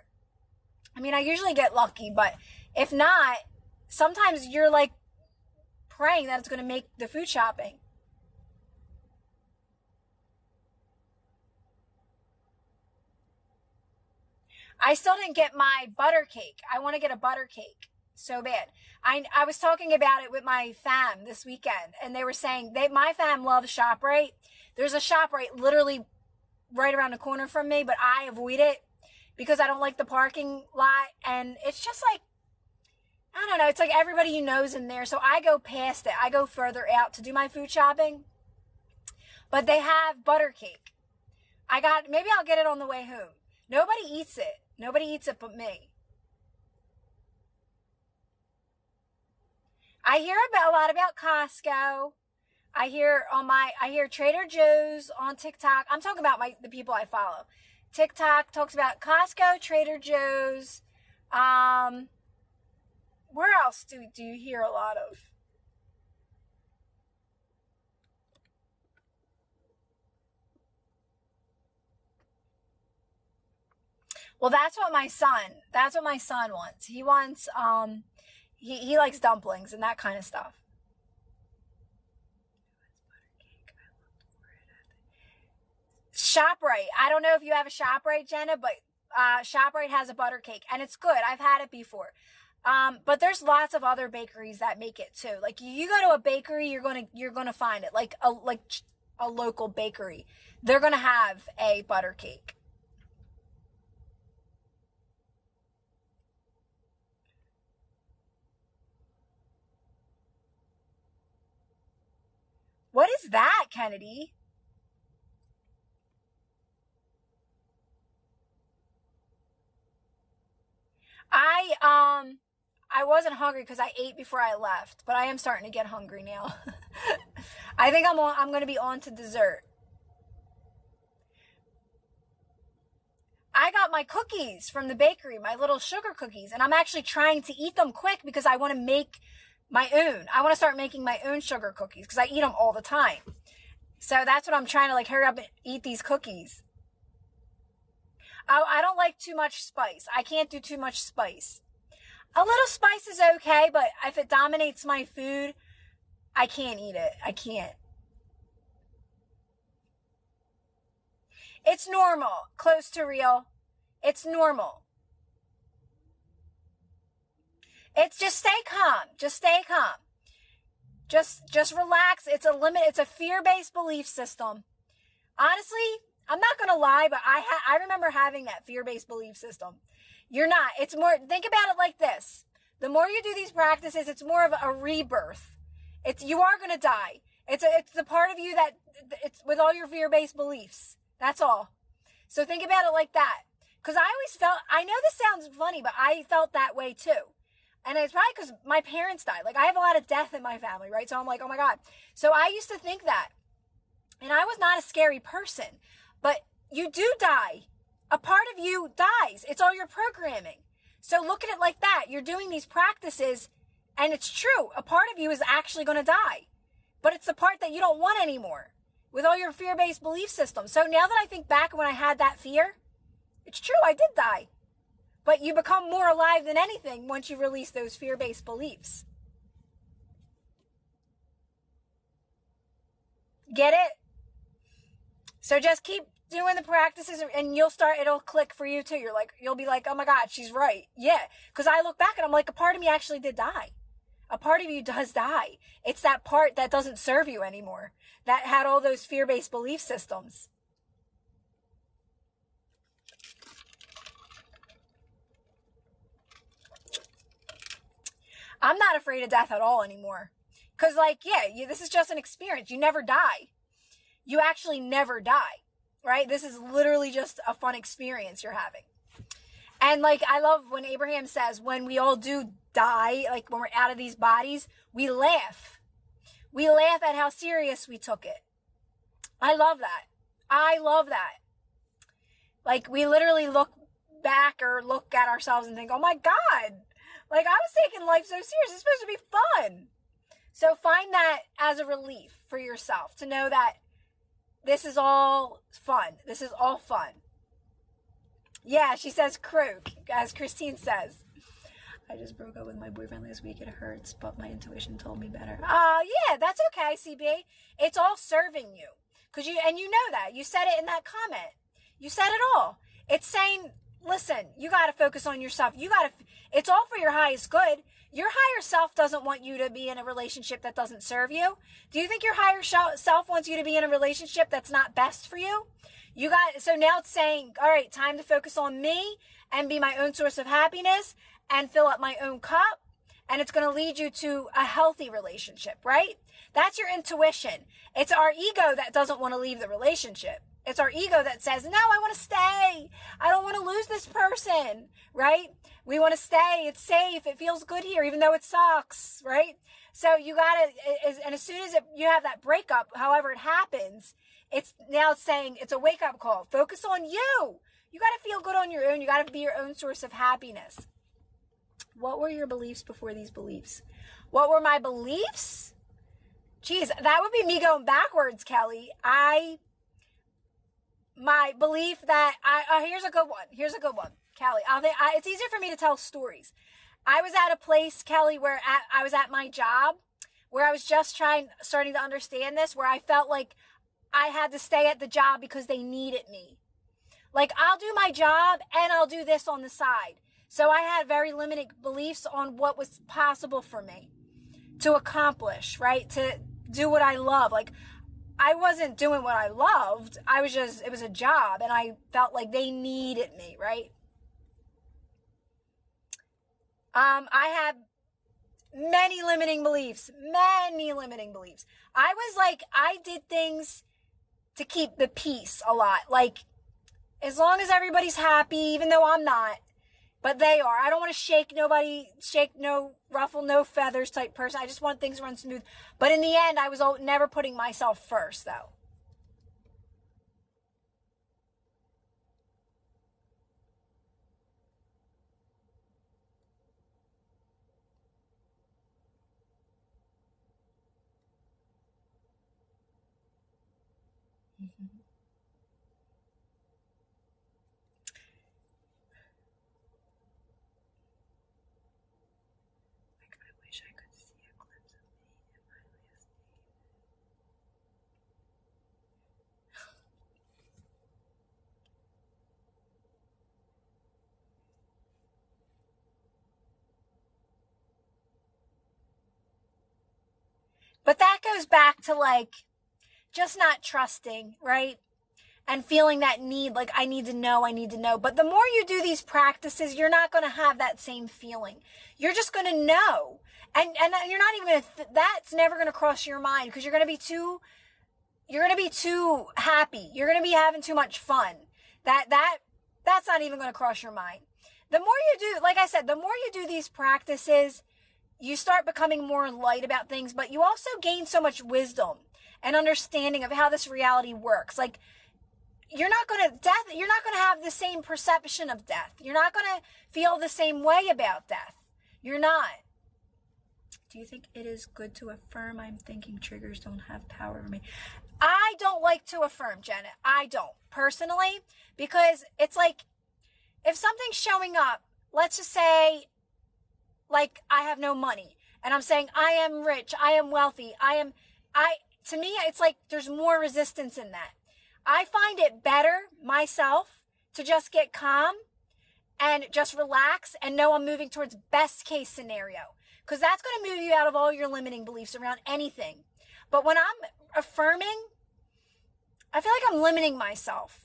[SPEAKER 1] I usually get lucky, but if not, sometimes you're like praying that it's gonna make the food shopping. I still didn't get my butter cake. I want to get a butter cake so bad. I was talking about it with my fam this weekend, and they were saying my fam loves ShopRite. There's a ShopRite literally right around the corner from me, but I avoid it because I don't like the parking lot, and it's just like, I don't know, it's like everybody you know's in there, so I go past it. I go further out to do my food shopping, but they have butter cake. Maybe I'll get it on the way home. Nobody eats it. Nobody eats it but me. I hear a lot about Costco. I hear Trader Joe's on TikTok. I'm talking about the people I follow. TikTok talks about Costco, Trader Joe's. Where else do you hear a lot of? Well, that's what my son wants. He wants, he likes dumplings and that kind of stuff. ShopRite. I don't know if you have a ShopRite, Jenna, but ShopRite has a butter cake and it's good. I've had it before. But there's lots of other bakeries that make it too. Like you go to a bakery, you're gonna find it. Like a local bakery, they're gonna have a butter cake. What is that, Kennedy? I wasn't hungry because I ate before I left, but I am starting to get hungry now. I think I'm going to be on to dessert. I got my cookies from the bakery, my little sugar cookies, and I'm actually trying to eat them quick because I want to make my own. I want to start making my own sugar cookies because I eat them all the time. So that's what I'm trying to, like, hurry up and eat these cookies. I don't like too much spice. I can't do too much spice. A little spice is okay, but if it dominates my food, I can't eat it. I can't. It's normal. Close to real. It's normal. It's just stay calm. Just stay calm. Just relax. It's a fear-based belief system. Honestly, I'm not going to lie, but I remember having that fear-based belief system. You're not. It's more, think about it like this. The more you do these practices, it's more of a rebirth. You are going to die. It's the part of you that it's with all your fear-based beliefs. That's all. So think about it like that. Cause I always felt, I know this sounds funny, but I felt that way too. And it's probably because my parents died. Like I have a lot of death in my family, right? So I'm like, oh my God. So I used to think that. And I was not a scary person, but you do die. A part of you dies. It's all your programming. So look at it like that. You're doing these practices and it's true. A part of you is actually going to die, but it's the part that you don't want anymore with all your fear-based belief system. So now that I think back when I had that fear, it's true. I did die, but you become more alive than anything once you release those fear-based beliefs. Get it? So just keep doing the practices and it'll click for you too. You'll be like, oh my God, she's right. Yeah. Cause I look back and I'm like, a part of me actually did die. A part of you does die. It's that part that doesn't serve you anymore. That had all those fear-based belief systems. I'm not afraid of death at all anymore. Cause this is just an experience. You never die. You actually never die, right? This is literally just a fun experience you're having. And I love when Abraham says, when we all do die, like when we're out of these bodies, we laugh. We laugh at how serious we took it. I love that. I love that. We literally look back or look at ourselves and think, oh my God, I was taking life so serious. It's supposed to be fun. So find that as a relief for yourself to know that this is all fun. This is all fun. Yeah, she says croak, as Christine says. I just broke up with my boyfriend last week. It hurts, but my intuition told me better. Yeah, that's okay, CB. It's all serving you. And you know that. You said it in that comment. You said it all. It's saying, listen, you got to focus on yourself. It's all for your highest good. Your higher self doesn't want you to be in a relationship that doesn't serve you. Do you think your higher self wants you to be in a relationship that's not best for you? So now it's saying, all right, time to focus on me and be my own source of happiness and fill up my own cup. And it's going to lead you to a healthy relationship, right? That's your intuition. It's our ego that doesn't want to leave the relationship. It's our ego that says, no, I want to stay. I don't want to lose this person, right? We want to stay. It's safe. It feels good here, even though it sucks, right? So you got to, and as soon as you have that breakup, however it happens, it's saying it's a wake up call. Focus on you. You got to feel good on your own. You got to be your own source of happiness. What were your beliefs before these beliefs? What were my beliefs? Geez, that would be me going backwards, Kelly. My belief that here's a good one, Kelly. It's easier for me to tell stories. I was at a place, Kelly, where I was at my job, where I was just starting to understand this, where I felt like I had to stay at the job because they needed me. I'll do my job and I'll do this on the side. So I had very limited beliefs on what was possible for me to accomplish, right? To do what I love. I wasn't doing what I loved. It was a job and I felt like they needed me, right? I had many limiting beliefs. I did things to keep the peace a lot. As long as everybody's happy, even though I'm not, But they are. I don't want to shake nobody, shake no, ruffle no feathers type person. I just want things to run smooth. But in the end, I was never putting myself first, though. Mm-hmm. Like, I wish I could see a glimpse of me in my last name. But that goes back to like just not trusting, right? And feeling that need, like I need to know, I need to know. But the more you do these practices, you're not going to have that same feeling. You're just going to know. And you're not even going to, that's never going to cross your mind because you're going to be too happy. You're going to be having too much fun. That's not even going to cross your mind. The more you do, like I said, the more you do these practices, you start becoming more light about things, but you also gain so much wisdom and understanding of how this reality works. Like, you're not going to have the same perception of death. You're not going to feel the same way about death. You're not. Do you think it is good to affirm? I'm thinking triggers don't have power over me. I don't like to affirm, Janet. I don't, personally, because it's like, if something's showing up, let's just say, like, I have no money, and I'm saying, I am rich, I am wealthy, to me, it's like, there's more resistance in that. I find it better, myself, to just get calm and just relax and know I'm moving towards best case scenario. Because that's going to move you out of all your limiting beliefs around anything. But when I'm affirming, I feel like I'm limiting myself.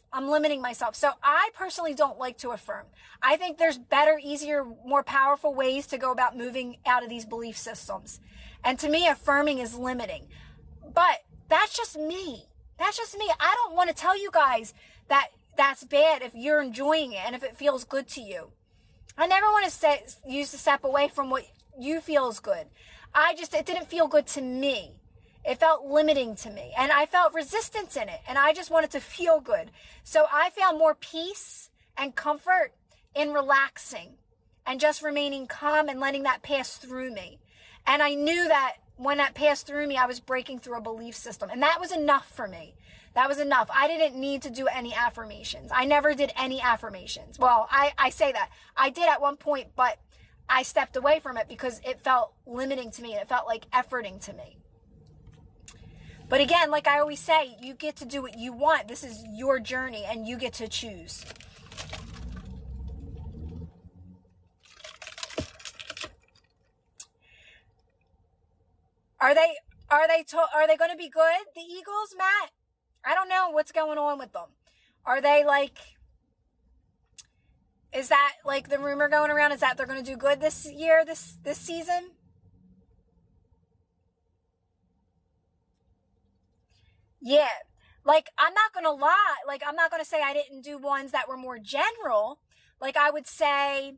[SPEAKER 1] So I personally don't like to affirm. I think there's better, easier, more powerful ways to go about moving out of these belief systems. And to me, affirming is limiting. But that's just me. I don't want to tell you guys that that's bad if you're enjoying it and if it feels good to you. I never want to use the step away from what you feel is good. It didn't feel good to me. It felt limiting to me, and I felt resistance in it, and I just wanted to feel good. So I found more peace and comfort in relaxing and just remaining calm and letting that pass through me. And I knew that when that passed through me, I was breaking through a belief system. And that was enough for me. That was enough. I didn't need to do any affirmations. I never did any affirmations. Well, I say that. I did at one point, but I stepped away from it because it felt limiting to me. And it felt like efforting to me. But again, like I always say, you get to do what you want. This is your journey and you get to choose. Are they going to be good? The Eagles, Matt? I don't know what's going on with them. Are they like, is that like the rumor going around? Is that they're going to do good this year, this season? Yeah. Like, I'm not going to lie. Like, I'm not going to say I didn't do ones that were more general. Like, I would say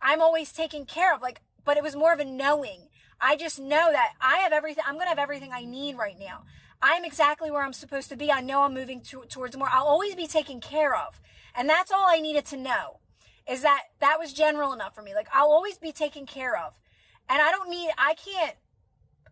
[SPEAKER 1] I'm always taken care of. Like, but it was more of a knowing. I just know that I have everything. I'm going to have everything I need right now. I'm exactly where I'm supposed to be. I know I'm moving towards more. I'll always be taken care of. And that's all I needed to know, is that was general enough for me. Like, I'll always be taken care of. And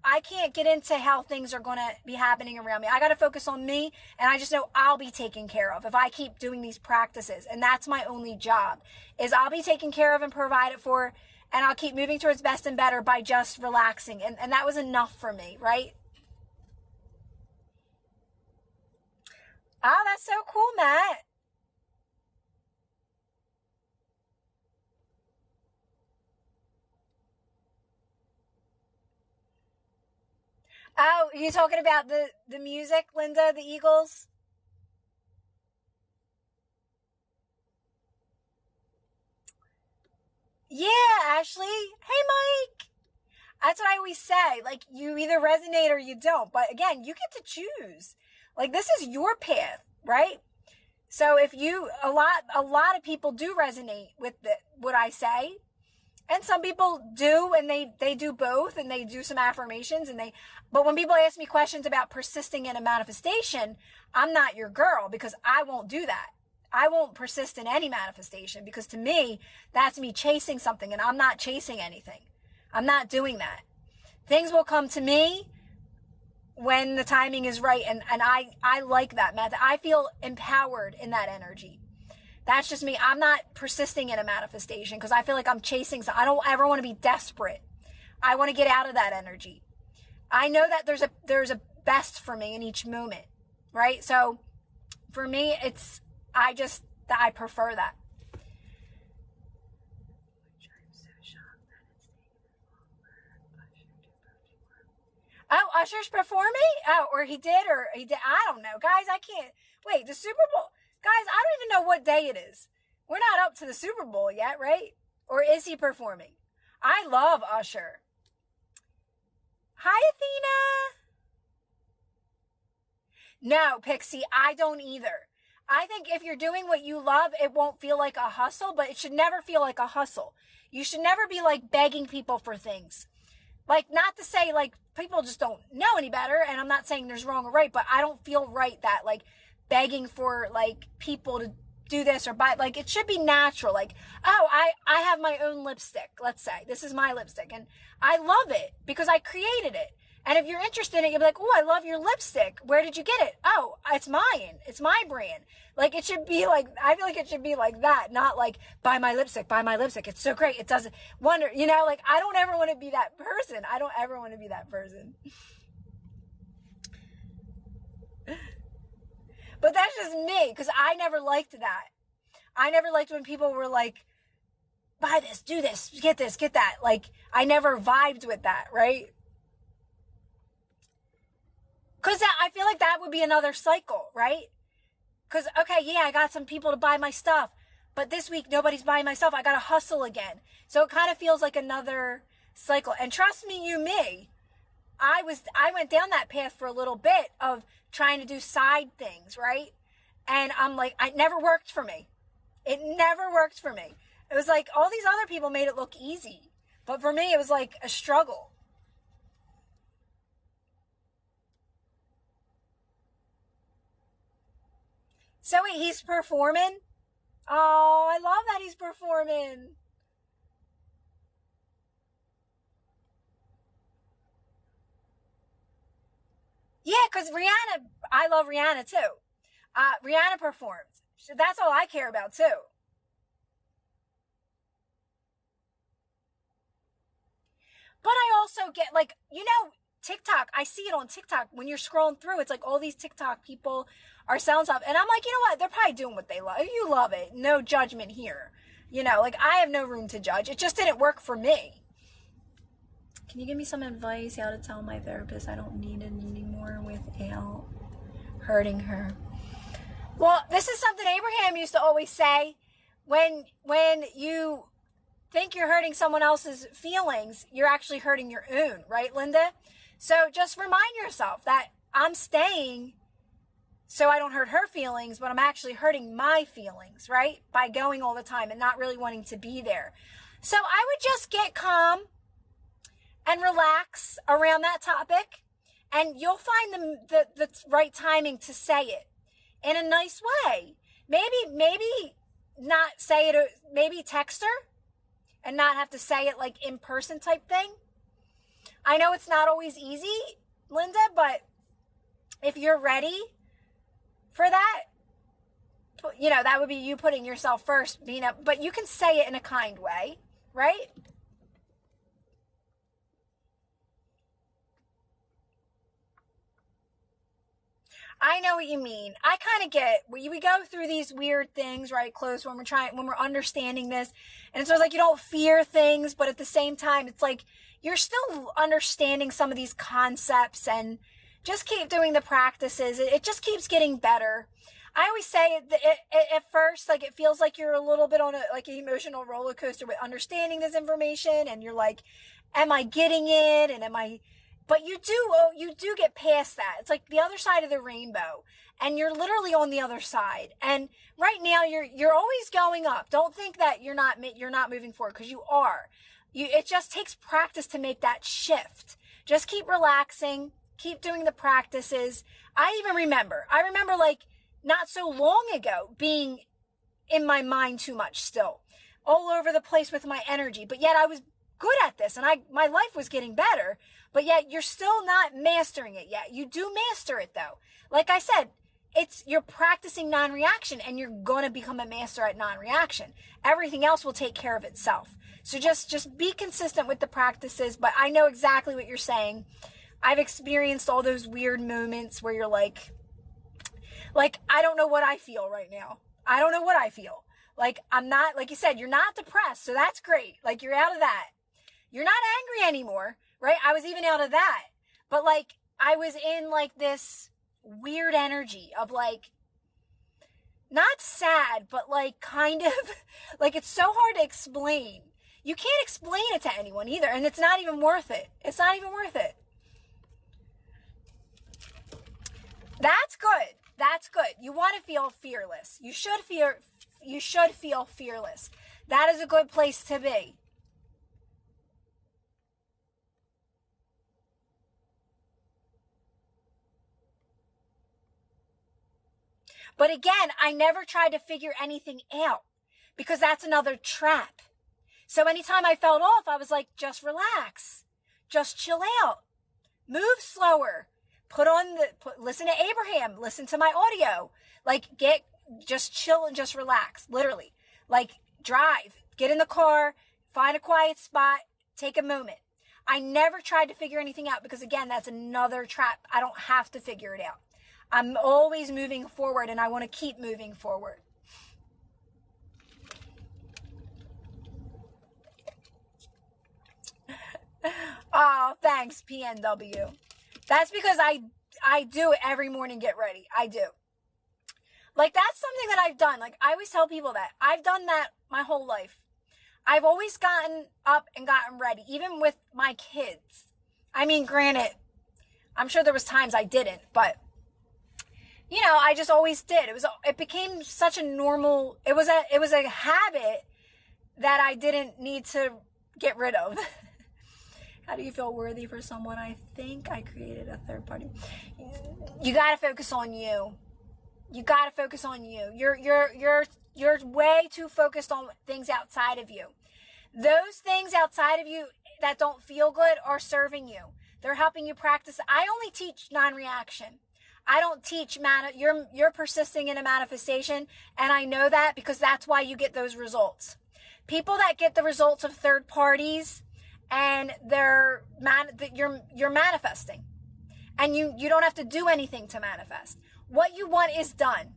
[SPEAKER 1] I can't get into how things are going to be happening around me. I got to focus on me, and I just know I'll be taken care of if I keep doing these practices. And that's my only job, is I'll be taken care of and provided for, and I'll keep moving towards best and better by just relaxing. And that was enough for me, right? Oh, that's so cool, Matt. Oh, you talking about the music, Linda, the Eagles? Yeah, Ashley. Hey, Mike. That's what I always say. Like, you either resonate or you don't. But again, you get to choose. Like, this is your path, right? So if you, a lot of people do resonate with what I say. And some people do, and they do both, and they do some affirmations, but when people ask me questions about persisting in a manifestation, I'm not your girl, because I won't do that. I won't persist in any manifestation, because to me, that's me chasing something, and I'm not chasing anything. I'm not doing that. Things will come to me when the timing is right, and I like that method. I feel empowered in that energy. That's just me. I'm not persisting in a manifestation because I feel like I'm chasing something. I don't ever want to be desperate. I want to get out of that energy. I know that there's a best for me in each moment, right? So for me, I prefer that. Oh, Usher's performing? Oh, or he did. I don't know. Guys, I can't. Wait, the Super Bowl. Guys, I don't even know what day it is. We're not up to the Super Bowl yet, right? Or is he performing? I love Usher. Hi, Athena. No, Pixie, I don't either. I think if you're doing what you love, it won't feel like a hustle, but it should never feel like a hustle. You should never be like begging people for things. Like, not to say like people just don't know any better, and I'm not saying there's wrong or right, but I don't feel right that like begging for like people to do this or buy, like it should be natural. Like, oh, I have my own lipstick. Let's say this is my lipstick and I love it because I created it. And if you're interested in it, you'll be like, oh, I love your lipstick. Where did you get it? Oh, it's mine. It's my brand. Like it should be like, I feel like it should be like that. Not like buy my lipstick, buy my lipstick. It's so great. It doesn't wonder, like I don't ever want to be that person. I don't ever want to be that person. But that's just me, because I never liked that. I never liked when people were like, buy this, do this, get that. Like, I never vibed with that, right? Because I feel like that would be another cycle, right? Because, okay, yeah, I got some people to buy my stuff, but this week nobody's buying my stuff. I got to hustle again. So it kind of feels like another cycle. And trust me, I went down that path for a little bit of trying to do side things, right? And I'm like, it never worked for me. It never worked for me. It was like all these other people made it look easy. But for me, it was like a struggle. So wait, he's performing? Oh, I love that he's performing. Yeah, because I love Rihanna too. Rihanna performed. So that's all I care about too. But I also get like, TikTok. I see it on TikTok when you're scrolling through. It's like all these TikTok people are selling stuff. And I'm like, you know what? They're probably doing what they love. If you love it, no judgment here. Like I have no room to judge. It just didn't work for me. Can you give me some advice how to tell my therapist I don't need it anymore without hurting her? Well, this is something Abraham used to always say. When you think you're hurting someone else's feelings, you're actually hurting your own, right, Linda? So just remind yourself that I'm staying so I don't hurt her feelings, but I'm actually hurting my feelings, right? By going all the time and not really wanting to be there. So I would just get calm and relax around that topic, and you'll find the right timing to say it in a nice way. Maybe not say it, maybe text her and not have to say it like in person type thing. I know it's not always easy, Linda, but if you're ready for that, that would be you putting yourself first, but you can say it in a kind way, right? I know what you mean. I kind of get, we go through these weird things, right? Close when we're understanding this. And so it's like you don't fear things, but at the same time, it's like you're still understanding some of these concepts, and just keep doing the practices. It just keeps getting better. I always say at first, like it feels like you're a little bit on an emotional roller coaster with understanding this information, and you're like, am I getting it? And But you do get past that. It's like the other side of the rainbow, and you're literally on the other side. And right now you're always going up. Don't think that you're not moving forward, because you are. It just takes practice to make that shift. Just keep relaxing, keep doing the practices. I remember like not so long ago being in my mind too much still, all over the place with my energy, but yet I was good at this, and my life was getting better, but yet you're still not mastering it yet. You do master it though. Like I said, you're practicing non-reaction, and you're going to become a master at non-reaction. Everything else will take care of itself. So just be consistent with the practices, but I know exactly what you're saying. I've experienced all those weird moments where you're like, I don't know what I feel right now. I don't know what I feel. Like, I'm not, like you said, you're not depressed, so that's great. Like, you're out of that. You're not angry anymore, right? I was even out of that. But like, I was in like this weird energy of like, not sad, but like kind of, like it's so hard to explain. You can't explain it to anyone either, and it's not even worth it. It's not even worth it. That's good. That's good. You want to feel fearless. You should feel fearless. That is a good place to be. But again, I never tried to figure anything out, because that's another trap. So anytime I felt off, I was like, just relax, just chill out, move slower, listen to Abraham, listen to my audio, like just chill and just relax, literally. Like drive, get in the car, find a quiet spot, take a moment. I never tried to figure anything out, because again, that's another trap. I don't have to figure it out. I'm always moving forward, and I want to keep moving forward. Oh, thanks, PNW. That's because I do it every morning, get ready. I do. Like, that's something that I've done. Like, I always tell people that. I've done that my whole life. I've always gotten up and gotten ready, even with my kids. I mean, granted, I'm sure there was times I didn't, but you know, I just always did. It became such a normal, it was a habit that I didn't need to get rid of. How do you feel worthy for someone? I think I created a third party. You got to focus on you. You got to focus on you. You're way too focused on things outside of you. Those things outside of you that don't feel good are serving you. They're helping you practice. I only teach non-reaction. I don't teach you're persisting in a manifestation, and I know that because that's why you get those results. People that get the results of third parties, and you're manifesting, and you don't have to do anything to manifest. What you want is done.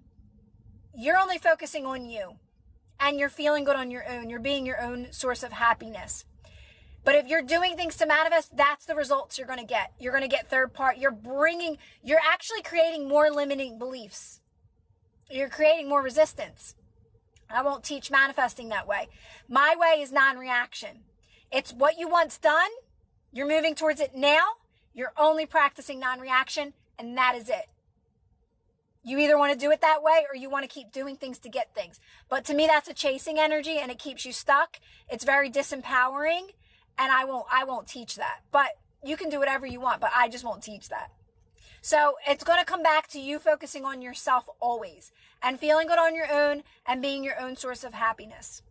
[SPEAKER 1] You're only focusing on you, and you're feeling good on your own. You're being your own source of happiness. But if you're doing things to manifest, that's the results you're going to get. You're going to get third party. You're actually creating more limiting beliefs. You're creating more resistance. I won't teach manifesting that way. My way is non-reaction. It's what you want's done. You're moving towards it now. You're only practicing non-reaction, and that is it. You either want to do it that way, or you want to keep doing things to get things. But to me, that's a chasing energy, and it keeps you stuck. It's very disempowering. And I won't teach that, but you can do whatever you want, but I just won't teach that. So it's going to come back to you focusing on yourself always, and feeling good on your own, and being your own source of happiness.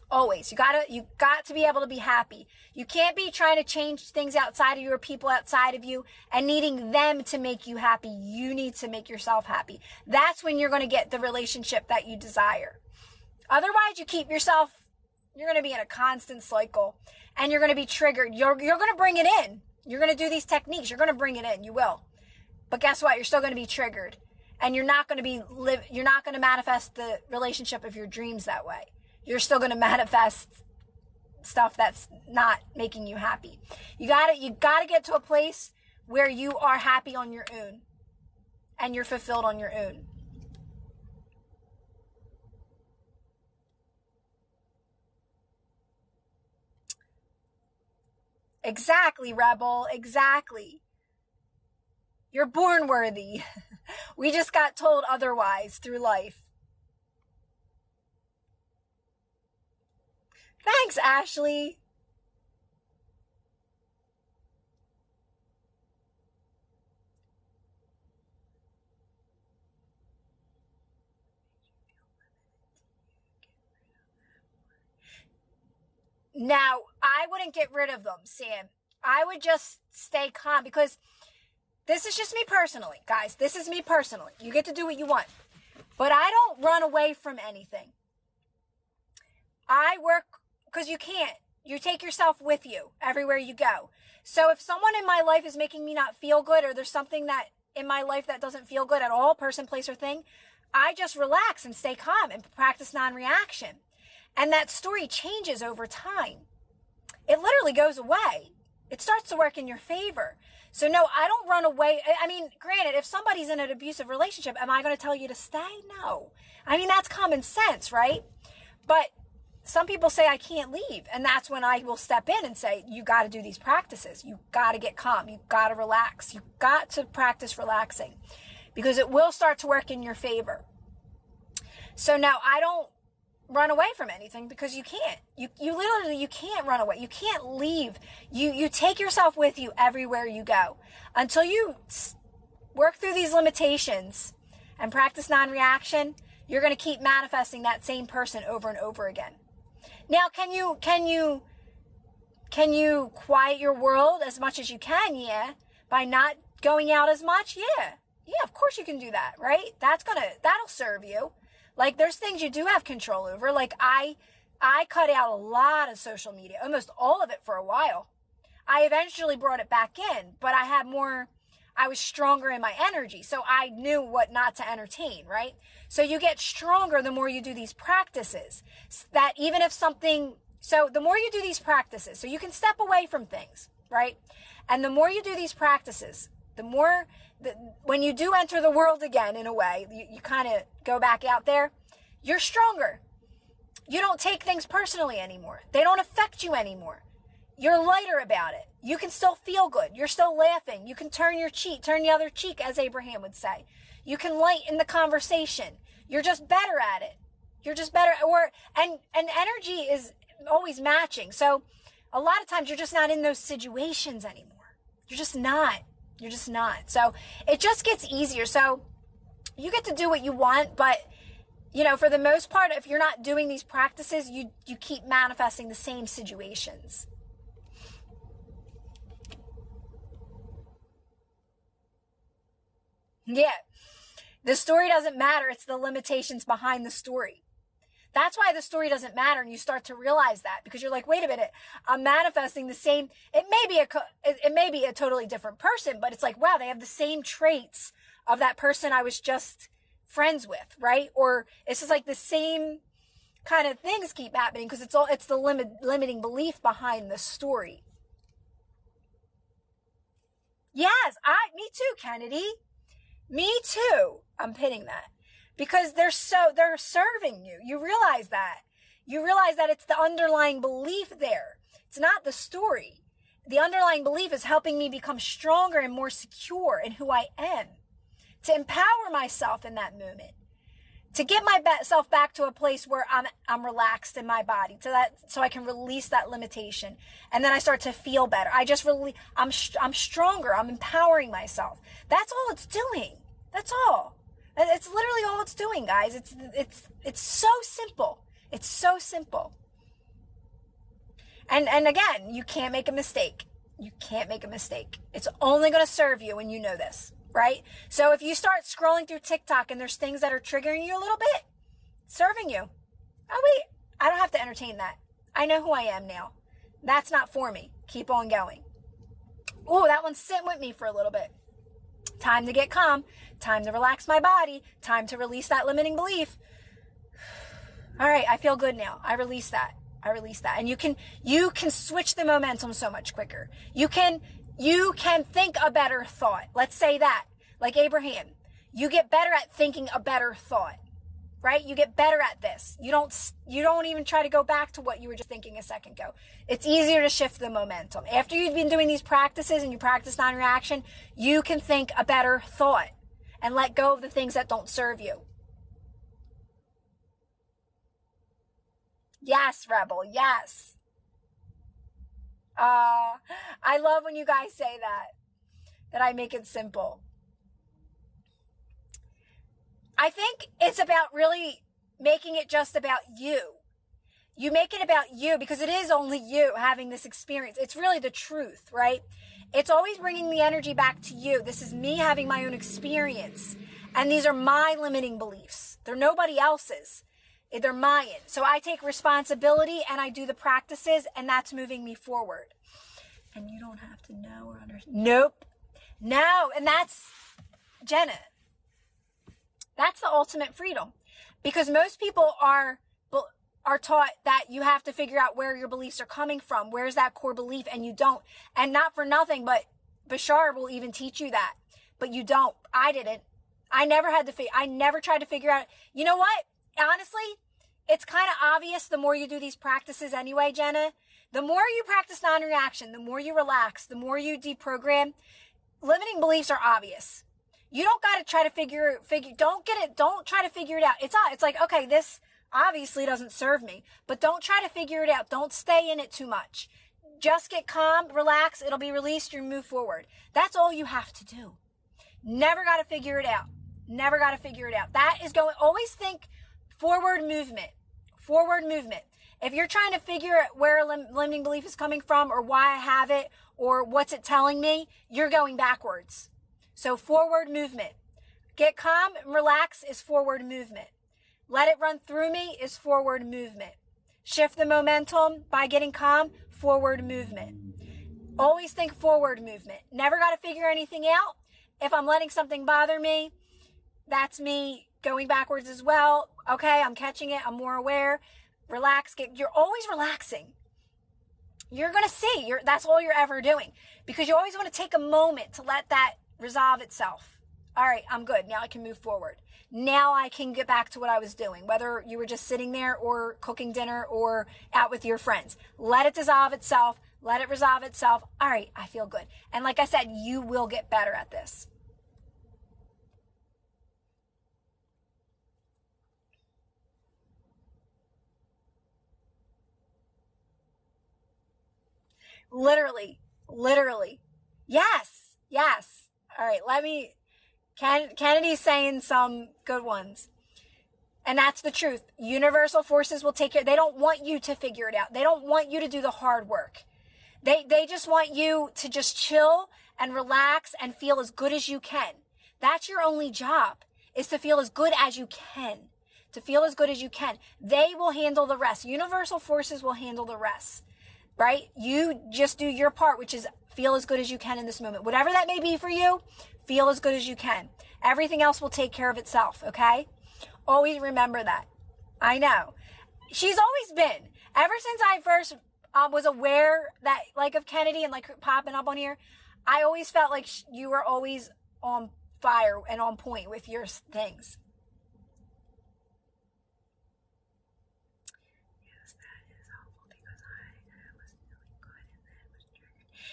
[SPEAKER 1] Always. You got to be able to be happy. You can't be trying to change things outside of you or people outside of you and needing them to make you happy. You need to make yourself happy. That's when you're going to get the relationship that you desire. Otherwise, you're going to be in a constant cycle, and you're going to be triggered. You're going to bring it in. You're going to do these techniques. You're going to bring it in. You will. But guess what? You're still going to be triggered, and you're not going to manifest the relationship of your dreams that way. You're still going to manifest stuff that's not making you happy. You got to get to a place where you are happy on your own, and you're fulfilled on your own. Exactly, rebel. Exactly. You're born worthy. We just got told otherwise through life. Thanks, Ashley. Now, I wouldn't get rid of them, Sam. I would just stay calm because this is just me personally, guys. This is me personally. You get to do what you want. But I don't run away from anything. I work because you can't. You take yourself with you everywhere you go. So if someone in my life is making me not feel good, or there's something that in my life that doesn't feel good at all, person, place, or thing, I just relax and stay calm and practice non-reaction. And that story changes over time. It literally goes away. It starts to work in your favor. So no, I don't run away. I mean, granted, if somebody's in an abusive relationship, am I going to tell you to stay? No. I mean, that's common sense, right? But some people say I can't leave. And that's when I will step in and say, you got to do these practices. You got to get calm. You got to relax. You got to practice relaxing because it will start to work in your favor. So now I don't run away from anything because you can't. You literally, you can't run away. You can't leave. You take yourself with you everywhere you go until you work through these limitations and practice non-reaction. You're going to keep manifesting that same person over and over again. Now, can you quiet your world as much as you can? Yeah. By not going out as much? Yeah. Yeah, of course you can do that, right? That'll serve you. Like there's things you do have control over. Like I cut out a lot of social media, almost all of it for a while. I eventually brought it back in, but I was stronger in my energy. So I knew what not to entertain, right? So you get stronger the more you do these practices. That even if so the more you do these practices, so you can step away from things, right? And the more you do these practices, the more, when you do enter the world again, in a way, you kind of go back out there, you're stronger. You don't take things personally anymore. They don't affect you anymore. You're lighter about it. You can still feel good. You're still laughing. You can turn the other cheek, as Abraham would say. You can lighten the conversation. You're just better at it. You're just better, and energy is always matching. So a lot of times you're just not in those situations anymore. You're just not. So it just gets easier. So you get to do what you want, but for the most part, if you're not doing these practices, you keep manifesting the same situations. Yeah. The story doesn't matter. It's the limitations behind the story. That's why the story doesn't matter, and you start to realize that because you're like, wait a minute, I'm manifesting the same. It may be a totally different person, but it's like, wow, they have the same traits of that person I was just friends with, right? Or it's just like the same kind of things keep happening because it's the limiting belief behind the story. Yes, me too, Kennedy. Me too. I'm pinning that. Because they're serving you. You realize that. You realize that it's the underlying belief there. It's not the story. The underlying belief is helping me become stronger and more secure in who I am. To empower myself in that moment. To get myself back to a place where I'm relaxed in my body. So I can release that limitation. And then I start to feel better. I'm stronger. I'm empowering myself. That's all it's doing. That's all. It's literally all it's doing, guys. It's so simple. It's so simple. And again, you can't make a mistake. You can't make a mistake. It's only going to serve you when you know this, right? So if you start scrolling through TikTok and there's things that are triggering you a little bit, serving you. Oh wait, I don't have to entertain that. I know who I am now. That's not for me. Keep on going. Oh, that one's sitting with me for a little bit. Time to get calm. Time to relax my body. Time to release that limiting belief. All right, I feel good now. I release that. And you can switch the momentum so much quicker. You can think a better thought. Let's say that. Like Abraham. You get better at thinking a better thought. right? You get better at this. You don't even try to go back to what you were just thinking a second ago. It's easier to shift the momentum. After you've been doing these practices and you practice non-reaction, you can think a better thought and let go of the things that don't serve you. Yes, Rebel. Yes. I love when you guys say that I make it simple. I think it's about really making it just about you. You make it about you because it is only you having this experience. It's really the truth, right? It's always bringing the energy back to you. This is me having my own experience. And these are my limiting beliefs. They're nobody else's. They're mine. So I take responsibility and I do the practices, and that's moving me forward. And you don't have to know or understand. Nope. No. And that's, Jenna, that's the ultimate freedom. Because most people are taught that you have to figure out where your beliefs are coming from. Where's that core belief? And you don't. And not for nothing, but Bashar will even teach you that. But you don't. I didn't. I never tried to figure out. You know what? Honestly, it's kind of obvious the more you do these practices anyway, Jenna. The more you practice non-reaction, the more you relax, the more you deprogram, limiting beliefs are obvious. You don't got to try to don't try to figure it out. It's like, okay, this obviously doesn't serve me, but don't try to figure it out. Don't stay in it too much. Just get calm, relax, it'll be released, you move forward. That's all you have to do. Never got to figure it out. Never got to figure it out. That is always think forward movement. Forward movement. If you're trying to figure out where a limiting belief is coming from or why I have it or what's it telling me, you're going backwards. So forward movement. Get calm and relax is forward movement. Let it run through me is forward movement. Shift the momentum by getting calm, forward movement. Always think forward movement. Never got to figure anything out. If I'm letting something bother me, that's me going backwards as well. Okay, I'm catching it. I'm more aware. Relax. You're always relaxing. You're going to see. That's all you're ever doing. Because you always want to take a moment to let that resolve itself. All right, I'm good. Now I can move forward. Now I can get back to what I was doing, whether you were just sitting there or cooking dinner or out with your friends. Let it dissolve itself. Let it resolve itself. All right, I feel good. And like I said, you will get better at this. Literally. Yes. All right, Kennedy's saying some good ones. And that's the truth. Universal forces will take care. They don't want you to figure it out. They don't want you to do the hard work. They just want you to just chill and relax and feel as good as you can. That's your only job, is to feel as good as you can. To feel as good as you can. They will handle the rest. Universal forces will handle the rest. Right? You just do your part, which is feel as good as you can in this moment. Whatever that may be for you, feel as good as you can. Everything else will take care of itself, okay? Always remember that. I know. She's always been. Ever since I first was aware that, like, of Kennedy and, like, popping up on here, I always felt like you were always on fire and on point with your things.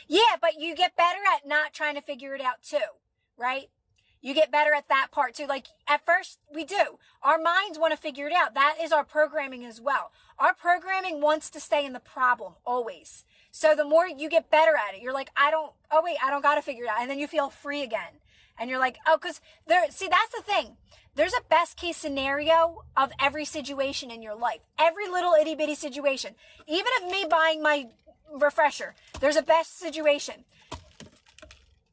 [SPEAKER 1] Yeah, but you get better at not trying to figure it out too, right? You get better at that part too. Like at first we do. Our minds want to figure it out. That is our programming as well. Our programming wants to stay in the problem always. So the more you get better at it, you're like, I don't got to figure it out. And then you feel free again. And you're like, that's the thing. There's a best case scenario of every situation in your life. Every little itty bitty situation. Even of me buying my refresher, there's a best situation.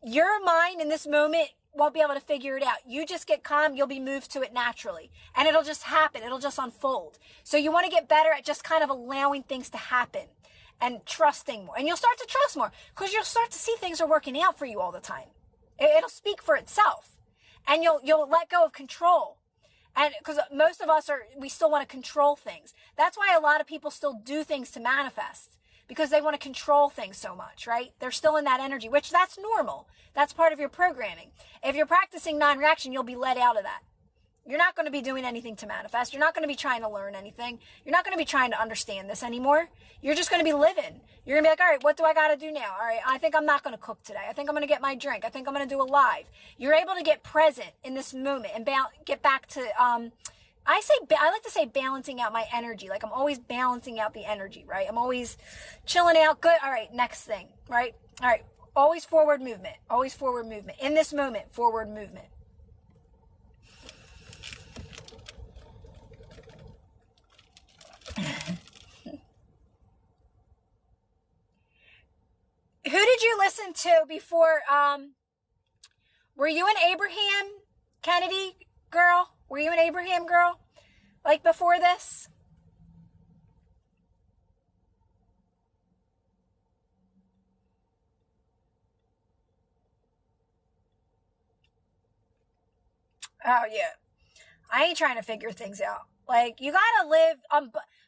[SPEAKER 1] Your mind in this moment won't be able to figure it out. You just get calm, you'll be moved to it naturally. And it'll just happen. It'll just unfold. So you want to get better at just kind of allowing things to happen and trusting more. And you'll start to trust more because you'll start to see things are working out for you all the time. It'll speak for itself. And you'll let go of control. And because most of us we still want to control things. That's why a lot of people still do things to manifest. Because they want to control things so much, right? They're still in that energy, which that's normal. That's part of your programming. If you're practicing non-reaction, you'll be let out of that. You're not going to be doing anything to manifest. You're not going to be trying to learn anything. You're not going to be trying to understand this anymore. You're just going to be living. You're going to be like, all right, what do I got to do now? All right, I think I'm not going to cook today. I think I'm going to get my drink. I think I'm going to do a live. You're able to get present in this moment and get back to, I like to say balancing out my energy. Like I'm always balancing out the energy, right? I'm always chilling out. Good. All right, next thing, right? All right, always forward movement. Always forward movement. In this moment, forward movement. Who did you listen to before? Were you an Abraham Kennedy girl? Were you an Abraham girl? Like before this? Oh, yeah. I ain't trying to figure things out. Like, you gotta live,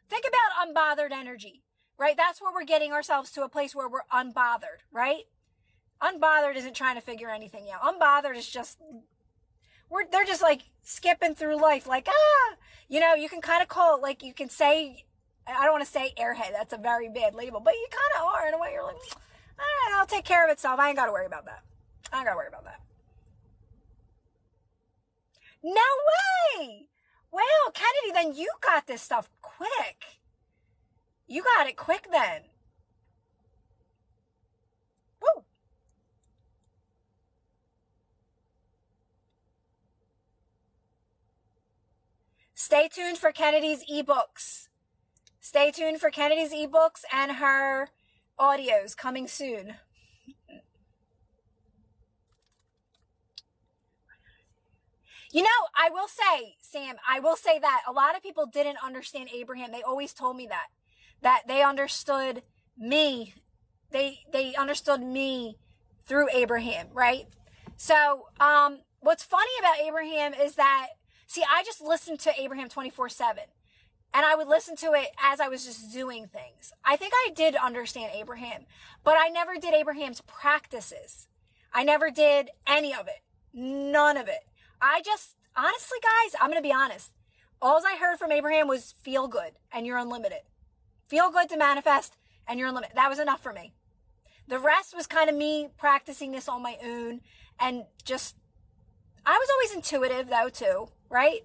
[SPEAKER 1] think about unbothered energy, right? That's where we're getting ourselves to a place where we're unbothered, right? Unbothered isn't trying to figure anything out. Unbothered is just, they're just like skipping through life, like, you can kind of call it, like, you can say, I don't want to say airhead, that's a very bad label, but you kind of are in a way. You're like, all right, I'll take care of itself. I ain't got to worry about that. No way! Wow, Kennedy, then you got this stuff quick. You got it quick then. Woo! Stay tuned for Kennedy's ebooks. Stay tuned for Kennedy's ebooks and her audios coming soon. You know, I will say, Sam, that a lot of people didn't understand Abraham. They always told me that they understood me. They understood me through Abraham, right? So, what's funny about Abraham is that, see, I just listened to Abraham 24/7. And I would listen to it as I was just doing things. I think I did understand Abraham, but I never did Abraham's practices. I never did any of it. None of it. Honestly, guys, I'm going to be honest. All I heard from Abraham was feel good and you're unlimited. Feel good to manifest and you're unlimited. That was enough for me. The rest was kind of me practicing this on my own and just, I was always intuitive though too, right?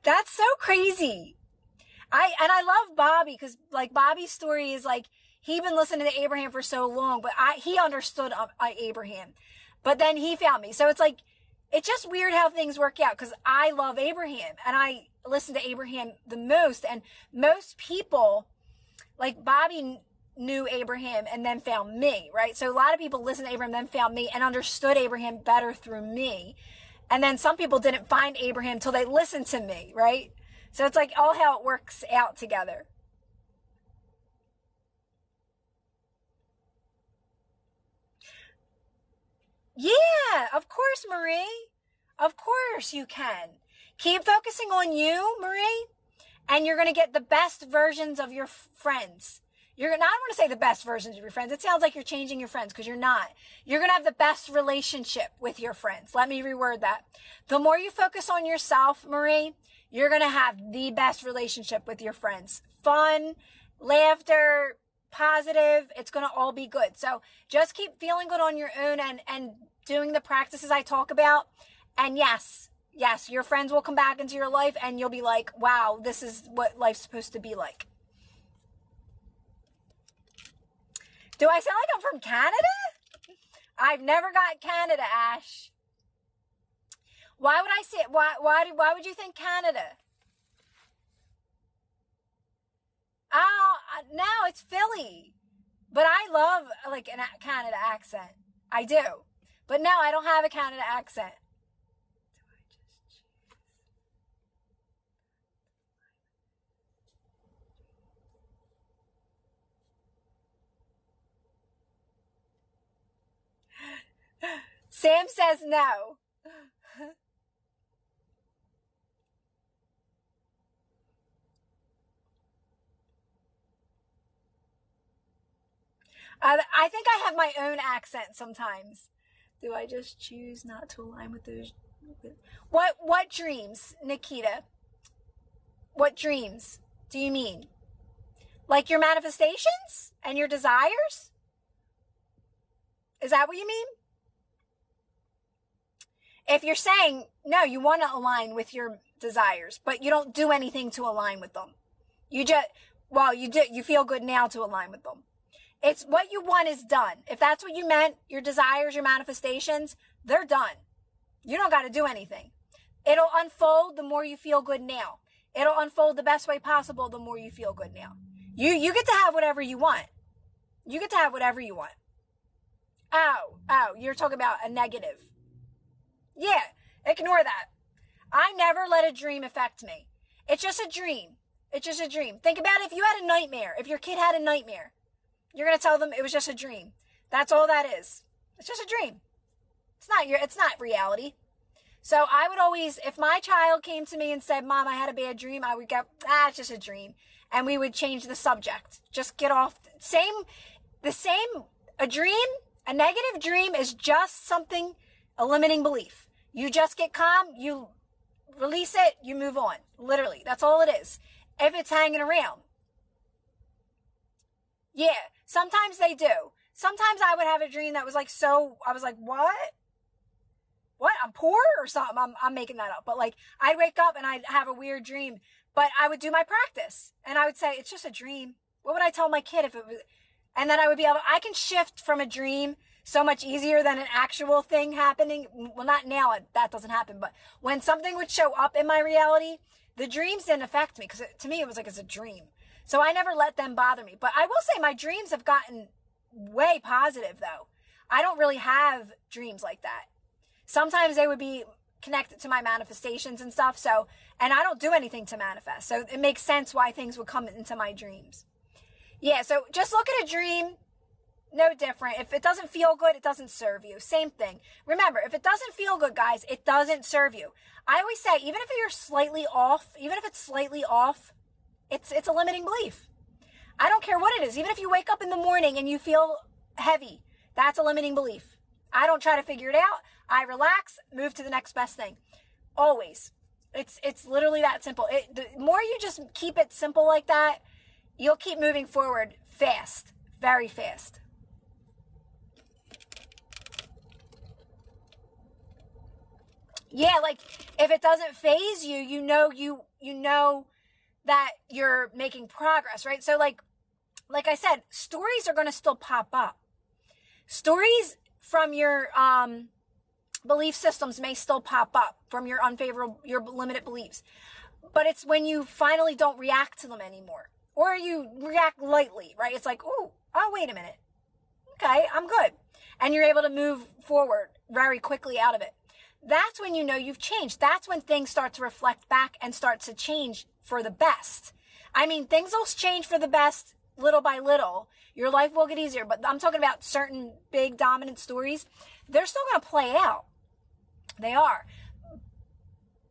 [SPEAKER 1] That's so crazy. I love Bobby because like Bobby's story is like, he'd been listening to Abraham for so long, but he understood Abraham, but then he found me. So it's like, it's just weird how things work out because I love Abraham and I listen to Abraham the most. And most people, like Bobby knew Abraham and then found me, right? So a lot of people listened to Abraham, then found me and understood Abraham better through me. And then some people didn't find Abraham till they listened to me, right? So it's like all how it works out together. Yeah, of course, Marie. Of course you can. Keep focusing on you, Marie, and you're going to get the best versions of your friends. You're not, I don't want to say the best versions of your friends. It sounds like you're changing your friends because you're not. You're going to have the best relationship with your friends. Let me reword that. The more you focus on yourself, Marie, you're going to have the best relationship with your friends. Fun, laughter, positive. It's going to all be good. So just keep feeling good on your own and doing the practices I talk about. And yes, your friends will come back into your life and you'll be like, wow, this is what life's supposed to be like. Do I sound like I'm from Canada? I've never got Canada, Ash. Why would I say it? Why would you think Canada? Oh, no, it's Philly. But I love like a Canada accent. I do. But no, I don't have a Canada accent. Sam says no. I think I have my own accent sometimes. Do I just choose not to align with those? What dreams, Nikita? What dreams do you mean? Like your manifestations and your desires? Is that what you mean? If you're saying, no, you want to align with your desires, but you don't do anything to align with them. You feel good now to align with them. It's what you want is done. If that's what you meant, your desires, your manifestations, they're done. You don't got to do anything. It'll unfold the more you feel good now. It'll unfold the best way possible the more you feel good now. You get to have whatever you want. You get to have whatever you want. Oh, you're talking about a negative. Yeah, ignore that. I never let a dream affect me. It's just a dream. It's just a dream. Think about it. If you had a nightmare, if your kid had a nightmare, you're going to tell them it was just a dream. That's all that is. It's just a dream. It's not reality. So I would always, if my child came to me and said, Mom, I had a bad dream, I would go, it's just a dream. And we would change the subject. Just get off. A dream, a negative dream is just something, a limiting belief. You just get calm, you release it, you move on. Literally, that's all it is. If it's hanging around. Yeah, sometimes they do. Sometimes I would have a dream that was like I was like, what? What? I'm poor or something? I'm making that up. But like, I'd wake up and I'd have a weird dream, but I would do my practice and I would say, it's just a dream. What would I tell my kid if it was? And then I can shift from a dream so much easier than an actual thing happening. Well, not now, that doesn't happen, but when something would show up in my reality, the dreams didn't affect me because to me, it was like, it's a dream. So I never let them bother me. But I will say my dreams have gotten way positive though. I don't really have dreams like that. Sometimes they would be connected to my manifestations and stuff. So, and I don't do anything to manifest. So it makes sense why things would come into my dreams. Yeah. So just look at a dream. No different. If it doesn't feel good, it doesn't serve you. Same thing. Remember, if it doesn't feel good, guys, it doesn't serve you. I always say, even if you're slightly off, it's a limiting belief. I don't care what it is. Even if you wake up in the morning and you feel heavy, that's a limiting belief. I don't try to figure it out. I relax, move to the next best thing. Always. It's literally that simple. The more you just keep it simple like that, you'll keep moving forward fast, very fast. Yeah, like if it doesn't faze you, you know that you're making progress, right? So like I said, stories are going to still pop up. Stories from your belief systems may still pop up from your your limited beliefs. But it's when you finally don't react to them anymore. Or you react lightly, right? It's like, oh, wait a minute. Okay, I'm good. And you're able to move forward very quickly out of it. That's when you know you've changed. That's when things start to reflect back and start to change for the best. I mean, things will change for the best little by little. Your life will get easier, but I'm talking about certain big dominant stories. They're still going to play out. They are.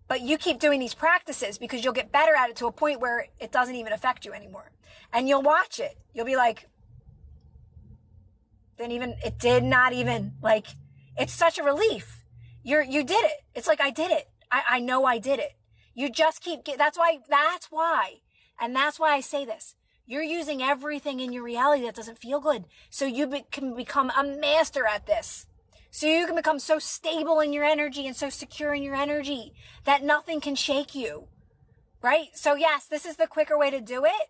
[SPEAKER 1] But you keep doing these practices because you'll get better at it to a point where it doesn't even affect you anymore. And you'll watch it. You'll be like, it did not even, like, it's such a relief. You did it. It's like, I did it. I know I did it. You just that's why I say this. You're using everything in your reality that doesn't feel good. So you can become a master at this. So you can become so stable in your energy and so secure in your energy that nothing can shake you. Right? So yes, this is the quicker way to do it.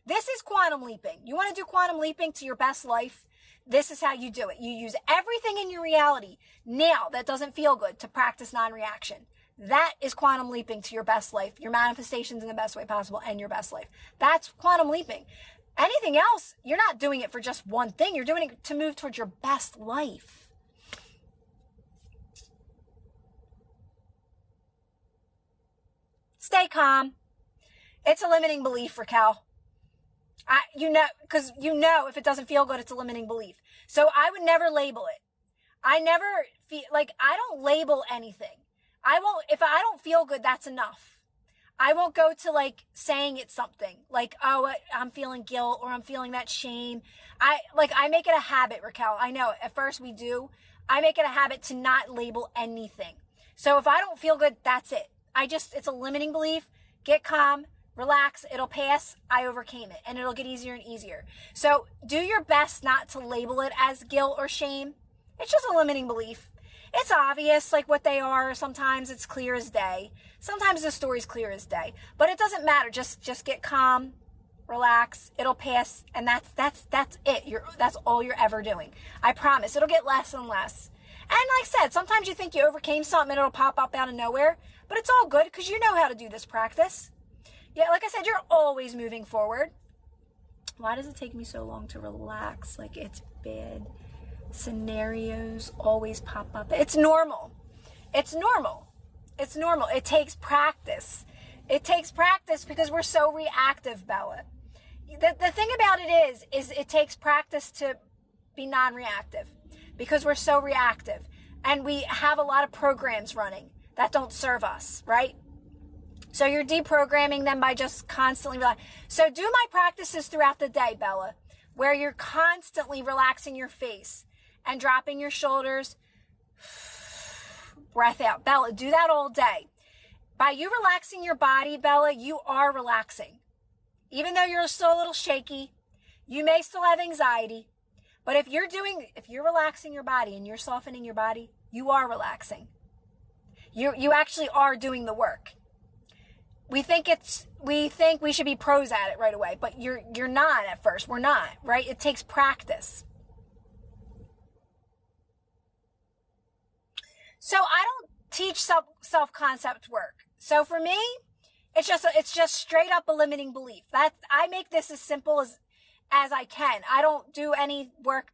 [SPEAKER 1] This is quantum leaping. You want to do quantum leaping to your best life? This is how you do it. You use everything in your reality now that doesn't feel good to practice non-reaction. That is quantum leaping to your best life, your manifestations in the best way possible, and your best life. That's quantum leaping. Anything else, you're not doing it for just one thing. You're doing it to move towards your best life. Stay calm. It's a limiting belief, Raquel. Because if it doesn't feel good, it's a limiting belief. So I would never label it. I don't label anything. If I don't feel good, that's enough. I won't go to like saying it's something like, oh, I'm feeling guilt or I'm feeling that shame. I make it a habit, Raquel. I know at first we do. I make it a habit to not label anything. So if I don't feel good, that's it. It's a limiting belief. Get calm, relax. It'll pass. I overcame it and it'll get easier and easier. So do your best not to label it as guilt or shame. It's just a limiting belief. It's obvious, like what they are. Sometimes it's clear as day. Sometimes the story's clear as day. But it doesn't matter. Just get calm, relax. It'll pass, and that's it. That's all you're ever doing. I promise. It'll get less and less. And like I said, sometimes you think you overcame something and it'll pop up out of nowhere. But it's all good because you know how to do this practice. Yeah, like I said, you're always moving forward. Why does it take me so long to relax? Like it's bad. Scenarios always pop up. It's normal. It's normal. It's normal. It takes practice. It takes practice because we're so reactive, Bella. The thing about it is it takes practice to be non-reactive because we're so reactive and we have a lot of programs running that don't serve us, right? So you're deprogramming them by just constantly relaxing. So do my practices throughout the day, Bella, where you're constantly relaxing your face and dropping your shoulders, breath out. Bella, do that all day. By you relaxing your body, Bella, you are relaxing. Even though you're still a little shaky, you may still have anxiety, but if you're relaxing your body and you're softening your body, you are relaxing. You actually are doing the work. We think we should be pros at it right away, but you're not at first. We're not, right? It takes practice. So I don't teach self-concept work. So for me, it's just straight up a limiting belief. I make this as simple as I can. I don't do any work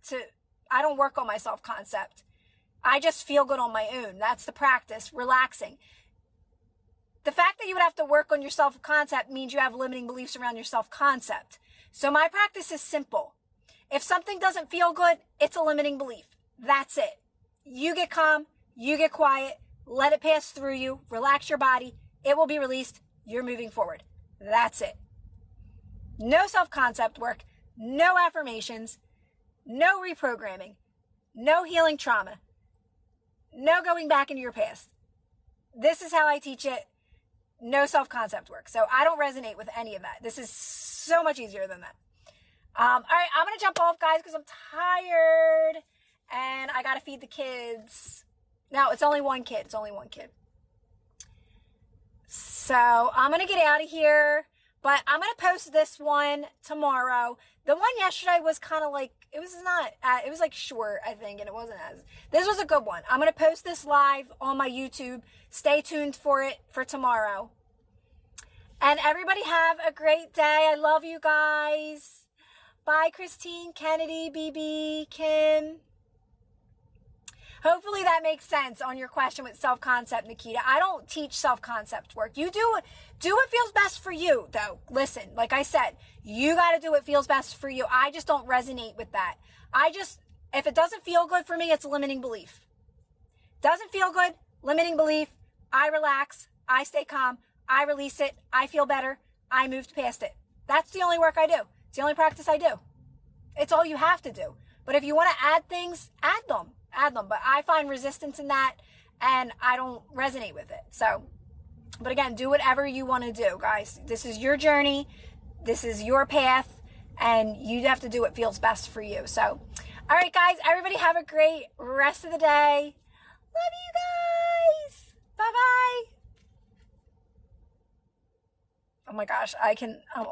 [SPEAKER 1] I don't work on my self-concept. I just feel good on my own. That's the practice, relaxing. The fact that you would have to work on your self-concept means you have limiting beliefs around your self-concept. So my practice is simple. If something doesn't feel good, it's a limiting belief. That's it. You get calm. You get quiet, let it pass through you, relax your body, it will be released, you're moving forward. That's it. No self-concept work, no affirmations, no reprogramming, no healing trauma, no going back into your past. This is how I teach it, no self-concept work. So I don't resonate with any of that. This is so much easier than that. All right, I'm going to jump off, guys, because I'm tired and I got to feed the kids. No, it's only one kid. So I'm going to get out of here, but I'm going to post this one tomorrow. The one yesterday was kind of like, it was like short, I think, and it wasn't this was a good one. I'm going to post this live on my YouTube. Stay tuned for it for tomorrow. And everybody have a great day. I love you guys. Bye, Christine, Kennedy, BB, Kim. Hopefully that makes sense on your question with self-concept, Nikita. I don't teach self-concept work. You do what feels best for you, though. Listen, like I said, you got to do what feels best for you. I just don't resonate with that. If it doesn't feel good for me, it's a limiting belief. Doesn't feel good, limiting belief. I relax. I stay calm. I release it. I feel better. I moved past it. That's the only work I do. It's the only practice I do. It's all you have to do. But if you want to add things, add them. But I find resistance in that and I don't resonate with it. So, but again, do whatever you want to do, guys. This is your journey. This is your path and you have to do what feels best for you. So, all right, guys, everybody have a great rest of the day. Love you guys. Bye-bye. Oh my gosh, I'm